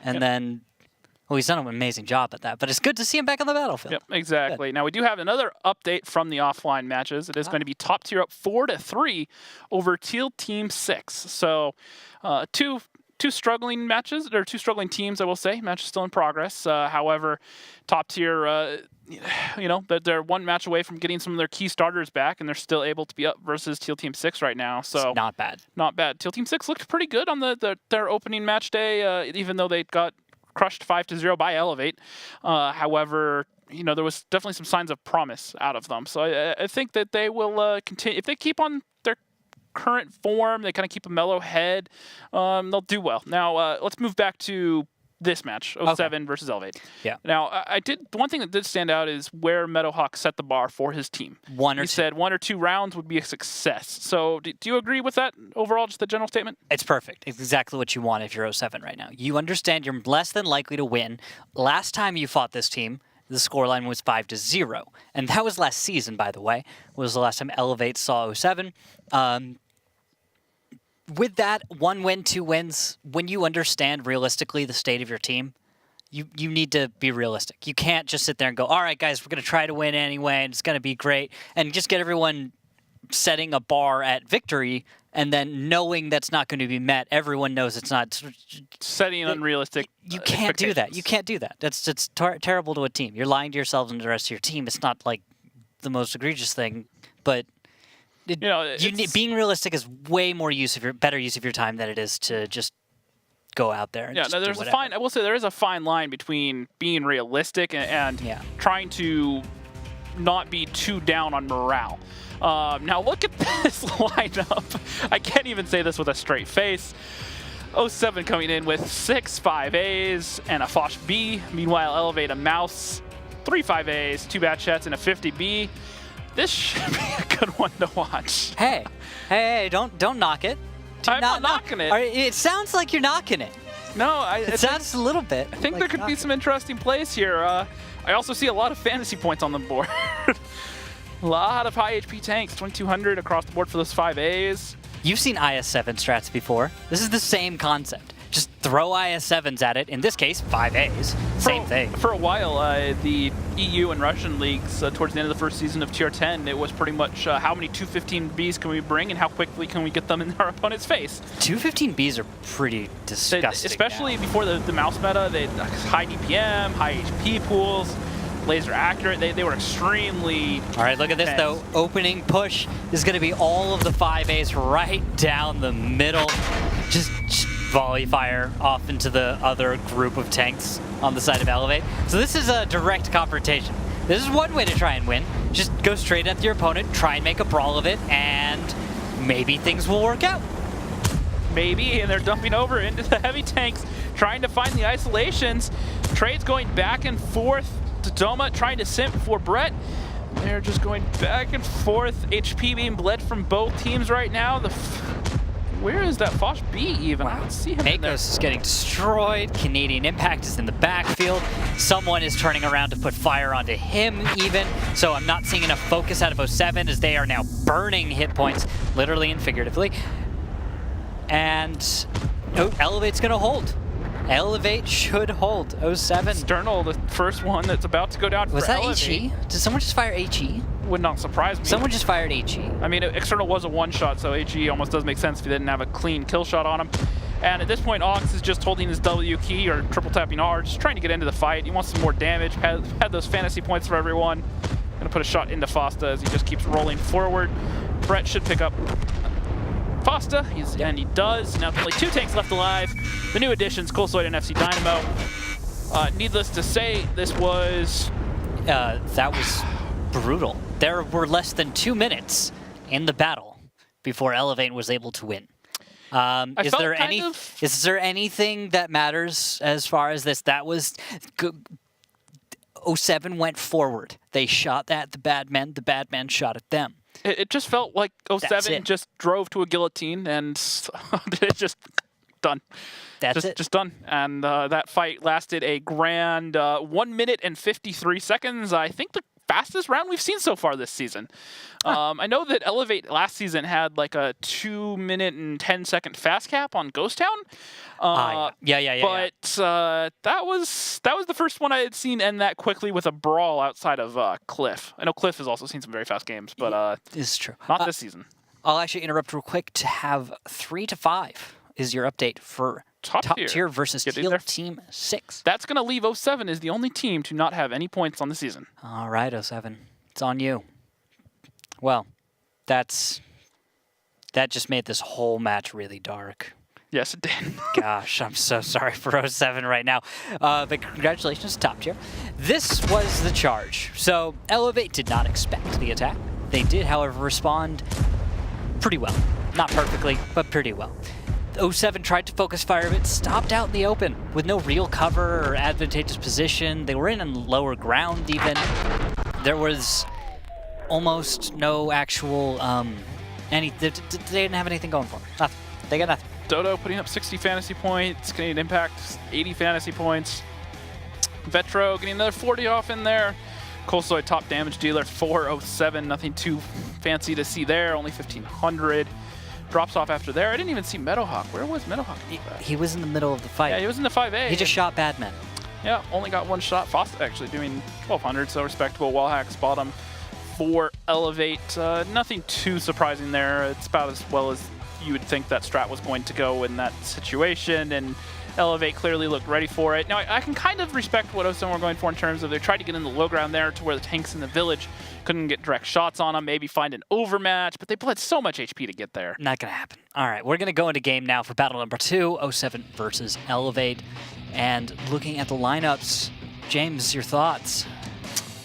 And then, well, he's done an amazing job at that, but it's good to see him back on the battlefield. Yep, exactly. Good. Now, we do have another update from the offline matches. It is going to be top tier up 4-3 over Teal Team 6. So, two struggling matches, or two struggling teams, I will say. Match is still in progress. However, top tier, they're one match away from getting some of their key starters back, and they're still able to be up versus Teal Team 6 right now. So it's not bad. Not bad. Teal Team 6 looked pretty good on their opening match day, even though they got crushed 5-0 by Elevate. However, there was definitely some signs of promise out of them. So I think that they will continue. If they keep on their current form, they kind of keep a mellow head, they'll do well. Now, let's move back to this match, 07 versus Elevate. Yeah. Now, one thing that did stand out is where Meadowhawk set the bar for his team. He said 1 or 2 rounds would be a success. So do you agree with that overall, just the general statement? It's perfect. It's exactly what you want if you're 07 right now. You understand you're less than likely to win. Last time you fought this team, the scoreline was 5-0. And that was last season, by the way. Was the last time Elevate saw 07. With that, 1 win, 2 wins, when you understand realistically the state of your team, you need to be realistic. You can't just sit there and go, all right, guys, we're going to try to win anyway, and it's going to be great, and just get everyone setting a bar at victory, and then knowing that's not going to be met. Everyone knows it's not. Setting unrealistic You can't do that. You can't do that. That's terrible to a team. You're lying to yourselves and the rest of your team. It's not like the most egregious thing, but being realistic is way more better use of your time than it is to just go out there. And there's a fine. I will say there is a fine line between being realistic and trying to not be too down on morale. Now look at this lineup. I can't even say this with a straight face. 07 coming in with 6 5As and a Foch B. Meanwhile, Elevate a Mouse, 3 5As, 2 Batchets, and a 50B. This should be a good one to watch. Hey, don't knock it. I'm not knocking it. It sounds like you're knocking it. No, it sounds a little bit. I think there could be some interesting plays here. I also see a lot of fantasy points on the board. A lot of high HP tanks, 2200 across the board for those 5As. You've seen IS-7 strats before. This is the same concept. Just throw IS-7s at it. In this case, 5As. Same thing. For a while, the EU and Russian leagues, towards the end of the first season of Tier 10, it was pretty much how many 215Bs can we bring and how quickly can we get them in our opponent's face. 215Bs are pretty disgusting. Especially before the mouse meta, they had high DPM, high HP pools, laser accurate. They were extremely All right, look at this, though. Opening push is going to be all of the 5As right down the middle. Just volley fire off into the other group of tanks on the side of Elevate. So this is a direct confrontation. This is one way to try and win. Just go straight at your opponent, try and make a brawl of it, and maybe things will work out. Maybe, and they're dumping over into the heavy tanks, trying to find the isolations. Trades going back and forth. Dodoma trying to simp for Brett. They're just going back and forth. HP being bled from both teams right now. Where is that Foch B even? I don't see him in there. Makos is getting destroyed. Canadian Impact is in the backfield. Someone is turning around to put fire onto him even. So I'm not seeing enough focus out of 07 as they are now burning hit points, literally and figuratively. And Elevate's going to hold. Elevate should hold. 07. Sternal, the first one that's about to go down. Was for that Elevate. HE? Did someone just fire HE? Would not surprise me. Someone just fired HE. I mean, External was a one-shot, so HE almost does make sense if he didn't have a clean kill shot on him. And at this point, Ox is just holding his W key or triple tapping R, just trying to get into the fight. He wants some more damage, had those fantasy points for everyone. Gonna put a shot into Fosta as he just keeps rolling forward. Brett should pick up Fosta, and he does. Now only 2 tanks left alive. The new additions, Colsoid and FC Dynamo. Needless to say, this was... that was brutal. There were less than 2 minutes in the battle before Elevate was able to win. Is there anything that matters as far as this? That was... 07 went forward. They shot at the bad men. The bad men shot at them. It just felt like 07 just drove to a guillotine and it's just done. That's it. Just done. And that fight lasted a grand 1 minute and 53 seconds. I think the fastest round we've seen so far this season. I know that Elevate last season had like a 2 minute and 10 second fast cap on Ghost Town. Yeah. But that was the first one I had seen end that quickly with a brawl outside of Cliff. I know Cliff has also seen some very fast games, but this is true. Not this season. I'll actually interrupt real quick to have 3 to 5 is your update for top tier versus Teal Team 6. That's going to leave 07 as the only team to not have any points on the season. All right, 07. It's on you. Well, that just made this whole match really dark. Yes, it did. Gosh, I'm so sorry for 07 right now. But congratulations, top tier. This was the charge. So Elevate did not expect the attack. They did, however, respond pretty well. Not perfectly, but pretty well. 07 tried to focus fire, but stopped out in the open with no real cover or advantageous position. They were in lower ground even. There was almost no actual, they didn't have anything going for them. Nothing. They got nothing. Dodo putting up 60 fantasy points, Canadian Impact 80 fantasy points. Vetro getting another 40 off in there. Colsoid top damage dealer 407, nothing too fancy to see there, only 1500. Drops off after there. I didn't even see Meadowhawk. Where was Meadowhawk? He was in the middle of the fight. Yeah, he was in the 5A. He just shot bad men. Yeah, only got 1 shot. Foster actually doing 1200, so respectable. Wallhack's bottom for Elevate. Nothing too surprising there. It's about as well as you would think that strat was going to go in that situation, and Elevate clearly looked ready for it. Now, I can kind of respect what 07 were going for in terms of they tried to get in the low ground there to where the tanks in the village couldn't get direct shots on them, maybe find an overmatch, but they bled so much HP to get there. Not going to happen. All right, we're going to go into game now for battle number 2, 07 versus Elevate. And looking at the lineups, James, your thoughts?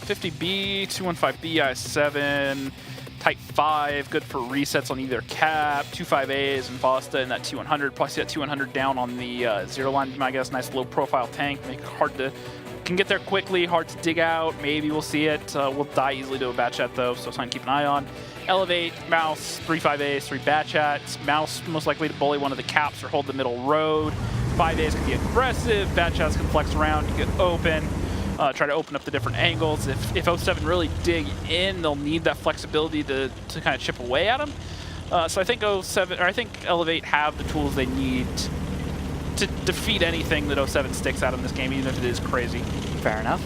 50B, 215B, I7, Type 5, good for resets on either cap, 25As and Fosta in that T100, plus you got T100 down on the zero line, I guess, nice low profile tank, make it hard to, can get there quickly, hard to dig out, maybe we'll see it, we'll die easily to a bat chat though, so something to keep an eye on. Elevate, Mouse, 3 5As, 3 bat chats, Mouse most likely to bully one of the caps or hold the middle road, 5As can be aggressive, bat chats can flex around, you get open. Try to open up the different angles. If 07 really dig in, they'll need that flexibility to kind of chip away at them. So I think 07, or I think Elevate have the tools they need to defeat anything that 07 sticks out in this game, even if it is crazy. Fair enough.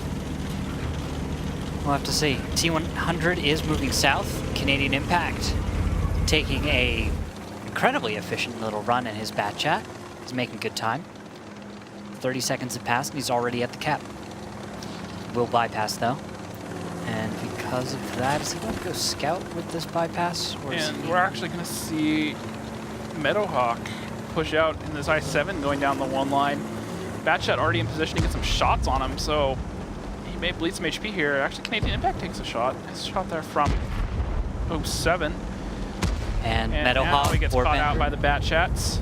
We'll have to see. T100 is moving south. Canadian Impact taking a incredibly efficient little run in his bat chat. He's making good time. 30 seconds have passed and he's already at the cap. Will bypass though, and because of that, is he going to go scout with this bypass? Or and we're actually going to see Meadowhawk push out in this I7 going down the 1 line. Batchat already in position to get some shots on him, so he may bleed some HP here. Actually, Canadian Impact takes a shot. Nice shot there from 07. And Meadowhawk now he gets caught out by the Batchats.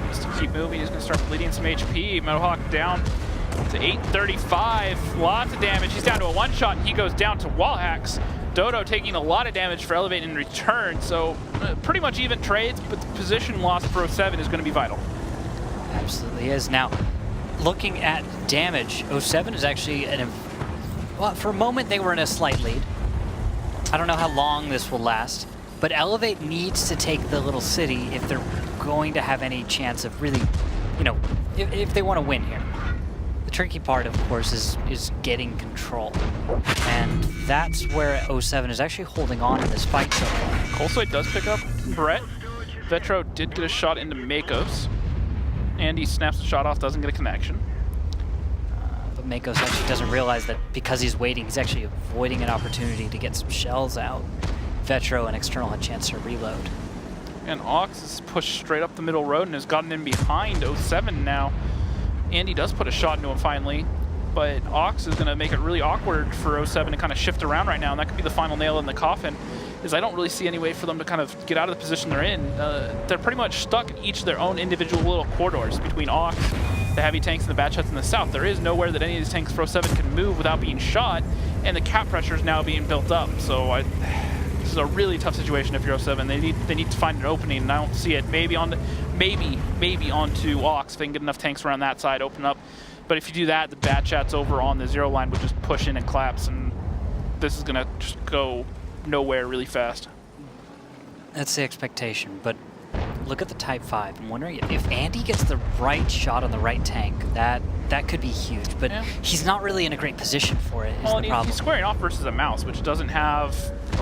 Just to keep moving, he's going to start bleeding some HP. Meadowhawk down to 835, lots of damage. He's down to a 1-shot, and he goes down to wall hacks. Dodo taking a lot of damage for Elevate in return, so pretty much even trades, but the position loss for 07 is going to be vital. Absolutely is. Now, looking at damage, 07 is actually, well, for a moment they were in a slight lead. I don't know how long this will last, but Elevate needs to take the little city if they're going to have any chance of really you know, if they want to win here. The tricky part, of course, is getting control. And that's where 07 is actually holding on in this fight so far. Colsoid does pick up Brett. Vetro did get a shot into Makos. Andy snaps the shot off, doesn't get a connection. But Makos actually doesn't realize that because he's waiting, he's actually avoiding an opportunity to get some shells out. Vetro and External had a chance to reload. And Ox is pushed straight up the middle road and has gotten in behind 07 now. Andy does put a shot into him finally, but Ox is going to make it really awkward for 07 to kind of shift around right now, and that could be the final nail in the coffin, is I don't really see any way for them to kind of get out of the position they're in. They're pretty much stuck in each of their own individual little corridors between Ox, the heavy tanks, and the bad shots in the south. There is nowhere that any of these tanks for 07 can move without being shot, and the cap pressure is now being built up. So this is a really tough situation if you're 07. They need to find an opening, and I don't see it. Maybe onto Ox if they can get enough tanks around that side, open up. But if you do that, the bad chats over on the 0 line would just push in and collapse, and this is gonna just go nowhere really fast. That's the expectation, but look at the Type 5. I'm wondering if Andy gets the right shot on the right tank, that could be huge, but yeah. He's not really in a great position for it, is well, the problem. He's squaring off versus a mouse, which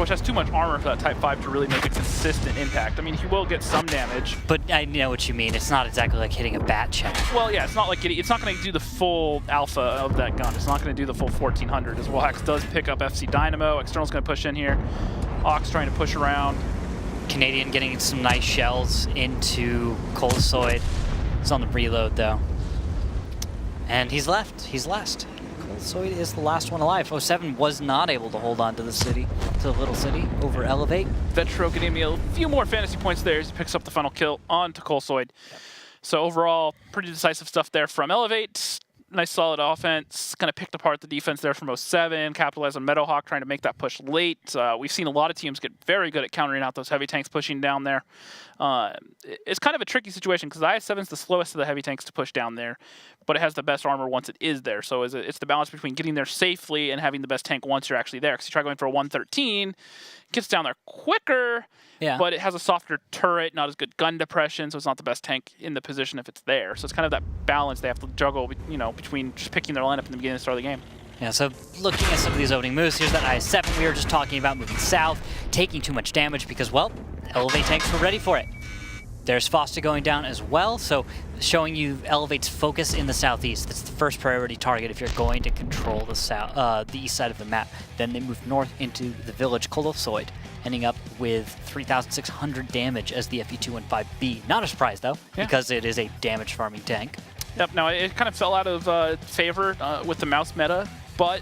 has too much armor for that Type 5 to really make a consistent impact. I mean, he will get some damage. But I know what you mean. It's not exactly like hitting a bat chat. Well, yeah, it's not going to do the full alpha of that gun. It's not going to do the full 1400 as well. Wax does pick up FC Dynamo. External's going to push in here. Ox trying to push around. Canadian getting some nice shells into Colsoid. He's on the reload, though. And he's left. He's last. Colsoid is the last one alive. 07 was not able to hold on to the little city over Elevate. Vetro getting me a few more fantasy points there as he picks up the final kill onto Colsoid. Yep. So overall, pretty decisive stuff there from Elevate. Nice solid offense. Kind of picked apart the defense there from 07. Capitalized on Meadowhawk trying to make that push late. We've seen a lot of teams get very good at countering out those heavy tanks pushing down there. It's kind of a tricky situation because IS-7's the slowest of the heavy tanks to push down there, but it has the best armor once it is there. So it's the balance between getting there safely and having the best tank once you're actually there. Because you try going for a 113, gets down there quicker, yeah. But it has a softer turret, not as good gun depression, so it's not the best tank in the position if it's there. So it's kind of that balance they have to juggle, between just picking their lineup in the beginning and start of the game. Yeah, so looking at some of these opening moves, here's that IS-7 we were just talking about moving south, taking too much damage because, well, Elevate tanks were ready for it. There's Fosta going down as well, so showing you Elevate's focus in the southeast. That's the first priority target if you're going to control the east side of the map. Then they move north into the village Colsoid, ending up with 3,600 damage as the FE215B. Not a surprise, though, because it is a damage farming tank. Yep, now it kind of fell out of favor with the mouse meta, but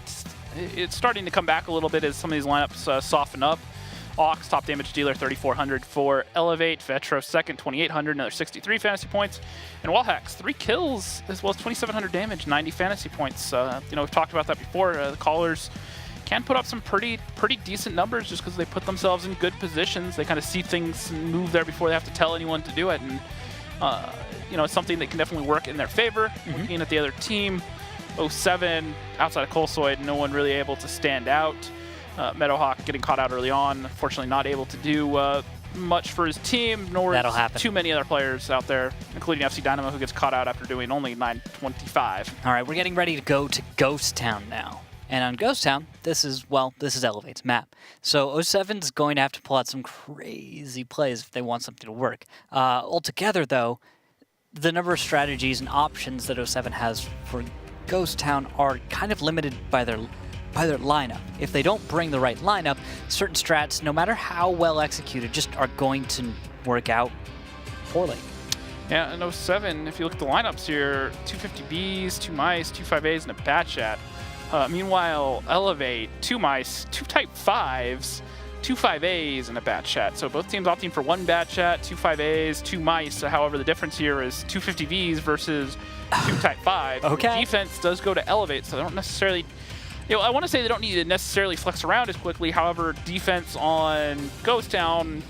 it's starting to come back a little bit as some of these lineups soften up. Ox, top damage dealer, 3,400 for Elevate. Vetro, second, 2,800, another 63 fantasy points. And Wallhacks, 3 kills, as well as 2,700 damage, 90 fantasy points. We've talked about that before. The callers can put up some pretty decent numbers just because they put themselves in good positions. They kind of see things move there before they have to tell anyone to do it. And, it's something that can definitely work in their favor. Looking at the other team, 07, outside of Colsoid, no one really able to stand out. Meadowhawk getting caught out early on, unfortunately not able to do much for his team, nor too many other players out there, including FC Dynamo, who gets caught out after doing only 925. All right, we're getting ready to go to Ghost Town now. And on Ghost Town, this is Elevate's map. So 07's going to have to pull out some crazy plays if they want something to work. Altogether, though, the number of strategies and options that 07 has for Ghost Town are kind of limited by their lineup. If they don't bring the right lineup, certain strats, no matter how well executed, just are going to work out poorly. Yeah, in 07, if you look at the lineups here, 250Bs, 2 mice, 2 5As, and a bat chat. Meanwhile, Elevate, 2 mice, 2 type 5s, 2 5As, and a bat chat. So both teams opting for 1 bat chat, 2 5As, 2 mice. However, the difference here is 2 50Bs versus 2 type 5. Okay. Defense does go to Elevate, so they don't necessarily... I want to say they don't need to necessarily flex around as quickly. However, defense on Ghost Town,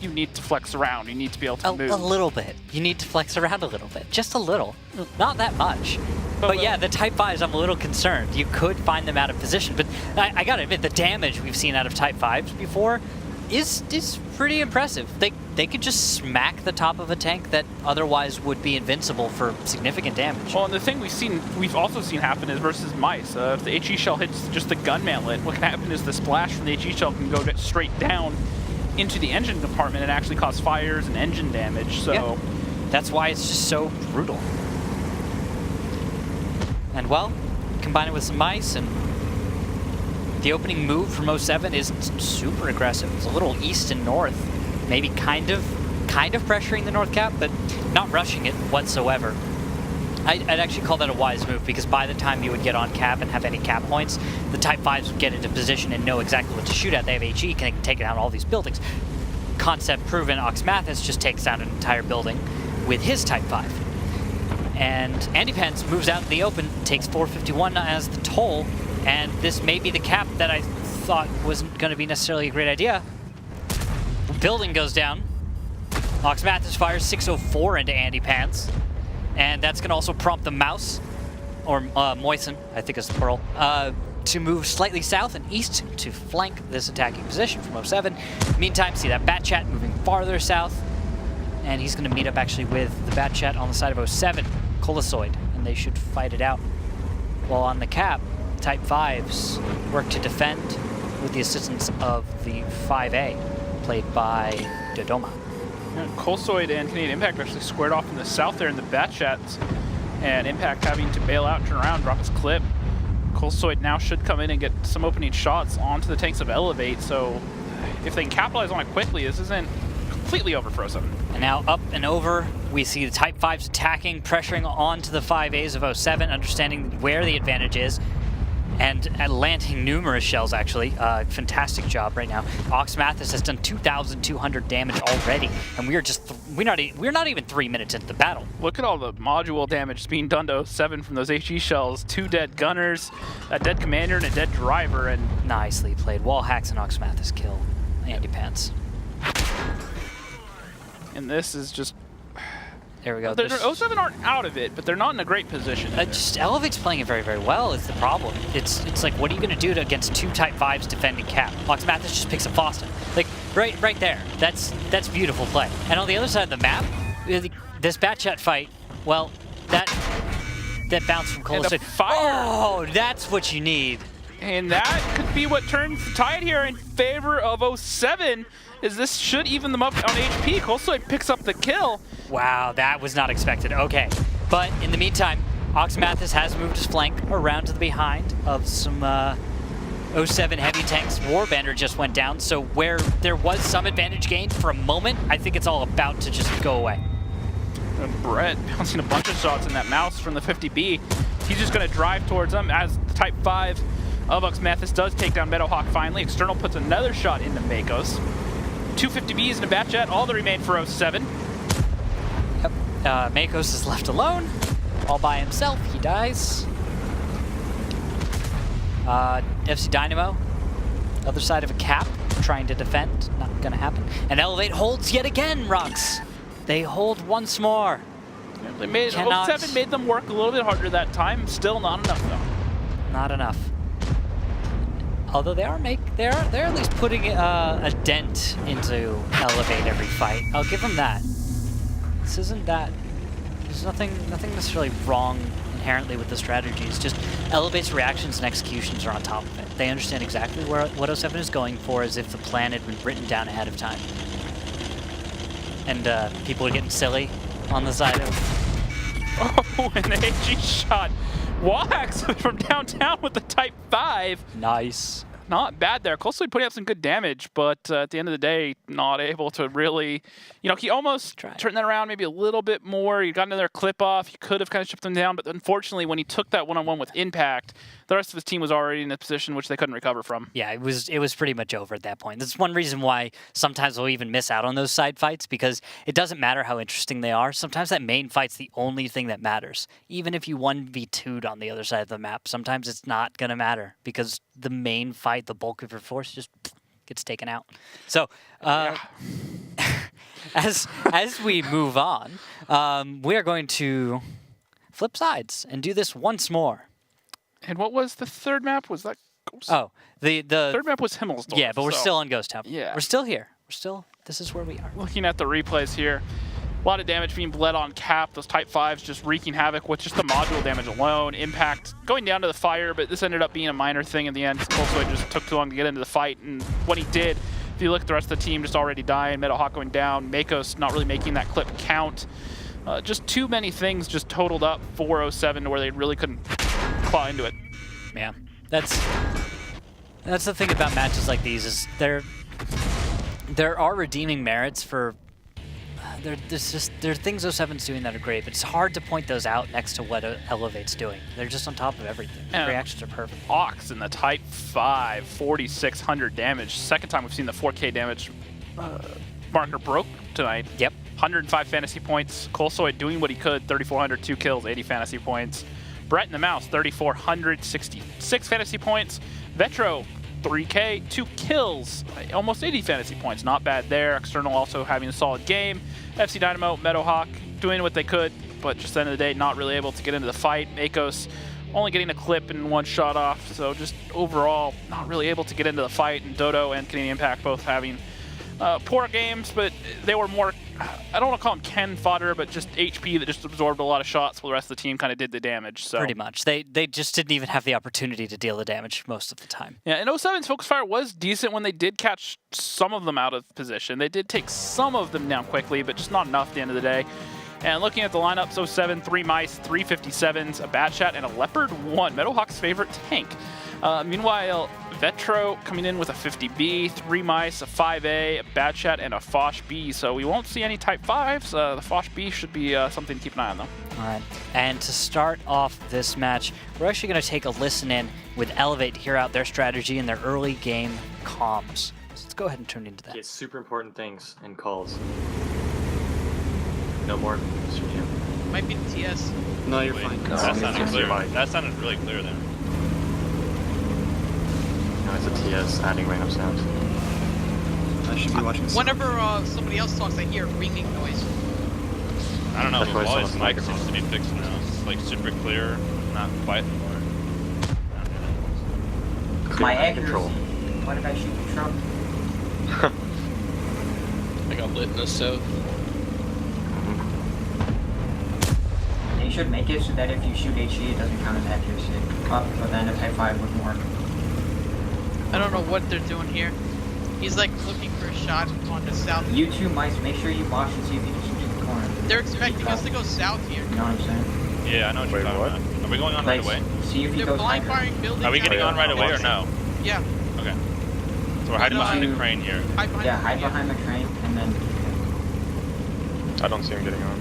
you need to flex around. You need to be able to move. A little bit. You need to flex around a little bit. Just a little. Not that much. But yeah, the Type 5s, I'm a little concerned. You could find them out of position. But I got to admit, the damage we've seen out of Type 5s before is pretty impressive. They they could just smack the top of a tank that otherwise would be invincible for significant damage. Well, and the thing we've also seen happen is versus mice. If the HE shell hits just the gun mantlet, what can happen is the splash from the HE shell can go straight down into the engine compartment and actually cause fires and engine damage. So yeah. That's why it's just so brutal. And well, combine it with some mice, and the opening move from 07 isn't super aggressive. It's a little east and north, maybe kind of pressuring the north cap, but not rushing it whatsoever. I'd actually call that a wise move, because by the time you would get on cap and have any cap points, the Type 5s would get into position and know exactly what to shoot at. They have HE, can take down all these buildings. Concept proven, Ox Mathis just takes down an entire building with his Type 5. And Andy Pence moves out in the open, takes 451 as the toll, and this may be the cap that I thought wasn't going to be necessarily a great idea. Building goes down. Ox Mathis fires 604 into Andy Pants, and that's going to also prompt the Mouse, or Moisen, I think is the plural, to move slightly south and east to flank this attacking position from 07. Meantime, see that Bat Chat moving farther south, and he's going to meet up actually with the Bat Chat on the side of 07, Colosoid, and they should fight it out. While on the cap, Type 5s work to defend with the assistance of the 5A, played by Dodoma. Colosoid and Canadian Impact actually squared off in the south there in the Bat Chats, and Impact having to bail out, turn around, drop his clip. Colosoid now should come in and get some opening shots onto the tanks of Elevate, so if they can capitalize on it quickly, this isn't completely over for 07. And now up and over, we see the Type 5s attacking, pressuring onto the 5As of 07, understanding where the advantage is, and landing numerous shells, actually. Fantastic job right now. Ox Mathis has done 2,200 damage already, and we're not even 3 minutes into the battle. Look at all the module damage being done to 07 from those HE shells. 2 dead gunners, a dead commander, and a dead driver. And nicely played. Wall hacks and Ox Mathis kill Andy Pants. And this is just... There we go. 07 aren't out of it, but they're not in a great position. Just Elevate's playing it very, very well is the problem. It's like, what are you going to do against 2 Type 5s defending cap? Ox Mathis just picks up Foston. Like, right there. That's beautiful play. And on the other side of the map, this Bat Chat fight, well, that bounce from Colosoid. Oh, that's what you need. And that could be what turns the tide here in favor of 07, is this should even them up on HP. Colosoid picks up the kill. Wow, that was not expected. Okay, but in the meantime, Ox Mathis has moved his flank around to the behind of some 07 heavy tanks. Warbander just went down, so where there was some advantage gained for a moment, I think it's all about to just go away. And Brett bouncing a bunch of shots in that Mouse from the 50B. He's just going to drive towards them as the Type 5 of Ox Mathis does take down Meadowhawk finally. External puts another shot into Makos. 2 50Bs and a Bat Jet, all that remain for 07. Yep, Makos is left alone, all by himself. He dies. FC Dynamo, other side of a cap, trying to defend. Not gonna happen. And Elevate holds yet again, Rux. They hold once more. Yeah, they made 07 made them work a little bit harder that time. Still not enough though. Not enough. Although they're at least putting a dent into Elevate every fight. I'll give them that. This isn't that. There's nothing necessarily wrong inherently with the strategy. It's just Elevate's reactions and executions are on top of it. They understand exactly what 07 is going for, as if the plan had been written down ahead of time. And people are getting silly on the side of... Oh, and the HG shot. Wax from downtown with the Type 5. Nice. Not bad there. Colosoid putting up some good damage, but at the end of the day, not able to really... You know, he almost turned that around maybe a little bit more. He got another clip off. He could have kind of shipped them down, but unfortunately, when he took that one-on-one with Impact, the rest of his team was already in a position which they couldn't recover from. Yeah, it was pretty much over at that point. That's one reason why sometimes we'll even miss out on those side fights, because it doesn't matter how interesting they are. Sometimes that main fight's the only thing that matters. Even if you 1v2'd on the other side of the map, sometimes it's not going to matter, because the main fight, the bulk of your force, just gets taken out. So, as we move on, we are going to flip sides and do this once more. And what was the third map? Was that Ghost? Oh, the third map was Himmelsdorf. Yeah, but we're still on Ghost Town. Yeah. We're still here. this is where we are. Looking at the replays here, a lot of damage being bled on Cap. Those Type 5s just wreaking havoc with just the module damage alone. Impact going down to the fire, but this ended up being a minor thing in the end. Also, it just took too long to get into the fight, and when he did, if you look at the rest of the team, just already dying. Meadowhawk going down. Makos not really making that clip count. Just too many things just totaled up 407 to where they really couldn't claw into it. Yeah, that's the thing about matches like these is there are redeeming merits for. There are things 07's doing that are great, but it's hard to point those out next to what Elevate's doing. They're just on top of everything. Reactions are perfect. Ox in the Type 5, 4,600 damage. Second time we've seen the 4K damage marker broke tonight. Yep. 105 fantasy points. Colsoid doing what he could, 3,400, 2 kills, 80 fantasy points. Brett in the Mouse, 3,400, 66 fantasy points. Vetro, 3K, 2 kills, almost 80 fantasy points. Not bad there. External also having a solid game. FC Dynamo, Meadowhawk doing what they could, but just at the end of the day, not really able to get into the fight. Makos only getting a clip and 1 shot off, so just overall not really able to get into the fight. And Dodo and Canadian Impact both having poor games, but they were more, I don't want to call them Ken fodder, but just HP that just absorbed a lot of shots while the rest of the team kind of did the damage. So pretty much. They just didn't even have the opportunity to deal the damage most of the time. Yeah, and 07's Focus Fire was decent when they did catch some of them out of position. They did take some of them down quickly, but just not enough at the end of the day. And looking at the lineups, 07, 3 Mice, 3 57s, a Bad Chat, and a Leopard 1, Meadowhawk's favorite tank. Meanwhile, Vetro coming in with a 50B, 3 Mice, a 5A, a Bad Chat, and a Foch B. So we won't see any Type 5s. The Foch B should be something to keep an eye on, though. All right, and to start off this match, we're actually going to take a listen in with Elevate to hear out their strategy and their early game comms. So let's go ahead and turn into that. Get super important things and calls. No more. Might be the TS. No, you're fine. No, that sounded clear. That sounded really clear there. No, it's a TS adding random sounds. I should be watching. Whenever somebody else talks, I hear ringing noise. I don't know. That's The voice mic seems to be fixed now. It's like super clear, not quiet anymore. My accuracy. Why did I shoot the truck? I got lit in the south. They should make it so that if you shoot HE, it doesn't count as accuracy. But then a Type 5 wouldn't work. I don't know what they're doing here. He's like looking for a shot on the south. You two Mice, make sure you watch and see if you can shoot the corner. They're expecting us to go south here. You know what I'm saying? Yeah, I know what you're talking about. Are we going on right away? See if he They're goes blind tiger. firing buildings. Are we getting on right away or no? Yeah. Okay. So we're hiding behind the crane here. Hide behind Yeah, hide behind the crane and then... I don't see him getting on.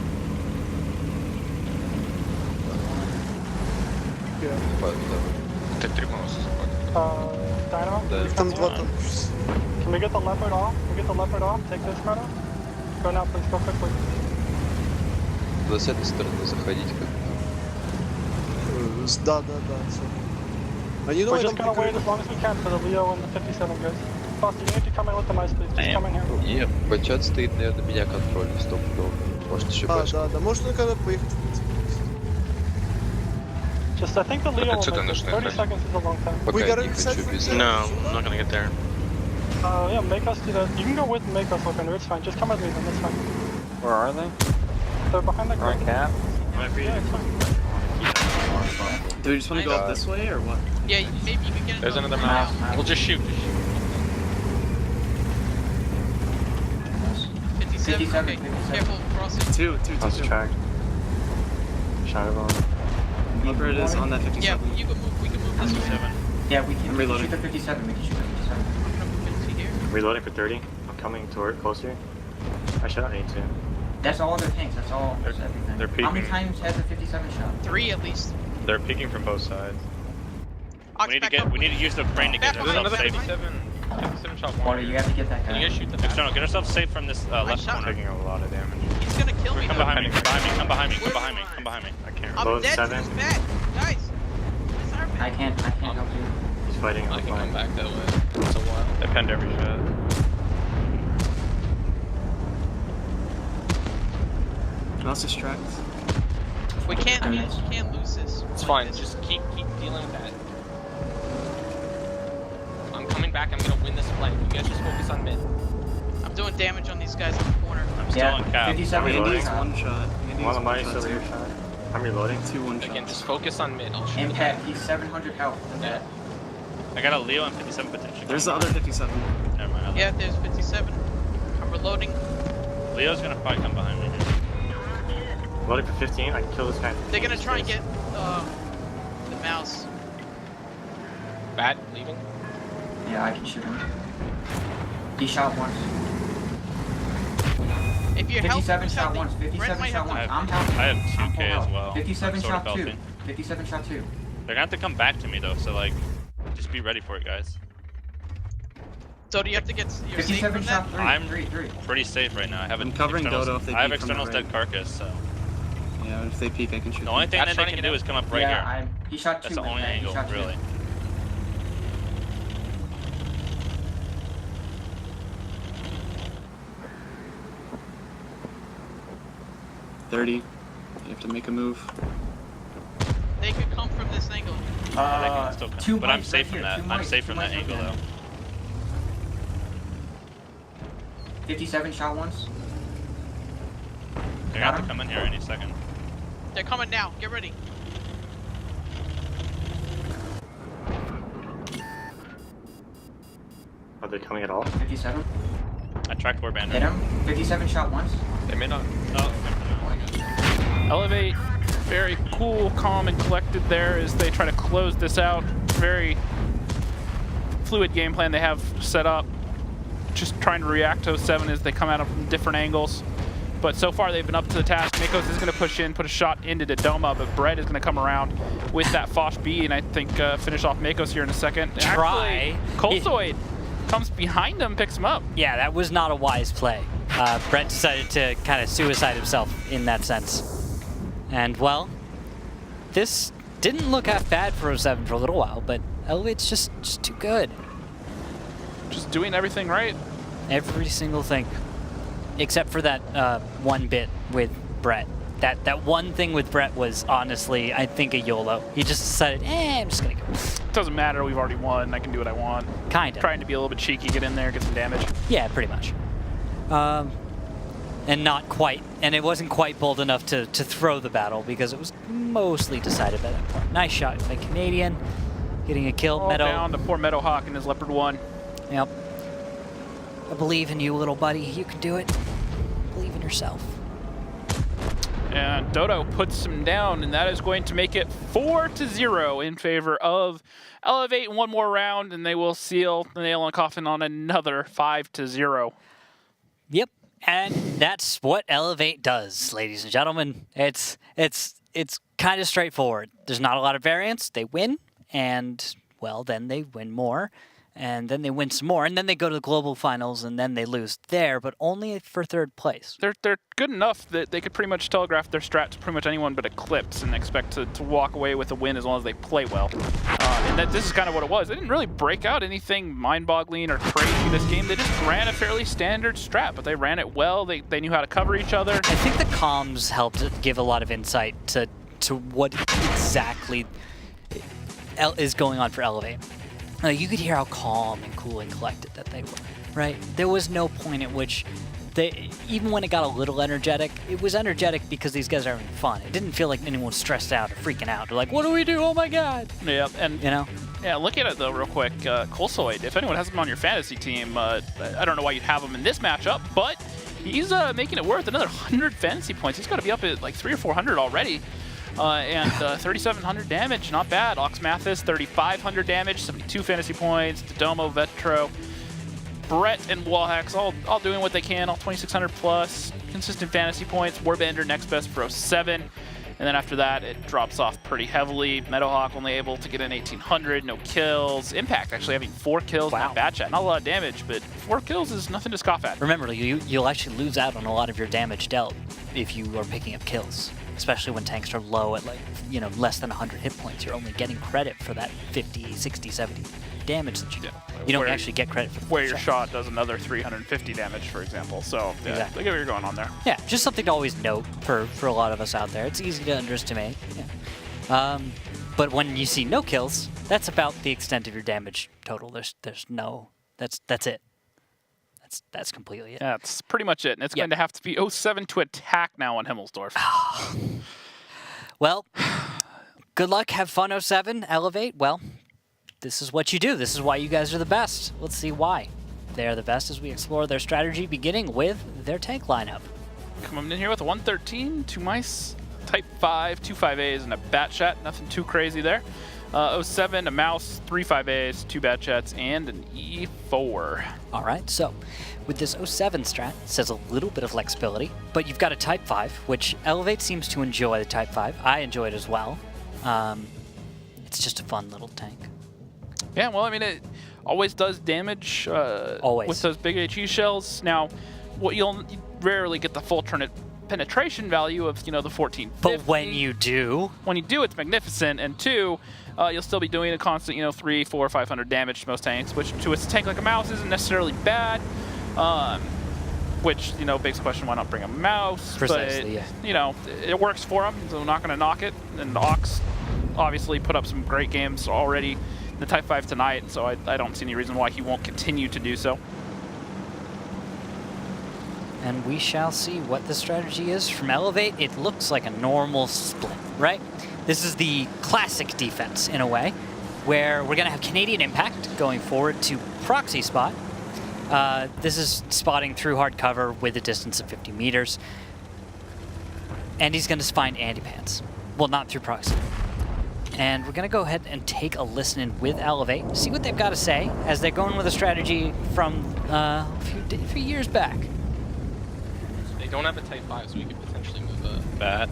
Dino? Can we get the leopard off? Can we get the leopard off? Take this meadow? Go now, please. Go quickly. С этой стороны заходить как. Да. We're just gonna wait as long as we can for the Leo and the 57 guys. Foster, you need to come in with the mice, please. Just come in here. Нет, Бачат стоит, наверное, меня контроль стопудово. Может еще башка. Да, можно когда поехать. Just, I think the Leo will make it. 30 seconds is a long time. We gotta set No, I'm not gonna get there. Yeah, make us do that. You can go with and make us open, it's fine. Just come with me then, that's fine. Where are they? They're behind the crane. Cap? Yeah, it's fine. Do we just want to go up this way or what? Yeah, maybe you can get it. There's another mouse. We'll just shoot. 57. Okay, careful crossing. Two. That's tracked. Shot it on. Leopard is on that 57. Yeah, you can move. We can move this way. Yeah, we can reloading. shoot the 57. We can shoot the 57. I'm gonna move into here. Reloading for 30. I'm coming toward closer. I should not need to. That's all their tanks. That's all. That's everything. They're How many peeking. times has the 57 shot? 3 at least. They're peeking from both sides. Ox, We need to back up. we need to use the crane to get Back ourselves behind. safe. 57 shot Water, you have to get that guy. You guys shoot the External, get ourselves safe from this left shot. corner. Taking a lot of damage. He's gonna kill me. Come though. behind me, come behind me. I can't. I'm Low dead to 7. this bat. Guys, disarm me. I can't help you. He's fighting. I I'm can come fine. back that way. It's a while. They pinned every shot. Mouse distract. We can't lose this. It's fine. Just keep dealing with that. I'm coming back. I'm gonna win this fight. You guys just focus on mid. I'm doing damage on these guys in the corner. I'm still on cap. 57 reloading. shot. One shot. One of my still your shot. I'm reloading. 2 1 shots. Again, just focus on mid. I'll shoot Impact, he's 700 health. Yeah. I got a Leo and 57 potential. There's the other 57. Never mind. Yeah, there's 57. I'm reloading. Leo's gonna probably come behind me here. Loading for 15. I can kill this guy. They're gonna try and get the mouse. Bat leaving. Yeah, I can shoot him. He shot once. If you're 57 healthy, shot once. 57 might shot have once. to- I'm healthy. I have I'm 2K full as health. well. 57 I'm sort of shot 2. healthy. 57 shot 2. They're gonna have to come back to me though, so like, just be ready for it, guys. So do you have to get your safe 57 from shot that? 3. I'm 3. pretty safe right now. I have I'm covering Dodo if they I have peek from the externals right. dead carcass, so Yeah, if they peek, I can shoot. the only them. thing That's that they trying to can get do out. is come up right Yeah, here. he shot 2. That's the only Impact. He angle, shot 2. really. You have to make a move. They could come from this angle. They can still come. 2 But I'm mics safe right from here, that. 2 I'm mics, safe 2 from that mics right angle there. though. 57 shot once. They're gonna have to come in here any second. They're coming now. Get ready. Are they coming at all? 57. I tracked Warband. Hit him. 57 shot once. They may not. Oh, Elevate, very cool, calm, and collected there as they try to close this out. Very fluid game plan they have set up. Just trying to react to 07 as they come at them from different angles. But so far they've been up to the task. Makos is going to push in, put a shot into Dodoma, but Brett is going to come around with that Foch B and I think finish off Makos here in a second. Try. Colsoid comes behind him, picks him up. Yeah, that was not a wise play. Brett decided to kind of suicide himself in that sense. And, well, this didn't look half bad for 07 for a little while, but Elevate's just too good. Just doing everything right. Every single thing. Except for that one bit with Brett. That one thing with Brett was honestly, I think, a YOLO. He just decided, I'm just gonna go. Doesn't matter, we've already won, I can do what I want. Kinda. Trying to be a little bit cheeky, get in there, get some damage. Yeah, pretty much. And not quite, and it wasn't quite bold enough to throw the battle because it was mostly decided by that point. Nice shot by Canadian, getting a kill. All Meadow. down to poor Meadowhawk and his Leopard 1. Yep. I believe in you, little buddy. You can do it. Believe in yourself. And Dodo puts him down, and that is going to make it 4-0 in favor of Elevate. One more round, and they will seal the nail in the coffin on another 5-0. Yep, and that's what Elevate does, ladies and gentlemen. It's kind of straightforward. There's not a lot of variance. They win, and well, then they win more. And then they win some more, and then they go to the global finals, and then they lose there, but only for third place. They're good enough that they could pretty much telegraph their strat to pretty much anyone but Eclipse and expect to walk away with a win as long as they play well. And this is kind of what it was. They didn't really break out anything mind-boggling or crazy this game. They just ran a fairly standard strat, but they ran it well. They knew how to cover each other. I think the comms helped give a lot of insight to what exactly is going on for Elevate. You could hear how calm and cool and collected that they were, right? There was no point at which they, even when it got a little energetic, it was energetic because these guys are having fun. It didn't feel like anyone was stressed out or freaking out. They're like, what do we do? Oh my God. Yeah, and you know? Yeah, look at it though real quick. Colsoid, if anyone has him on your fantasy team, I don't know why you'd have him in this matchup, but he's making it worth another 100 fantasy points. He's got to be up at like 300 or 400 already. And 3,700 damage, not bad. Ox Mathis, 3,500 damage, 72 fantasy points. Domo, Vetro, Brett, and Wallhacks all doing what they can, all 2,600 plus. Consistent fantasy points. Warbender next best for 07. And then after that, it drops off pretty heavily. Meadowhawk only able to get in 1,800, no kills. Impact actually having 4 kills, wow. Not bad chat. Not a lot of damage, but 4 kills is nothing to scoff at. Remember, you'll actually lose out on a lot of your damage dealt if you are picking up kills. Especially when tanks are low at like, less than 100 hit points. You're only getting credit for that 50, 60, 70 damage that you do. You don't actually get credit for the where your shot does another 350 damage, for example. So, yeah, exactly. I get where you're going on there. Yeah, just something to always note for a lot of us out there. It's easy to underestimate. Yeah. But when you see no kills, that's about the extent of your damage total. There's no, that's it. That's completely it. That's pretty much it. And it's going to have to be 07 to attack now on Himmelsdorf. Well, good luck. Have fun, 07. Elevate. Well, this is what you do. This is why you guys are the best. Let's see why they are the best as we explore their strategy, beginning with their tank lineup. Coming in here with a 113, 2 mice, Type 5, 2 5As, and a Batchat. Nothing too crazy there. 07, a mouse, 3 5As, 2 Batchats, and an E4. All right, so with this 07 strat, it says a little bit of flexibility, but you've got a Type 5, which Elevate seems to enjoy the Type 5. I enjoy it as well. It's just a fun little tank. Yeah, well, I mean, it always does damage always with those big HE shells. Now, what you rarely get the full penetration value of, the 1450. But when you do, it's magnificent. And 2, you'll still be doing a constant, 300, 400, 500 damage to most tanks, which to a tank like a mouse isn't necessarily bad. Which, begs the question, why not bring a mouse? Precisely, but, yeah. It works for them, so I'm not going to knock it. And the Ox obviously put up some great games already in the Type 5 tonight, so I don't see any reason why he won't continue to do so. And we shall see what the strategy is from Elevate. It looks like a normal split, right? This is the classic defense, in a way, where we're going to have Canadian Impact going forward to proxy spot. This is spotting through hard cover with a distance of 50 meters. And he's going to find Anti-Pants. Well, not through proxy. And we're going to go ahead and take a listen in with Elevate, see what they've got to say, as they're going with a strategy from a few years back. They don't have a Type 5, so we could potentially move a bat.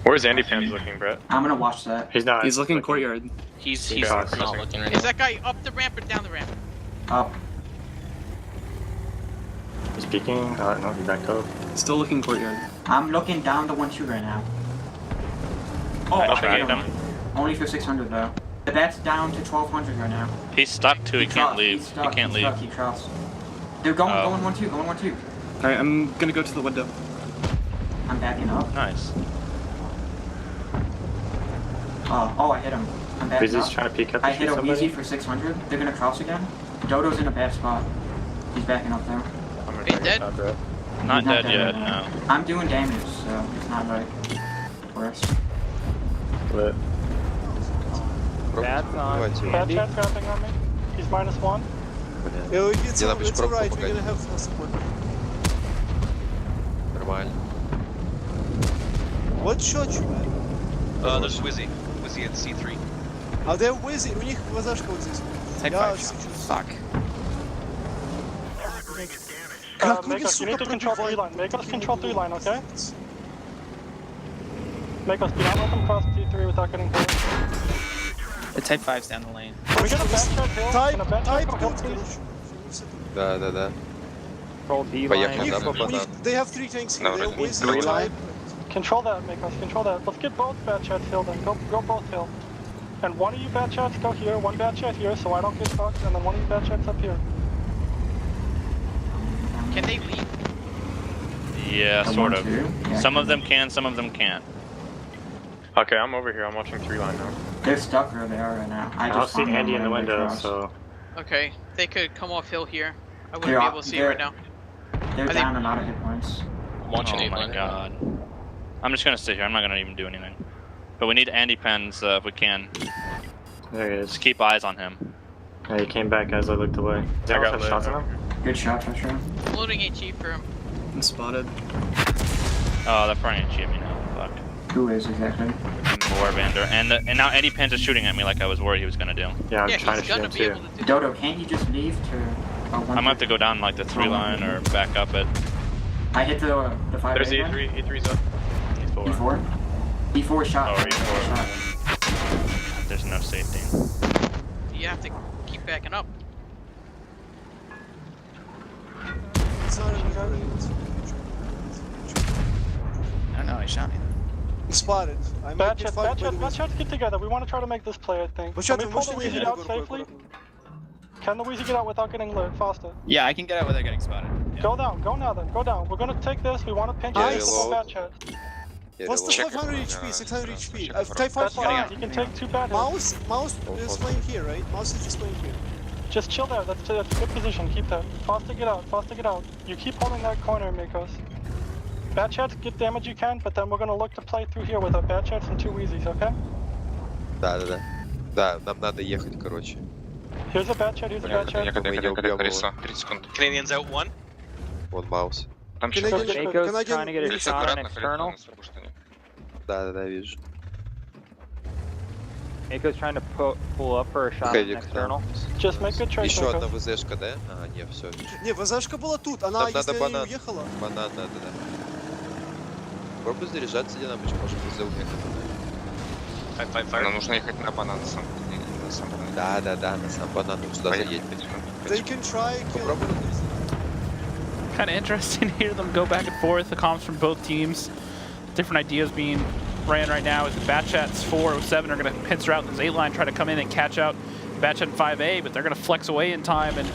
Where's Andy Pans looking, Brett? I'm gonna watch that. He's not. He's looking courtyard. He's not looking right Is now. that guy up the ramp or down the ramp? Up. He's peeking. No, he backed up. Still looking courtyard. I'm looking down the 1-2 right now. Oh, I I tried hit him. Only for 600 though. The bat's down to 1200 right now. He's stuck too. He can't leave. He's stuck. He can't He's leave. Stuck. He trusts. They're going 1-2, going 1-2. Alright, I'm gonna go to the window. I'm backing up. Nice. Oh, I hit him. I'm backing Wheezy's up. trying to peek up. I hit a Wheezy for 600. They're gonna cross again. Dodo's in a bad spot. He's backing up there. He's dead? Not dead right yet, now. no. I'm doing damage, so it's not like worse. Lit. Bad chat grabbing on me. He's -1. It's alright, we're gonna have full support. Нормально. What shot you, man? There's Wizzy. Wizzy at C3. А there Wizzy, у них глазашка вот здесь. Type 5 shot. Fuck. Make us, you need to control 3 line. Make us control 3 line, okay? Make us, do not let them cross T3 without getting hit. The Type 5's down the lane. Can we get a Batchat hill? Can a Batchat come help, please? Да. Поехали, they have 3 tanks here. They're Wizzy, Type. Control that, make us control that. Let's get both Batchats hill then. Go both hill. And one of you Batchats go here, one Batchat here, so I don't get fucked, and then one of you Batchats up here. Can they leave? Yeah, sort of. Some of them can, some of them can't. Okay, I'm over here. I'm watching 3 line now. They're stuck where they are right now. I don't see Andy in the window, so. Okay, they could come off hill here. I wouldn't be able to see it right now. They're down and out of hit points. Oh my god. I'm just gonna sit here. I'm not gonna even do anything. But we need Andy Pens if we can. There he is. Just keep eyes on him. Yeah, he came back as I looked away. Does anyone have shots on him? Good shot, for sure. Loading HE for him. I'm spotted. Oh, they're probably gonna cheat me now. Fuck. Who is exactly? Warbander. And now Andy Pens is shooting at me like I was worried he was gonna do. Yeah, I'm trying to shoot him too. Dodo, can't you just leave to... I might have to go down like the 3 line or back up it. I hit the 5 There's E3. E3's up. E4. E4 shot. Oh, E4. There's no safety. You have to keep backing up. It's not in the I don't know, he shot me. He's spotted. I might get fucked by the Wizzy. Batchats get together. We want to try to make this play, I think. Watch Can out, we pull the watch the Wheezy out safely? Can the Wheezy get out without getting lit faster? Yeah, I can get out without getting spotted. Yeah. Go down, go now then, go down. We're gonna take this, we want to pinch Nice. it for Batchat. What's the 500 HP, 600 HP? Type 5 That's fine, you can take 2 Batchats. Mouse is playing here, right? Mouse is just playing here. Just chill there. That's a good position. Keep that. Foster, get out. Foster, get out. You keep holding that corner, Makos. Bad chats, get damage you can, but then we're gonna look to play through here with our bad chats and 2 Wheezies, okay? Да. Да, нам надо ехать, короче. Here's a bad chat, here's a bad chat. Canadians out 1. Вон Маус. Canadian trying to get a shot on external. Да, вижу. Mako's trying to pull up for a shot on external. Just make a choice. Еще одна ВЗшка, да? А, нет, все. Не, ВЗшка была тут, она, если не уехала. Банан надо, да. Попробуй заряжаться динамочку, может ВЗ уехать. Нам нужно ехать на банан сам. Да, на сам банан. Сюда заедь. They can try kill. Kind of interesting to hear them go back and forth. The comms from both teams, different ideas being ran right now. As the Batchats 407 are going to pincer out this 8-line, try to come in and catch out Batchat 5A, but they're going to flex away in time, and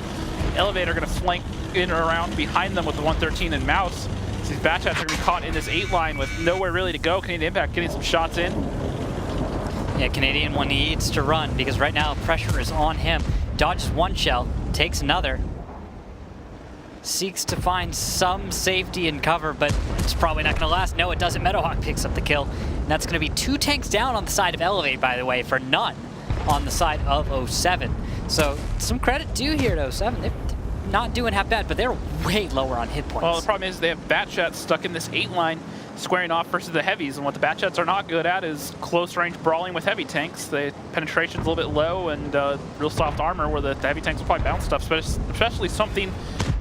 Elevate are going to flank in or around behind them with the 113 and Mouse. So these Batchats are going to be caught in this 8-line with nowhere really to go. Canadian Impact getting some shots in. Yeah, Canadian one needs to run because right now pressure is on him. Dodges one shell, takes another. Seeks to find some safety and cover, but it's probably not going to last. No, it doesn't. Meadowhawk picks up the kill. And that's going to be 2 tanks down on the side of Elevate, by the way, for none on the side of 07. So some credit due here to 07. They're not doing half bad, but they're way lower on hit points. Well, the problem is they have Batchats stuck in this 8-line, squaring off versus the heavies, and what the Batchats are not good at is close-range brawling with heavy tanks. The penetration's a little bit low and real soft armor, where the heavy tanks will probably bounce stuff, especially something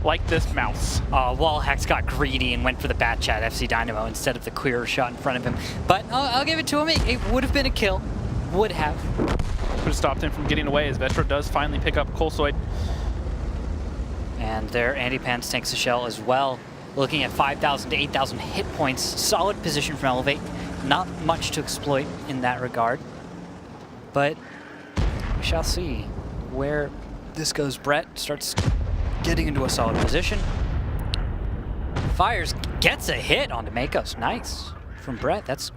like this Mouse. Wallhacks got greedy and went for the Batchat FC Dynamo instead of the clearer shot in front of him. But I'll give it to him. It would have been a kill. Would have. Could have stopped him from getting away as Vetro does finally pick up Colsoid. And their anti-pants tanks a shell as well. Looking at 5,000 to 8,000 hit points. Solid position from Elevate. Not much to exploit in that regard. But we shall see where this goes. Brett starts getting into a solid position. Fires, gets a hit onto Makos. Nice. From Brett, that's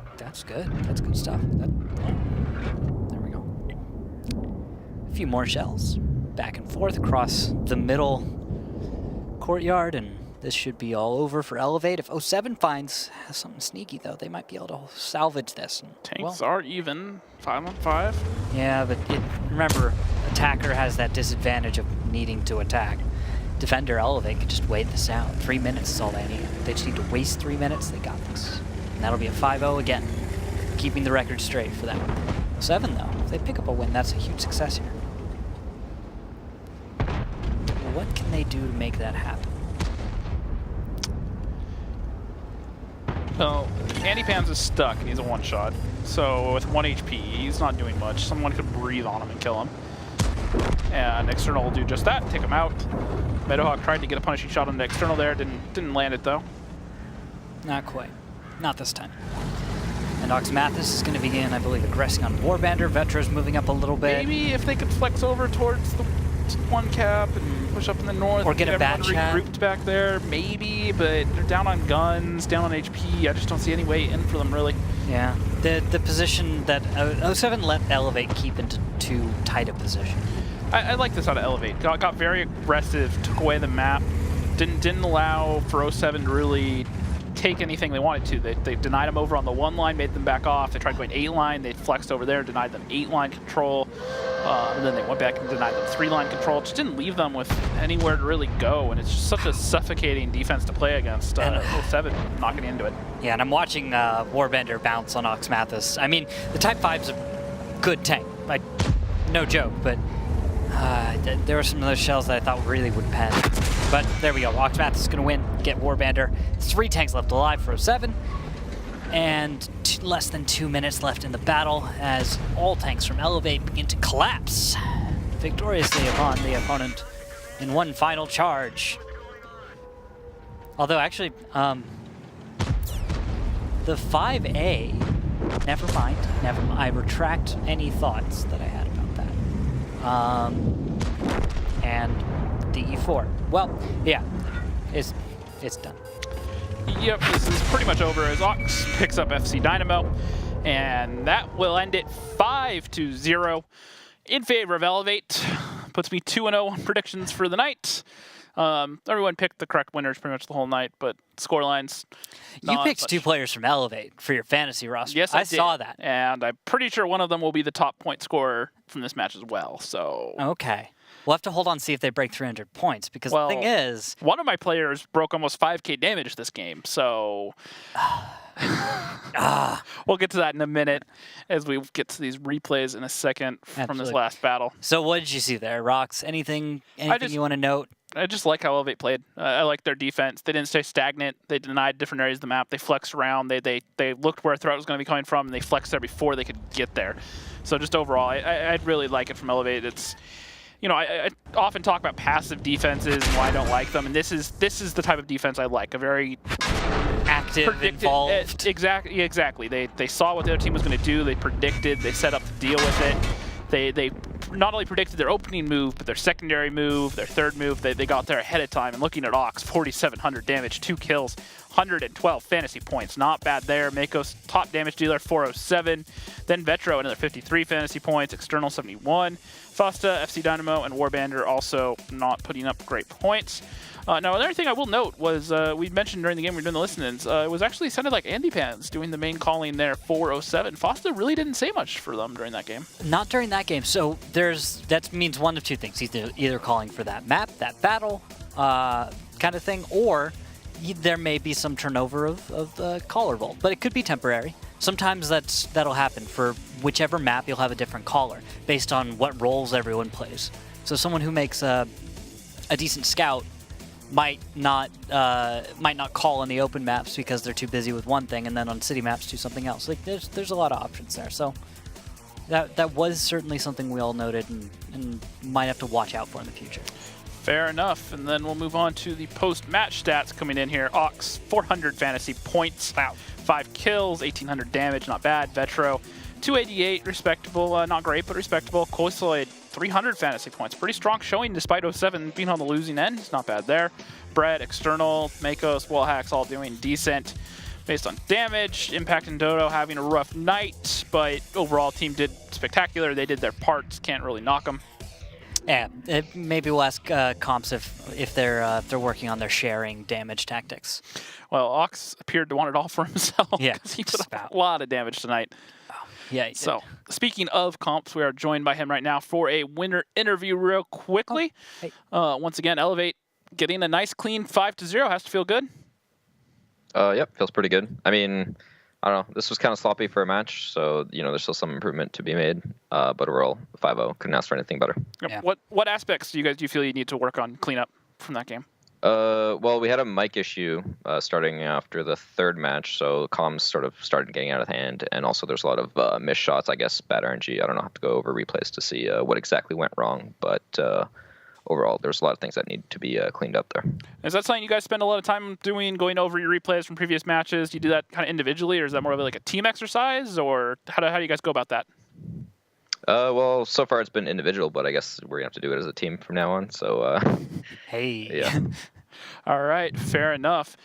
good. That's good stuff. There we go. A few more shells. Back and forth across the middle courtyard, and this should be all over for Elevate. If 07 has something sneaky, though, they might be able to salvage this. And, tanks are even, 5-on-5. Yeah, but remember, attacker has that disadvantage of needing to attack. Defender Elevate could just wait this out. 3 minutes is all they need. They just need to waste 3 minutes, they got this. And that'll be a 5-0 again, keeping the record straight for them. 07, though, if they pick up a win, that's a huge success here. What can they do to make that happen? Well, Andy Pans is stuck and he's a one-shot. So with 1 HP, he's not doing much. Someone could breathe on him and kill him. And External will do just that, take him out. Meadowhawk tried to get a punishing shot on the External there, didn't land it though. Not quite. Not this time. And Oxmathis is going to begin, I believe, aggressing on Warbander. Vetro's moving up a little bit. Maybe if they could flex over towards the 1 cap and push up in the north. Or get a bad chat. Regrouped back there, maybe, but they're down on guns, down on HP. I just don't see any way in for them, really. Yeah. The position that 07 let Elevate keep into too tight a position. I like this out of Elevate. Got very aggressive, took away the map, didn't allow for 07 to really take anything they wanted to. They denied them over on the 1 line, made them back off. They tried going 8 line, they flexed over there, denied them 8 line control, and then they went back and denied them 3 line control. Just didn't leave them with anywhere to really go, and it's just such a suffocating defense to play against. 07 not getting into it. Yeah, and I'm watching Warbender bounce on Oxmathis. I mean, the Type 5's a good tank, like, no joke, but there were some of those shells that I thought really would pen. But there we go. Oxmathis is going to win, get Warbander. 3 tanks left alive for 07. And less than 2 minutes left in the battle as all tanks from Elevate begin to collapse victoriously upon the opponent in one final charge. Although, actually, the 5A, never mind. I retract any thoughts that I had about that. And the E4. Well, yeah, it's done. Yep, this is pretty much over as Ox picks up FC Dynamo, and that will end it 5-0 in favor of Elevate. puts me 2-0 on predictions for the night. Everyone picked the correct winners pretty much the whole night, but scorelines. You picked 2 players from Elevate for your fantasy roster. Yes, I did. saw that. And I'm pretty sure one of them will be the top point scorer from this match as well. So okay. We'll have to hold on and see if they break 300 points, because the thing is... one of my players broke almost 5k damage this game, so... we'll get to that in a minute as we get to these replays in a second from this last battle. So what did you see there, Rox? Anything you want to note? I just like how Elevate played. I like their defense. They didn't stay stagnant. They denied different areas of the map. They flexed around. They looked where a threat was going to be coming from, and they flexed there before they could get there. So just overall, I'd really like it from Elevate. It's... I often talk about passive defenses and why I don't like them, and this is the type of defense I like. A very active, involved. Exactly. They saw what the other team was going to do. They predicted. They set up to deal with it. They not only predicted their opening move, but their secondary move, their third move. They got there ahead of time. And looking at Ox, 4,700 damage, 2 kills, 112 fantasy points. Not bad there. Mako's top damage dealer, 407. Then Vetro, another 53 fantasy points. External, 71. Fosta, FC Dynamo, and Warbander also not putting up great points. Now, another thing I will note was we mentioned during the game we were doing the listen-ins, it was actually sounded like Andy Pans doing the main calling there, 407. Fosta really didn't say much for them during that game. Not during that game. So that means one of two things. Either calling for that map, that battle kind of thing, or there may be some turnover of the caller role. But it could be temporary. Sometimes that'll happen. For whichever map, you'll have a different caller based on what roles everyone plays. So someone who makes a decent scout might not call on the open maps because they're too busy with one thing, and then on city maps do something else. Like there's a lot of options there. So that was certainly something we all noted and might have to watch out for in the future. Fair enough. And then we'll move on to the post-match stats coming in here. Ox, 400 fantasy points. Wow. 5 kills, 1,800 damage, not bad. Vetro, 288, respectable. Not great, but respectable. Koisoid, 300 fantasy points. Pretty strong showing despite 07 being on the losing end. It's not bad there. Brett, External, Makos, Wallhacks all doing decent based on damage. Impact and Dodo having a rough night, but overall team did spectacular. They did their parts. Can't really knock them. Yeah, maybe we'll ask comps if they're working on their sharing damage tactics. Well, Ox appeared to want it all for himself. Yeah, because he put up a lot of damage tonight. Yeah. So, speaking of comps, we are joined by him right now for a winner interview real quickly. Hey. Once again, Elevate getting a nice clean 5-0 has to feel good. Yep, feels pretty good. I mean, I don't know. This was kind of sloppy for a match, so there's still some improvement to be made. But overall, 5-0 couldn't ask for anything better. Yep. Yeah. What aspects do you feel you need to work on clean up from that game? Well, we had a mic issue starting after the third match, so comms sort of started getting out of hand, and also there's a lot of missed shots, I guess, bad RNG. I don't know, I have to go over replays to see what exactly went wrong, but overall, there's a lot of things that need to be cleaned up there. Is that something you guys spend a lot of time doing, going over your replays from previous matches? Do you do that kind of individually, or is that more of like a team exercise, or how do you guys go about that? Well, so far it's been individual, but I guess we're going to have to do it as a team from now on, so... Hey. Yeah. All right, fair enough.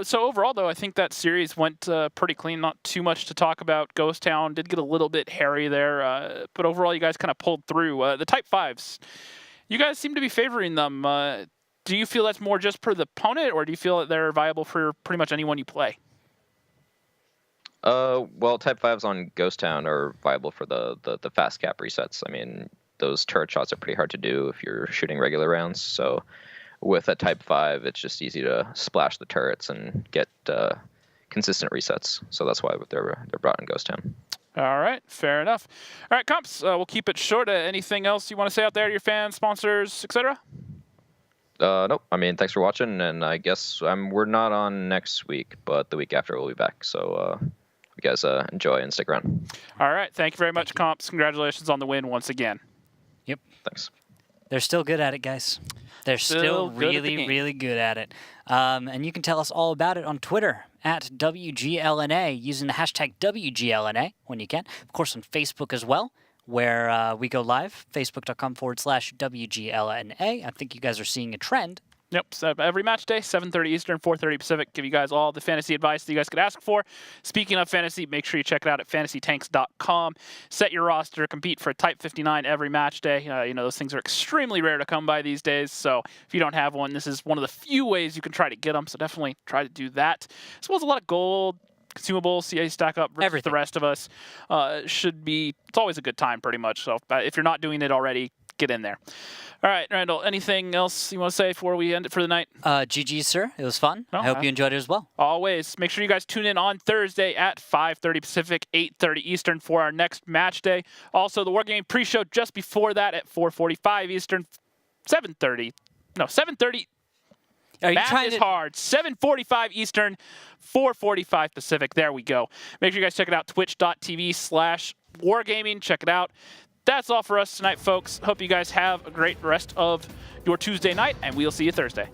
So overall, though, I think that series went pretty clean. Not too much to talk about. Ghost Town did get a little bit hairy there, but overall, you guys kind of pulled through. The Type 5s, you guys seem to be favoring them. Do you feel that's more just per the opponent, or do you feel that they're viable for pretty much anyone you play? Well, Type 5s on Ghost Town are viable for the fast cap resets. I mean, those turret shots are pretty hard to do if you're shooting regular rounds, so... With a Type 5, it's just easy to splash the turrets and get consistent resets. So that's why they're brought in Ghost Town. All right, fair enough. All right, comps, we'll keep it short. Anything else you want to say out there to your fans, sponsors, etc.? Nope. I mean, thanks for watching, and I guess we're not on next week, but the week after we'll be back. So you guys enjoy and stick around. All right, thank you very much, comps. Congratulations on the win once again. Yep. Thanks. They're still good at it, guys. They're still really good at it. And you can tell us all about it on Twitter at WGLNA using the hashtag WGLNA when you can. Of course, on Facebook as well, where we go live, facebook.com/WGLNA. I think you guys are seeing a trend Yep, so every match day, 7:30 Eastern, 4:30 Pacific. Give you guys all the fantasy advice that you guys could ask for. Speaking of fantasy, make sure you check it out at fantasytanks.com. Set your roster, compete for a Type 59 every match day. You know, those things are extremely rare to come by these days, so if you don't have one, this is one of the few ways you can try to get them, so definitely try to do that. As well as a lot of gold, consumables, see how you stack up versus the rest of us. Should be, it's always a good time pretty much, so if you're not doing it already, get in there. All right, Randall, anything else you want to say before we end it for the night? GG, sir. It was fun. I hope you enjoyed it as well. Always. Make sure you guys tune in on Thursday at 5:30 Pacific, 8:30 Eastern for our next match day. Also, the Wargaming pre-show just before that at 4:45 Eastern, 7:30. No, 7:30. Are you Math trying is to... hard. 7:45 Eastern, 4:45 Pacific. There we go. Make sure you guys check it out, twitch.tv/wargaming. Check it out. That's all for us tonight, folks. Hope you guys have a great rest of your Tuesday night, and we'll see you Thursday.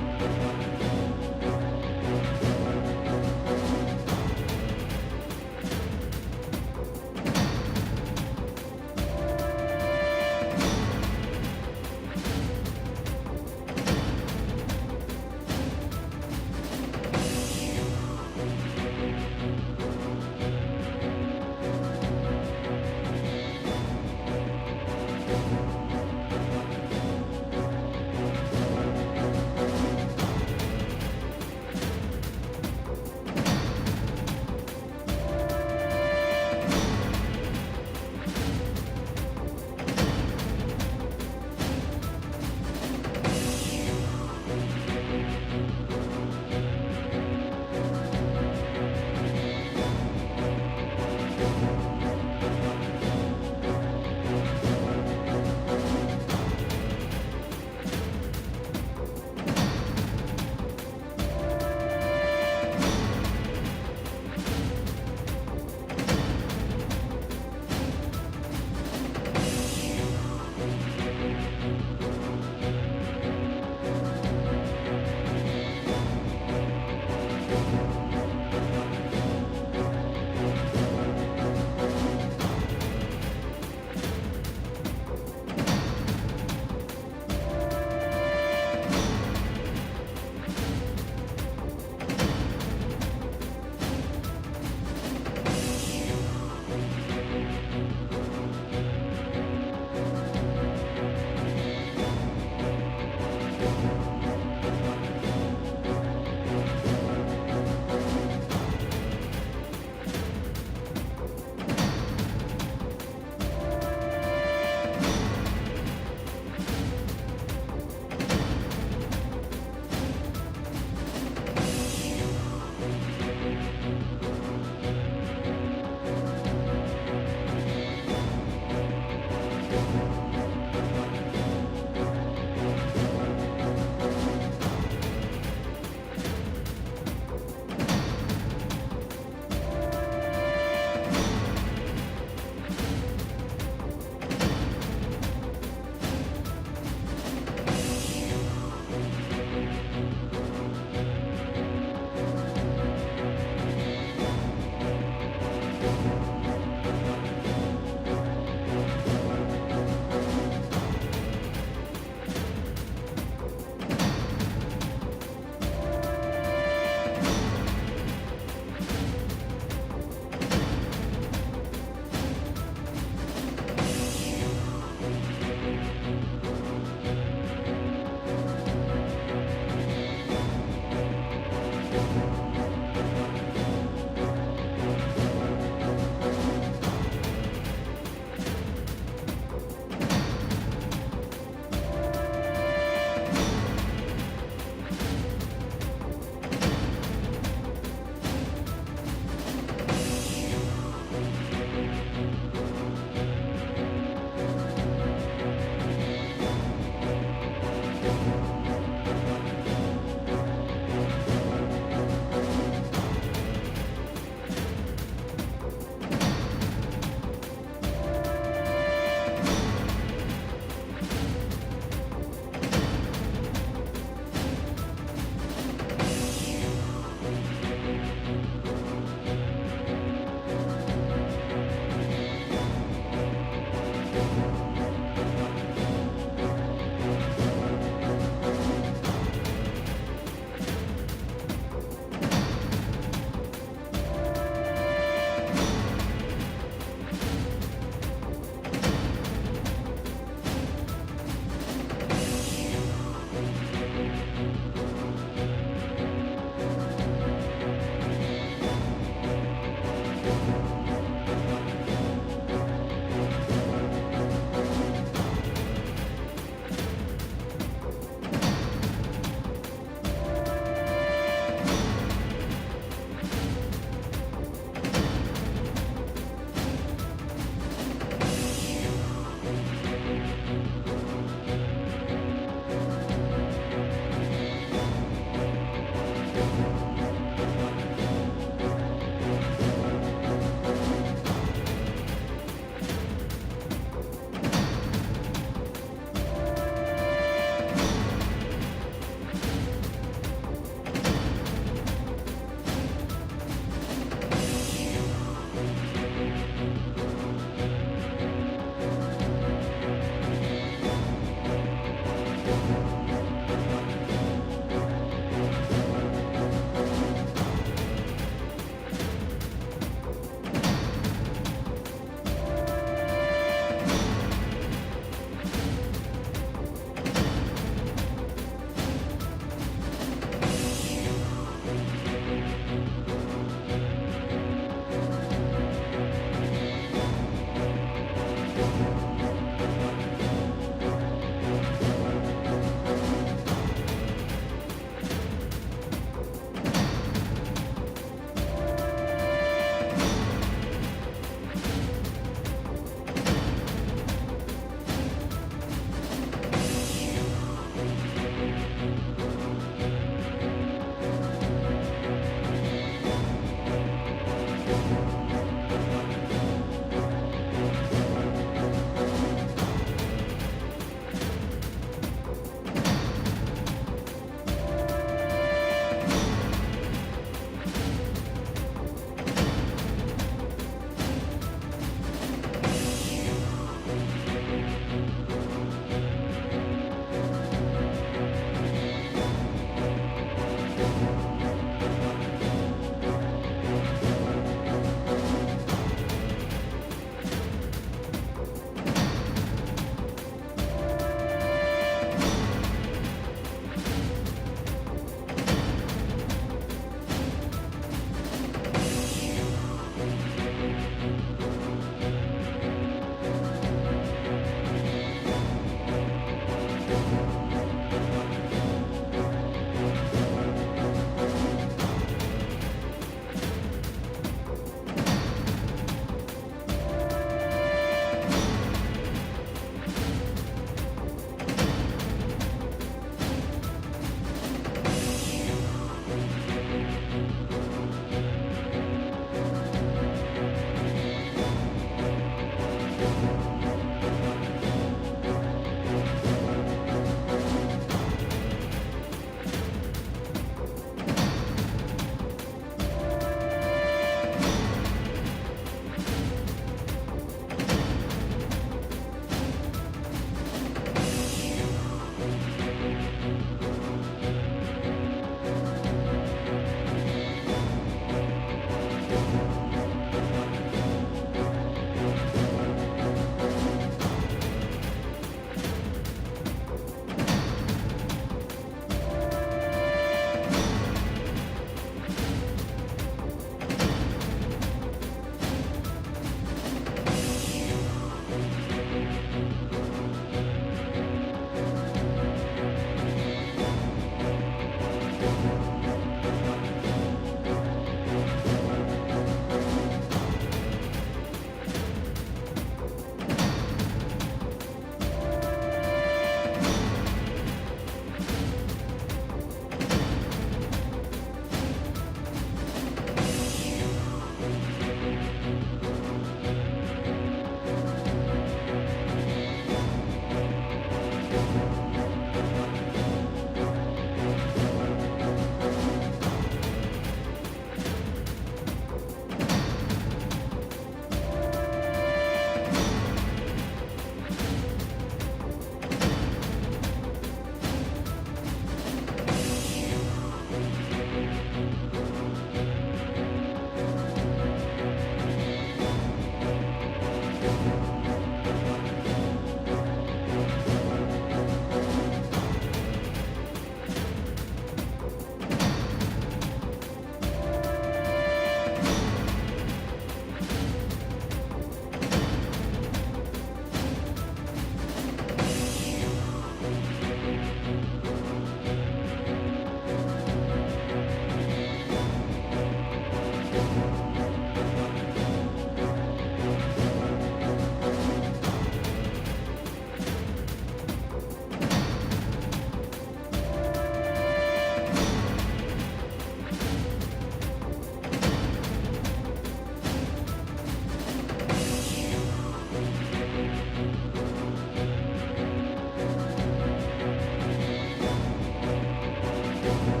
Bye.